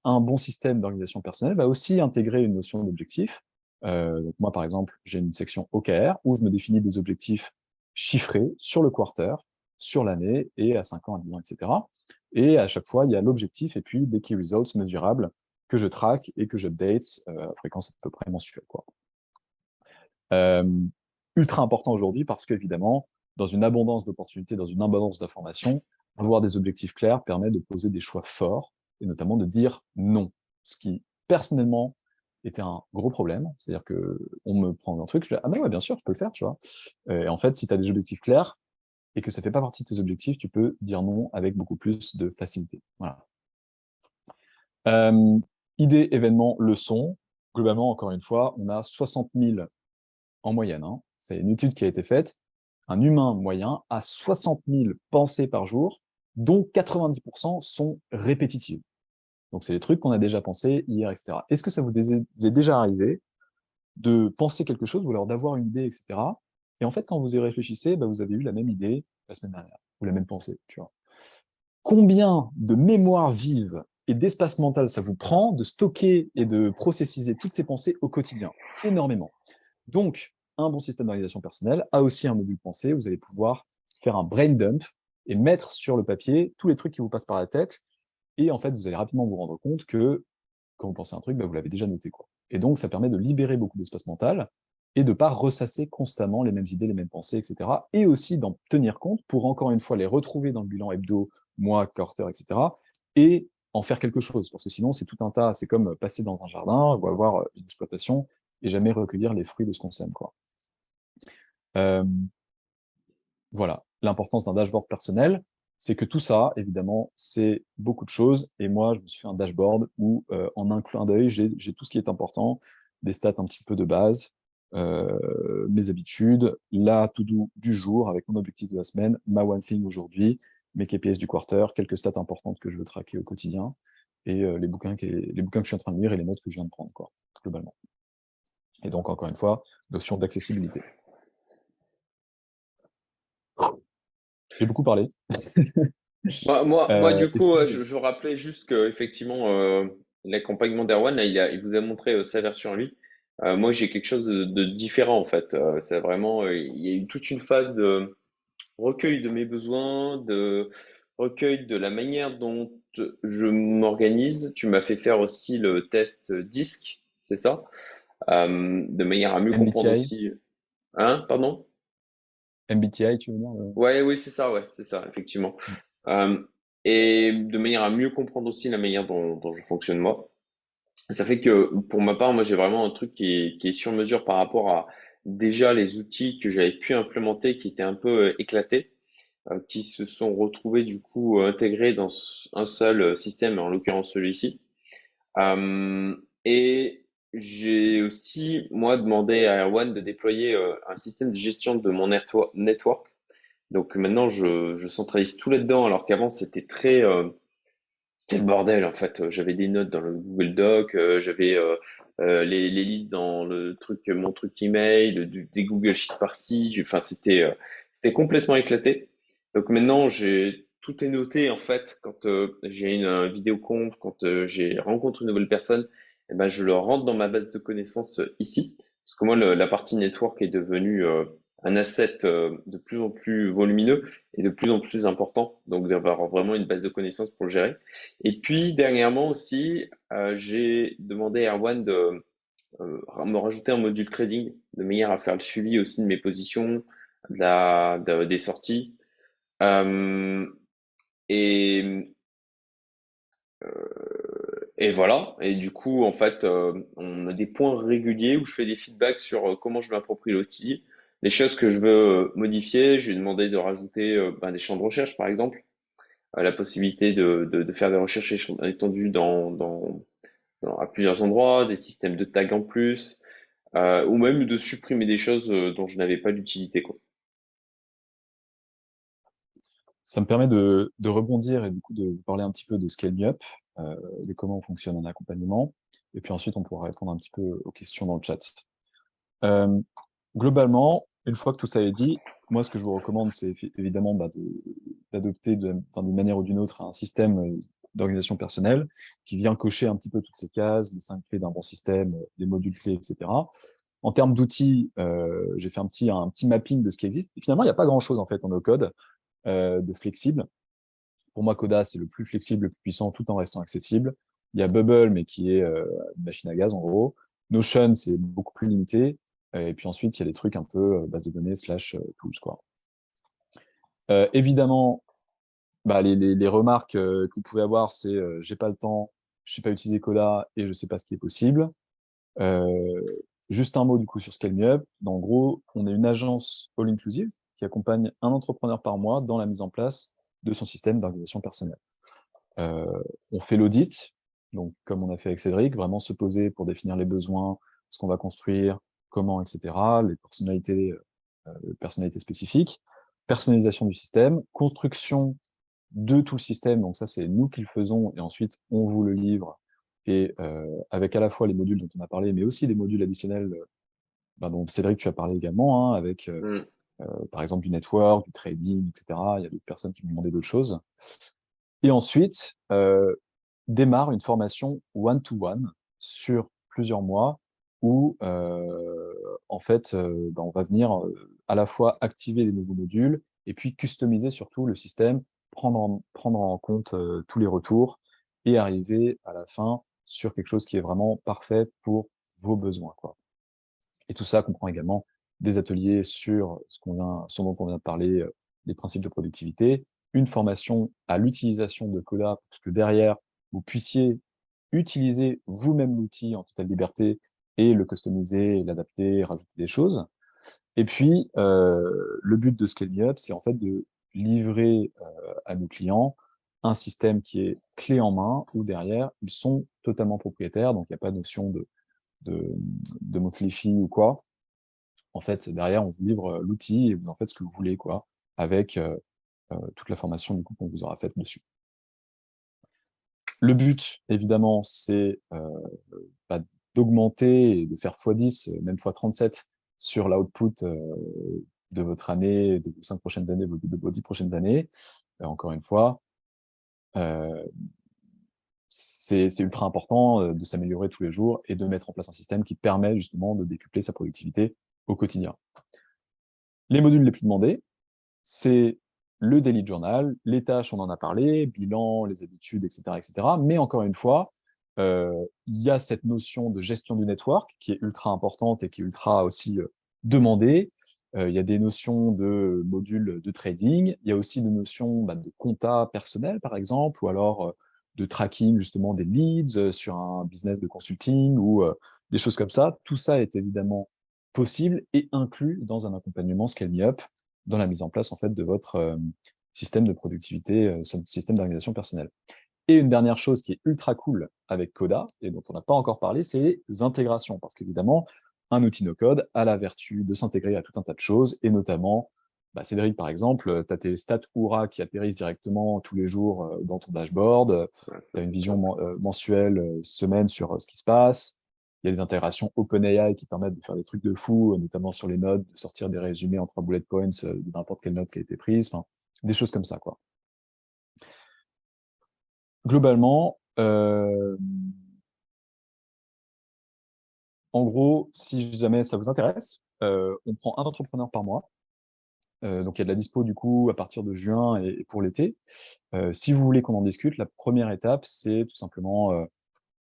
un bon système d'organisation personnelle va aussi intégrer une notion d'objectif. Donc moi, par exemple, j'ai une section OKR où je me définis des objectifs chiffrés sur le quarter, sur l'année et à 5 ans, à 10 ans, etc. Et à chaque fois, il y a l'objectif et puis des key results mesurables que je traque et que j'update à fréquence à peu près mensuelle, quoi. Ultra important aujourd'hui parce qu'évidemment, dans une abondance d'opportunités, dans une abondance d'informations, avoir des objectifs clairs permet de poser des choix forts et notamment de dire non. Ce qui, personnellement, était un gros problème. C'est-à-dire que on me prend un truc, je dis, ah ben ouais, bien sûr, je peux le faire, tu vois. Et en fait, si tu as des objectifs clairs et que ça fait pas partie de tes objectifs, tu peux dire non avec beaucoup plus de facilité. Voilà. Idée, événement, leçon. Globalement, encore une fois, on a 60 000 en moyenne. Hein. C'est une étude qui a été faite. Un humain moyen a 60 000 pensées par jour, dont 90% sont répétitives. Donc, c'est des trucs qu'on a déjà pensé hier, etc. Est-ce que ça vous est déjà arrivé de penser quelque chose, ou alors d'avoir une idée, etc. Et en fait, quand vous y réfléchissez, bah, vous avez eu la même idée la semaine dernière, ou la même pensée, tu vois. Combien de mémoire vive et d'espace mental ça vous prend de stocker et de processiser toutes ces pensées au quotidien? Énormément. Donc, un bon système d'organisation personnelle a aussi un module pensée. Vous allez pouvoir faire un brain dump et mettre sur le papier tous les trucs qui vous passent par la tête. Et en fait, vous allez rapidement vous rendre compte que quand vous pensez à un truc, bah, vous l'avez déjà noté, quoi. Et donc, ça permet de libérer beaucoup d'espace mental et de ne pas ressasser constamment les mêmes idées, les mêmes pensées, etc. Et aussi d'en tenir compte pour, encore une fois, les retrouver dans le bilan hebdo, mois, quarter, etc. Et en faire quelque chose. Parce que sinon, c'est tout un tas. C'est comme passer dans un jardin ou avoir une exploitation et jamais recueillir les fruits de ce qu'on sème, quoi. Euh, voilà. L'importance d'un dashboard personnel, c'est que tout ça, évidemment, c'est beaucoup de choses. Et moi, je me suis fait un dashboard où, en un clin d'œil, j'ai tout ce qui est important, des stats un petit peu de base, mes habitudes, la to-do du jour avec mon objectif de la semaine, ma one thing aujourd'hui, mes KPIs du quarter, quelques stats importantes que je veux traquer au quotidien, et les bouquins que je suis en train de lire et les notes que je viens de prendre, quoi, globalement. Et donc, encore une fois, notion d'accessibilité. J'ai beaucoup parlé. Du Est-ce coup, que... je rappelais juste que effectivement, l'accompagnement d'Erwan, là, il vous a montré sa version à lui. Moi, j'ai quelque chose de différent en fait. C'est vraiment, il y a eu toute une phase de recueil de mes besoins, de recueil de la manière dont je m'organise. Tu m'as fait faire aussi le test DISC, c'est ça? De manière à mieux comprendre MBTI, aussi. Hein, pardon? MBTI, tu veux dire Ouais, oui, c'est ça, effectivement. Euh, et de manière à mieux comprendre aussi la manière dont je fonctionne moi. Ça fait que pour ma part, moi j'ai vraiment un truc qui est sur mesure par rapport à déjà les outils que j'avais pu implémenter qui étaient un peu éclatés, qui se sont retrouvés du coup intégrés dans un seul système, en l'occurrence celui-ci. Et j'ai aussi, moi, demandé à Erwan de déployer un système de gestion de mon network. Donc maintenant, je centralise tout là-dedans, alors qu'avant, c'était le bordel en fait. J'avais des notes dans le Google Doc, j'avais les leads dans le truc, mon truc email, des Google Sheets par-ci. Enfin, c'était complètement éclaté. Donc maintenant, tout est noté en fait. Quand j'ai une vidéoconf, quand j'ai rencontre une nouvelle personne, eh ben, je le rentre dans ma base de connaissances ici. Parce que moi, la partie network est devenue un asset de plus en plus volumineux et de plus en plus important. Donc d'avoir vraiment une base de connaissances pour le gérer. Et puis dernièrement aussi, j'ai demandé à Erwan de me rajouter un module trading de manière à faire le suivi aussi de mes positions, des sorties. Euh, et, et voilà. Et du coup, en fait, on a des points réguliers où je fais des feedbacks sur comment je m'approprie l'outil, les choses que je veux modifier. J'ai demandé de rajouter des champs de recherche, par exemple, la possibilité de faire des recherches étendues à plusieurs endroits, des systèmes de tags en plus, ou même de supprimer des choses dont je n'avais pas d'utilité, quoi. Ça me permet de rebondir et du coup de vous parler un petit peu de Scale Me Up, de comment on fonctionne en accompagnement. Et puis ensuite, on pourra répondre un petit peu aux questions dans le chat. Euh, Globalement, une fois que tout ça est dit, moi, ce que je vous recommande, c'est évidemment d'adopter enfin, d'une manière ou d'une autre un système d'organisation personnelle qui vient cocher un petit peu toutes ces cases, les 5 clés d'un bon système, les modules clés, etc. En termes d'outils, j'ai fait un petit mapping de ce qui existe. Et finalement, il n'y a pas grand-chose en fait en no-code de flexible. Pour moi, Coda, c'est le plus flexible, le plus puissant, tout en restant accessible. Il y a Bubble, mais qui est une machine à gaz, en gros. Notion, c'est beaucoup plus limité. Et puis ensuite, il y a des trucs un peu base de données / tools, quoi. Évidemment, bah, les remarques que vous pouvez avoir, c'est j'ai pas le temps, je sais pas utiliser Coda et je sais pas ce qui est possible. Euh, Juste un mot du coup sur Scale Me Up. En gros, on est une agence all-inclusive qui accompagne un entrepreneur par mois dans la mise en place de son système d'organisation personnelle. Euh, on fait l'audit, donc comme on a fait avec Cédric, vraiment se poser pour définir les besoins, ce qu'on va construire, comment, etc., les personnalités spécifiques, personnalisation du système, construction de tout le système, donc ça c'est nous qui le faisons, et ensuite on vous le livre, et avec à la fois les modules dont on a parlé, mais aussi des modules additionnels dont Cédric, tu as parlé également, hein, avec Mm. par exemple du network, du trading, etc. Il y a d'autres personnes qui m'ont demandé d'autres choses. Et ensuite, démarre une formation one-to-one sur plusieurs mois où, en fait, on va venir à la fois activer des nouveaux modules et puis customiser surtout le système, prendre en compte tous les retours et arriver à la fin sur quelque chose qui est vraiment parfait pour vos besoins, quoi. Et tout ça comprend également des ateliers sur ce dont on vient de parler, les principes de productivité, une formation à l'utilisation de Coda pour que derrière, vous puissiez utiliser vous-même l'outil en totale liberté et le customiser, l'adapter, rajouter des choses. Et puis, le but de Scale Me Up, c'est en fait de livrer à nos clients un système qui est clé en main, où derrière, ils sont totalement propriétaires, donc il n'y a pas de notion de, de monthly fee ou quoi. En fait, derrière, on vous livre l'outil et vous en faites ce que vous voulez, quoi, avec toute la formation du coup qu'on vous aura faite dessus. Le but, évidemment, c'est bah, d'augmenter et de faire x10, même x37 sur l'output de votre année, de vos 5 prochaines années, de vos 10 prochaines années. Encore une fois, euh, c'est ultra important de s'améliorer tous les jours et de mettre en place un système qui permet justement de décupler sa productivité au quotidien. Les modules les plus demandés, c'est le daily journal, les tâches, on en a parlé, bilan, les habitudes, etc., etc. Mais encore une fois, il y a cette notion de gestion du network qui est ultra importante et qui est ultra aussi demandée. Il y a des notions de modules de trading. Il y a aussi des notions de compta personnel, par exemple, ou alors de tracking justement des leads sur un business de consulting ou des choses comme ça. Tout ça est évidemment possible et inclus dans un accompagnement Scale Me Up dans la mise en place en fait de votre système de productivité, système d'organisation personnelle. Et une dernière chose qui est ultra cool avec Coda et dont on n'a pas encore parlé, c'est les intégrations, parce qu'évidemment, un outil no-code a la vertu de s'intégrer à tout un tas de choses, et notamment, Cédric, par exemple, tu as tes stats Oura qui atterrissent directement tous les jours dans ton dashboard, Ouais, tu ça, as une c'est vision top. mensuelle, semaine sur ce qui se passe, il y a des intégrations OpenAI qui permettent de faire des trucs de fou, notamment sur les notes, de sortir des résumés en 3 bullet points de n'importe quelle note qui a été prise, enfin, des choses comme ça, quoi. Globalement, en gros, si jamais ça vous intéresse, on prend un entrepreneur par mois. Donc il y a de la dispo du coup à partir de juin et pour l'été. Si vous voulez qu'on en discute, la première étape, c'est tout simplement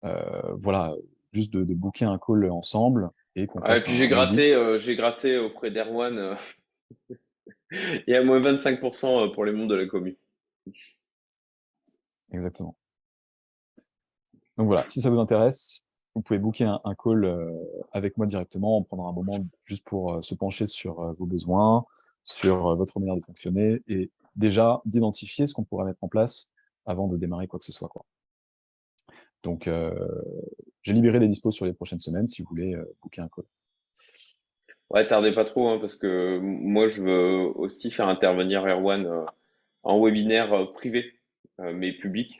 voilà, juste de booker un call ensemble et qu'on Ouais, et fasse puis un audit. j'ai gratté auprès d'Erwan. Il y a moins 25% pour les membres de la commu. Exactement. Donc voilà, si ça vous intéresse, vous pouvez booker un call avec moi directement. On prendra un moment juste pour se pencher sur vos besoins, sur votre manière de fonctionner et déjà d'identifier ce qu'on pourrait mettre en place avant de démarrer quoi que ce soit, quoi. Donc, j'ai libéré des dispos sur les prochaines semaines si vous voulez booker un call. Ouais, tardez pas trop, hein, parce que moi, je veux aussi faire intervenir Erwan en webinaire privé, mais public.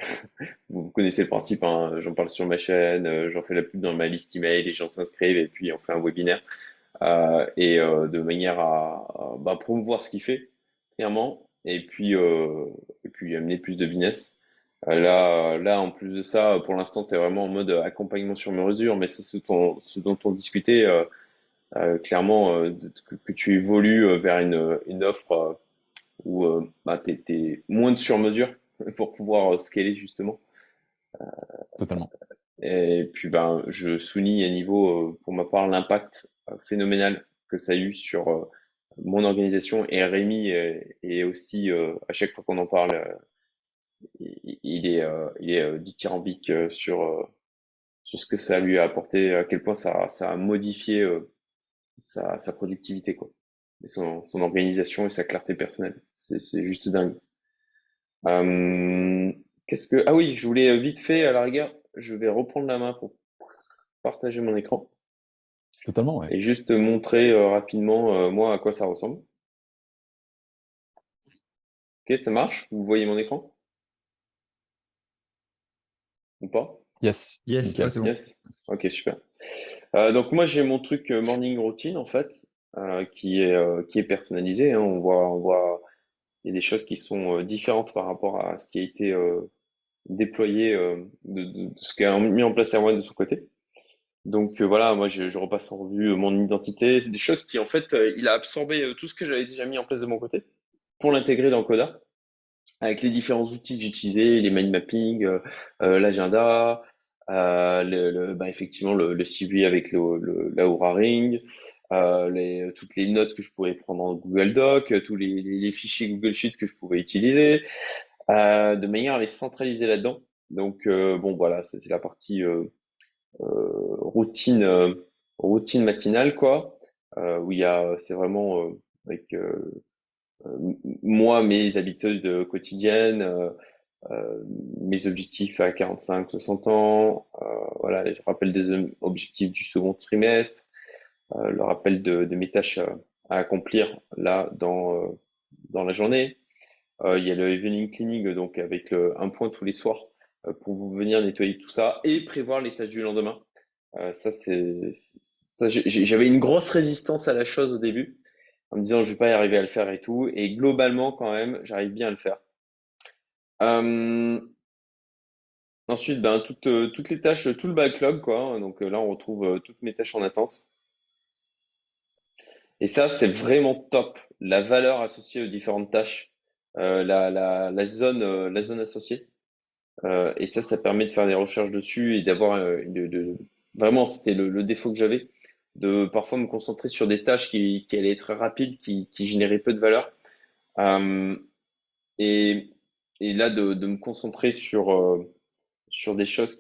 Vous connaissez le principe, hein, j'en parle sur ma chaîne, j'en fais la pub dans ma liste email, les gens s'inscrivent et puis on fait un webinaire. De manière à promouvoir ce qu'il fait, clairement, et puis amener plus de business. Là, en plus de ça, pour l'instant, tu es vraiment en mode accompagnement sur mesure, mais c'est ce dont on discutait clairement, que tu évolues vers une offre où tu moins de sur mesure pour pouvoir scaler justement. Totalement. Et puis je souligne à niveau, pour ma part, l'impact phénoménal que ça a eu sur mon organisation et Rémi et aussi à chaque fois qu'on en parle, il est dithyrambique sur ce que ça lui a apporté, à quel point ça a modifié sa productivité quoi, et son organisation et sa clarté personnelle. C'est juste dingue. Euh, ah oui, je voulais vite fait à la rigueur, je vais reprendre la main pour partager mon écran. Totalement, ouais. Et juste montrer rapidement moi à quoi ça ressemble. Ok, ça marche? Vous voyez mon écran ou pas? Yes, Yes, ouais, nickel. c'est bon. Yes? Ok, super. Donc moi j'ai mon truc morning routine en fait, qui est personnalisé, hein. On voit, il y a des choses qui sont différentes par rapport à ce qui a été déployé de ce qu'a mis en place Erwan de son côté. Donc voilà, moi je repasse en revue mon identité. C'est des choses qui en fait, il a absorbé tout ce que j'avais déjà mis en place de mon côté pour l'intégrer dans Coda, avec les différents outils que j'utilisais, les mind mapping, l'agenda, effectivement le suivi avec la Oura Ring, toutes les notes que je pouvais prendre en Google Doc, tous les fichiers Google Sheet que je pouvais utiliser, de manière à les centraliser là-dedans. Donc bon voilà, c'est la partie routine routine matinale quoi, où c'est vraiment avec moi mes habitudes quotidiennes, mes objectifs à 45, 60 ans, voilà, je rappelle des objectifs du second trimestre, le rappel de mes tâches à accomplir là dans la journée. Il y a le evening cleaning, donc avec un point tous les soirs pour vous venir nettoyer tout ça et prévoir les tâches du lendemain. J'avais une grosse résistance à la chose au début, en me disant je vais pas y arriver à le faire et tout, et globalement quand même, j'arrive bien à le faire. Euh, Ensuite, toutes les tâches, tout le backlog, quoi, hein. Donc là, on retrouve toutes mes tâches en attente. Et ça, c'est vraiment top. La valeur associée aux différentes tâches, la zone associée. Et ça permet de faire des recherches dessus et d'avoir vraiment, c'était le défaut que j'avais, de parfois me concentrer sur des tâches qui allaient être rapides, qui généraient peu de valeur. Euh, et, et là, de me concentrer sur des choses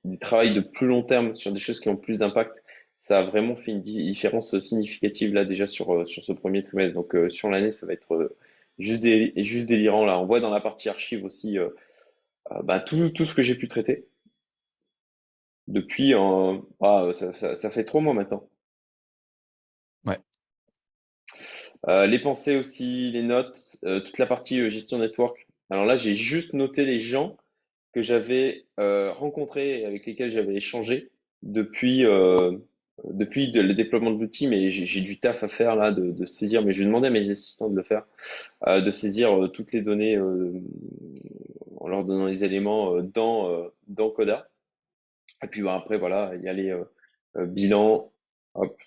des travails de plus long terme, sur des choses qui ont plus d'impact, ça a vraiment fait une différence significative là déjà sur ce premier trimestre. Donc sur l'année, ça va être juste délirant là. On voit dans la partie archive aussi tout ce que j'ai pu traiter depuis, ça fait 3 mois maintenant. Ouais. Les pensées aussi, les notes, toute la partie gestion network. Alors là, j'ai juste noté les gens que j'avais rencontrés et avec lesquels j'avais échangé depuis le déploiement de l'outil, mais j'ai du taf à faire là, de saisir, mais je vais demander à mes assistants de le faire, de saisir toutes les données en leur donnant les éléments dans Coda. Et puis après, voilà, il y a les bilans, hop,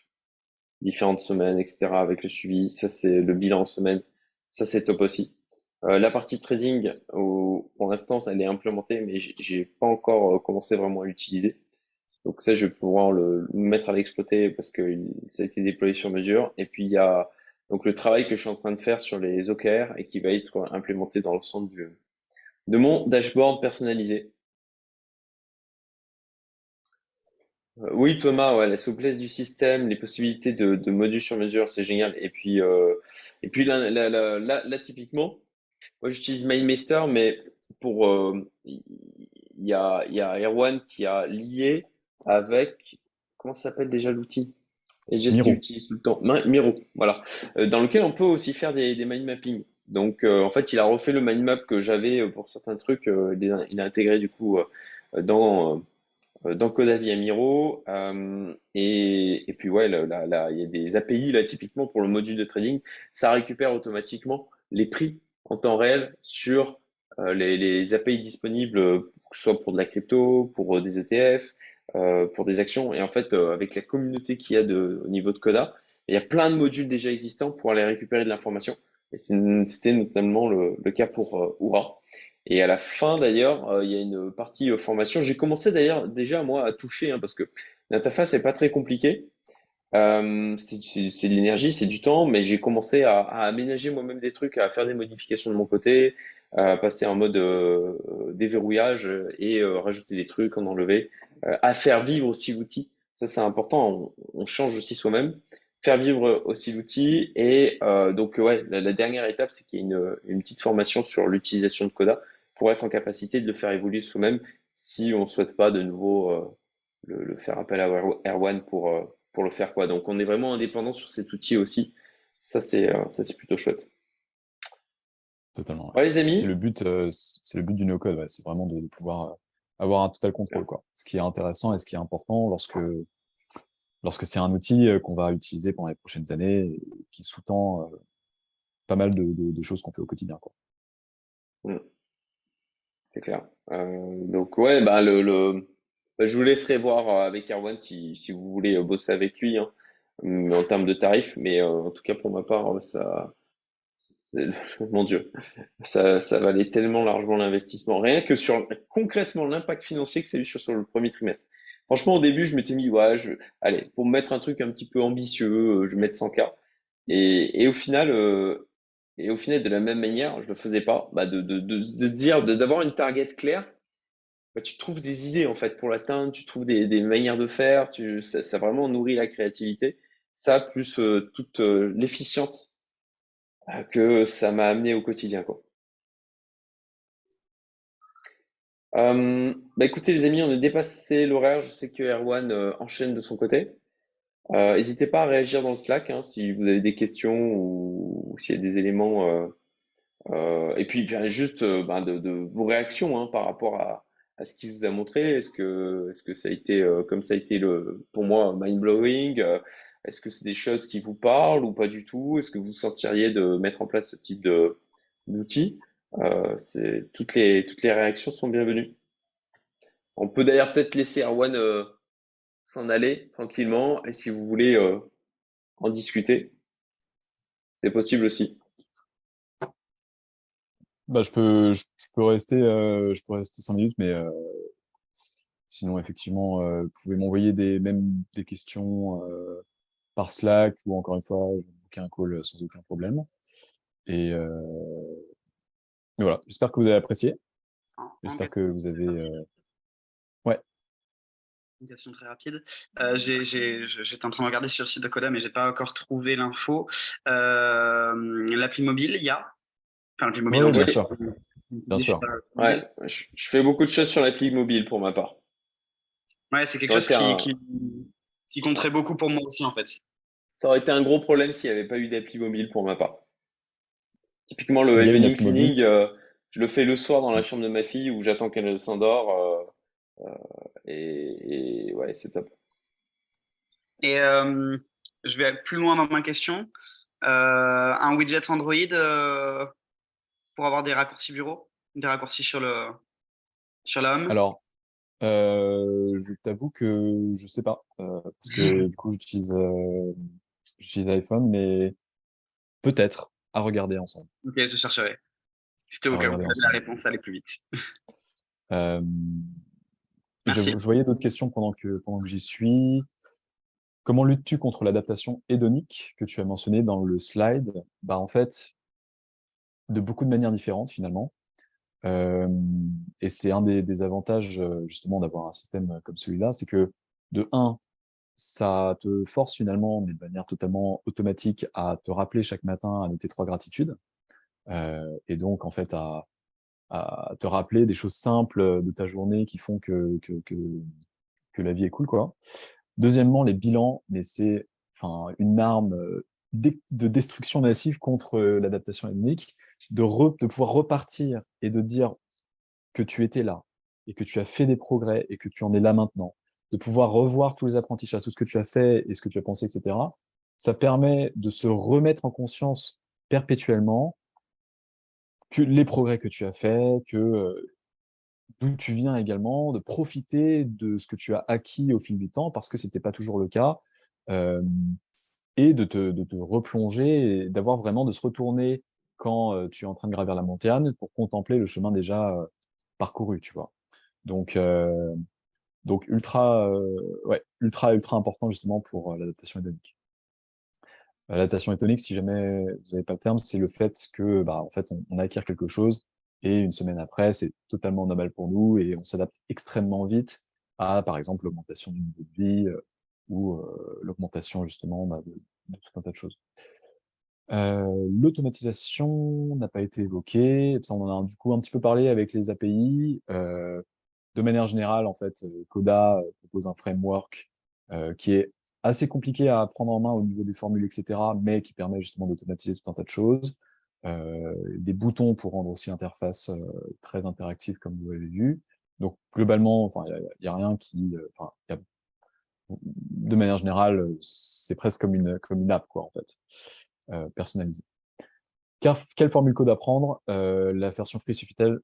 différentes semaines, etc. avec le suivi. Ça, c'est le bilan en semaine. Ça, c'est top aussi. La partie trading, pour l'instant, elle est implémentée, mais j'ai pas encore commencé vraiment à l'utiliser. Donc ça, je vais pouvoir le mettre à l'exploiter parce que ça a été déployé sur mesure. Et puis, il y a donc le travail que je suis en train de faire sur les OKR et qui va être implémenté dans l'ensemble de mon dashboard personnalisé. Oui, Thomas, ouais, la souplesse du système, les possibilités de modules sur mesure, c'est génial. Et puis là, typiquement, moi, j'utilise MindMeister, mais il y a Erwan qui a lié avec, comment ça s'appelle déjà l'outil? Et j'ai ce qu'il Miro. utilise tout le temps. Miro, voilà. Dans lequel on peut aussi faire des mind mapping. Donc, en fait, il a refait le mind map que j'avais pour certains trucs. Il a intégré du coup dans Coda via Miro. Et puis, ouais, il y a des API, là, typiquement pour le module de trading. Ça récupère automatiquement les prix en temps réel sur les API disponibles, que ce soit pour de la crypto, pour des ETF, pour des actions. Et en fait, avec la communauté qu'il y a au niveau de Coda, il y a plein de modules déjà existants pour aller récupérer de l'information. Et c'était notamment le cas pour Oura. Et à la fin, d'ailleurs, il y a une partie formation. J'ai commencé d'ailleurs déjà, moi, à toucher, hein, parce que l'interface n'est pas très compliquée. C'est de l'énergie, c'est du temps, mais j'ai commencé à aménager moi-même des trucs, à faire des modifications de mon côté, à passer en mode déverrouillage et rajouter des trucs, en enlever, à faire vivre aussi l'outil. Ça, c'est important, on change aussi soi-même. Faire vivre aussi l'outil. Et donc, ouais, la dernière étape, c'est qu'il y ait une petite formation sur l'utilisation de Coda pour être en capacité de le faire évoluer soi-même si on ne souhaite pas de nouveau le faire appel à Erwan pour le faire quoi. Donc on est vraiment indépendant sur cet outil aussi. Ça c'est plutôt chouette. Totalement. Ouais, les C'est amis. le but, c'est le but du no-code, ouais. C'est vraiment de pouvoir avoir un total contrôle, quoi. Ce qui est intéressant et ce qui est important lorsque lorsque c'est un outil qu'on va utiliser pendant les prochaines années et qui sous-tend pas mal de choses qu'on fait au quotidien, quoi. C'est clair. Donc ouais, bah, je vous laisserai voir avec Erwan si vous voulez bosser avec lui, hein, mais en termes de tarifs. Mais en tout cas pour ma part, mon Dieu, ça valait tellement largement l'investissement. Rien que sur concrètement l'impact financier que ça a eu sur le premier trimestre. Franchement, au début, je m'étais mis, ouais, allez, pour me mettre un truc un petit peu ambitieux, je vais mettre 100K. Et au final, de la même manière, je le faisais pas, bah, de dire, d'avoir une target claire, bah, tu trouves des idées en fait pour l'atteindre, tu trouves des manières de faire, ça vraiment nourrit la créativité. Ça, plus toute l'efficience que ça m'a amené au quotidien, quoi. Bah écoutez les amis, on a dépassé l'horaire. Je sais que Erwan enchaîne de son côté. N'hésitez pas à réagir dans le Slack hein, si vous avez des questions ou s'il y a des éléments. Et puis bien, juste ben, de vos réactions hein, par rapport à ce qu'il vous a montré. Est-ce que ça a été comme ça a été pour moi mind-blowing? Est-ce que c'est des choses qui vous parlent ou pas du tout? Est-ce que vous sortiriez de mettre en place ce type d'outils? Toutes les réactions sont bienvenues. On peut d'ailleurs peut-être laisser Erwan s'en aller tranquillement et si vous voulez en discuter, c'est possible aussi. Bah, je peux rester 5 minutes, mais sinon, effectivement, vous pouvez m'envoyer même des questions par Slack ou encore une fois, je vais booker un call sans aucun problème. Et voilà, j'espère que vous avez apprécié. J'espère que vous avez. Ouais, Une question très rapide. J'étais en train de regarder sur le site de Coda, mais j'ai pas encore trouvé l'info. L'appli mobile, il y a. Enfin, l'appli mobile, ouais, en tout bien cas. sûr, bien Je sais sûr. pas. Ouais, je fais beaucoup de choses sur l'appli mobile pour ma part. Ouais, c'est quelque Ça aurait chose été qui compterait beaucoup pour moi aussi, en fait. ça aurait été un gros problème s'il n'y avait pas eu d'appli mobile pour ma part. Typiquement, le Il y a une evening appli mobile. cleaning, je le fais le soir dans la chambre de ma fille où j'attends qu'elle s'endort. Et ouais, c'est top. Et je vais plus loin dans ma question. Un widget Android pour avoir des raccourcis bureau, des raccourcis sur la home. Alors, je t'avoue que je sais pas, parce que du coup, j'utilise iPhone, mais peut-être à regarder ensemble. Ok, je chercherai. C'était À au cas où regarder vous avez la ensemble. réponse, ça allait plus vite. Euh, je Merci. voyais d'autres questions pendant que j'y suis. Comment luttes-tu contre l'adaptation hédonique que tu as mentionné dans le slide? Bah, en fait, de beaucoup de manières différentes finalement. Euh, et c'est un des avantages justement d'avoir un système comme celui-là, c'est que de un, ça te force finalement, mais de manière totalement automatique, à te rappeler chaque matin à noter 3 gratitudes. Et donc, en fait, à te rappeler des choses simples de ta journée qui font que la vie est cool, quoi. Deuxièmement, les bilans, mais c'est enfin une arme de destruction massive contre l'adaptation ethnique, de pouvoir repartir et de dire que tu étais là et que tu as fait des progrès et que tu en es là maintenant, de pouvoir revoir tous les apprentissages, tout ce que tu as fait et ce que tu as pensé, etc. Ça permet de se remettre en conscience perpétuellement que les progrès que tu as faits, d'où tu viens également, de profiter de ce que tu as acquis au fil du temps, parce que ce n'était pas toujours le cas, euh, et de te replonger, et d'avoir vraiment de se retourner quand tu es en train de gravir la montagne pour contempler le chemin déjà parcouru, tu vois. Donc, euh, donc ultra important justement pour l'adaptation hédonique. L'adaptation hédonique, si jamais vous n'avez pas le terme, c'est le fait que, bah, en fait, on acquiert quelque chose et une semaine après, c'est totalement normal pour nous et on s'adapte extrêmement vite à, par exemple, l'augmentation du niveau de vie ou l'augmentation justement bah, de tout un tas de choses. L'automatisation n'a pas été évoquée. Ça, on en a du coup un petit peu parlé avec les API. De manière générale, en fait, Coda propose un framework qui est assez compliqué à prendre en main au niveau des formules, etc., mais qui permet justement d'automatiser tout un tas de choses. Des boutons pour rendre aussi l'interface très interactive, comme vous l'avez vu. Donc, globalement, enfin, il y a rien qui... Enfin, il y a de manière générale, c'est presque comme une app, quoi, en fait, personnalisée. Quelle formule code à prendre? La version free suffit-elle?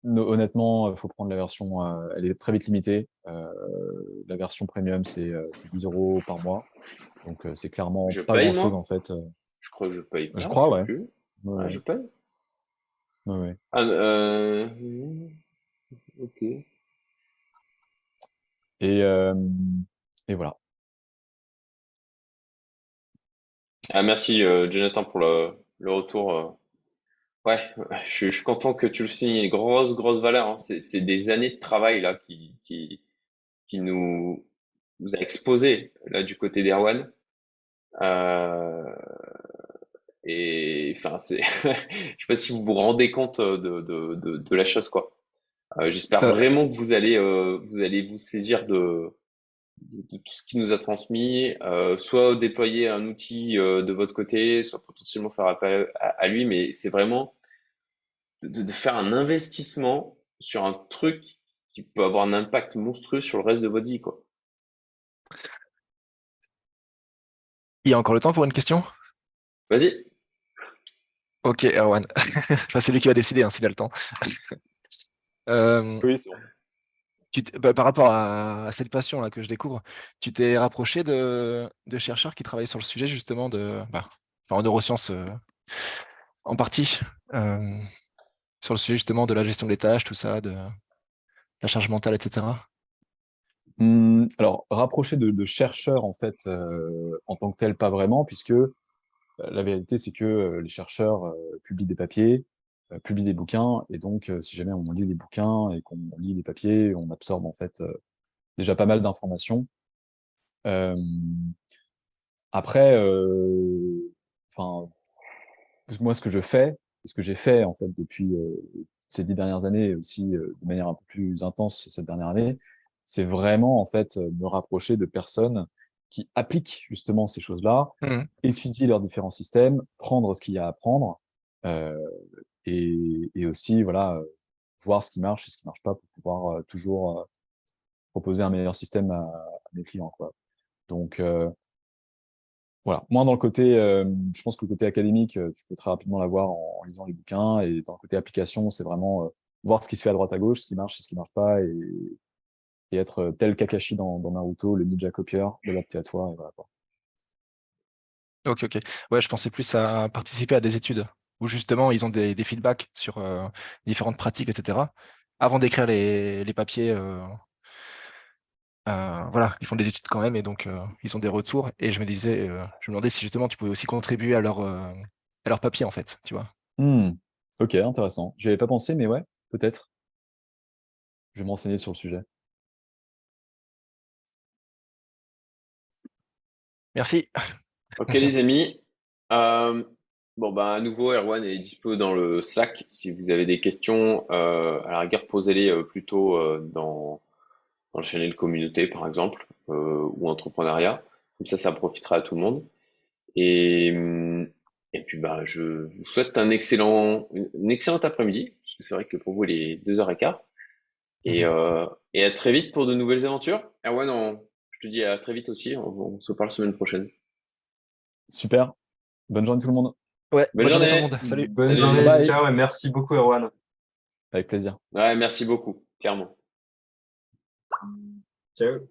Honnêtement, il faut prendre la version, elle est très vite limitée. La version premium, c'est 10 € par mois. Donc, c'est clairement Je pas paye, grand-chose, moi? en fait. Je crois que je paye Je pas, je crois, sais ouais. plus. Ouais, Ah, ouais, je paye? ouais, ouais. Ah, ok. Et, euh, et voilà. Ah, merci, Jonathan, pour le retour. Ouais, je suis content que tu le signes. Grosse valeur, hein. C'est des années de travail là qui nous a exposé là du côté d'Erwan. Euh, et enfin, c'est, je sais pas si vous vous rendez compte de la chose quoi. J'espère Euh, vraiment que vous allez vous saisir de tout ce qu'il nous a transmis, soit déployer un outil de votre côté, soit potentiellement faire appel à lui, mais c'est vraiment de faire un investissement sur un truc qui peut avoir un impact monstrueux sur le reste de votre vie, quoi. il y a encore le temps pour une question? Vas-y. Ok, Erwan. Enfin, c'est lui qui va décider hein, s'il a le temps. Euh, Oui, c'est bon. par rapport à cette passion là que je découvre, tu t'es rapproché de chercheurs qui travaillent sur le sujet justement enfin, en neurosciences en partie, euh, sur le sujet justement de la gestion des tâches, tout ça, de la charge mentale, etc. Alors, rapprocher de chercheurs, en fait, en tant que tel, pas vraiment, puisque la vérité, c'est que les chercheurs publient des papiers, publient des bouquins, et donc, si jamais on lit des bouquins et qu'on lit les papiers, on absorbe, en fait, déjà pas mal d'informations. Euh, Après, enfin, moi, ce que je fais, et ce que j'ai fait, en fait, depuis ces 10 dernières années, et aussi de manière un peu plus intense cette dernière année, c'est vraiment, en fait, me rapprocher de personnes qui appliquent justement ces choses-là, Mhm. étudier leurs différents systèmes, prendre ce qu'il y a à prendre, euh, et aussi, voilà, voir ce qui marche et ce qui marche pas pour pouvoir toujours proposer un meilleur système à mes clients, quoi. Donc, voilà. Moi, dans le côté, je pense que le côté académique, tu peux très rapidement l'avoir en lisant les bouquins. Et dans le côté application, c'est vraiment voir ce qui se fait à droite à gauche, ce qui marche, ce qui marche pas, et être tel Kakashi dans Naruto, le ninja copieur, l'adapter à toi, et voilà, quoi. Ok, ok. Ouais, je pensais plus à participer à des études où justement ils ont des feedbacks sur différentes pratiques, etc. Avant d'écrire les papiers, voilà, ils font des études quand même et donc ils ont des retours. Et je me demandais si justement tu pouvais aussi contribuer à leur papier en fait, tu vois. Hmm. Ok, intéressant. J'y avais pas pensé, mais ouais, peut-être. Je vais me renseigner sur le sujet. Merci. Ok, les amis. Euh, bon, bah, à nouveau, Erwan est dispo dans le Slack. Si vous avez des questions, à la rigueur, posez-les plutôt dans le channel communauté, par exemple, ou entrepreneuriat. Comme ça profitera à tout le monde. Et, hum, et puis, bah, je vous souhaite une excellente après-midi, parce que c'est vrai que pour vous, il est 2h15. Et, euh, et à très vite pour de nouvelles aventures. Erwan, je te dis à très vite aussi. On se parle semaine prochaine. Super. Bonne journée tout le monde. Ouais, Bonne bonne journée à tout le journée. monde. Salut. Bonne Bye journée, Salut. bye. ciao et merci beaucoup, Erwan. Avec plaisir. Ouais, merci beaucoup, clairement. Ciao.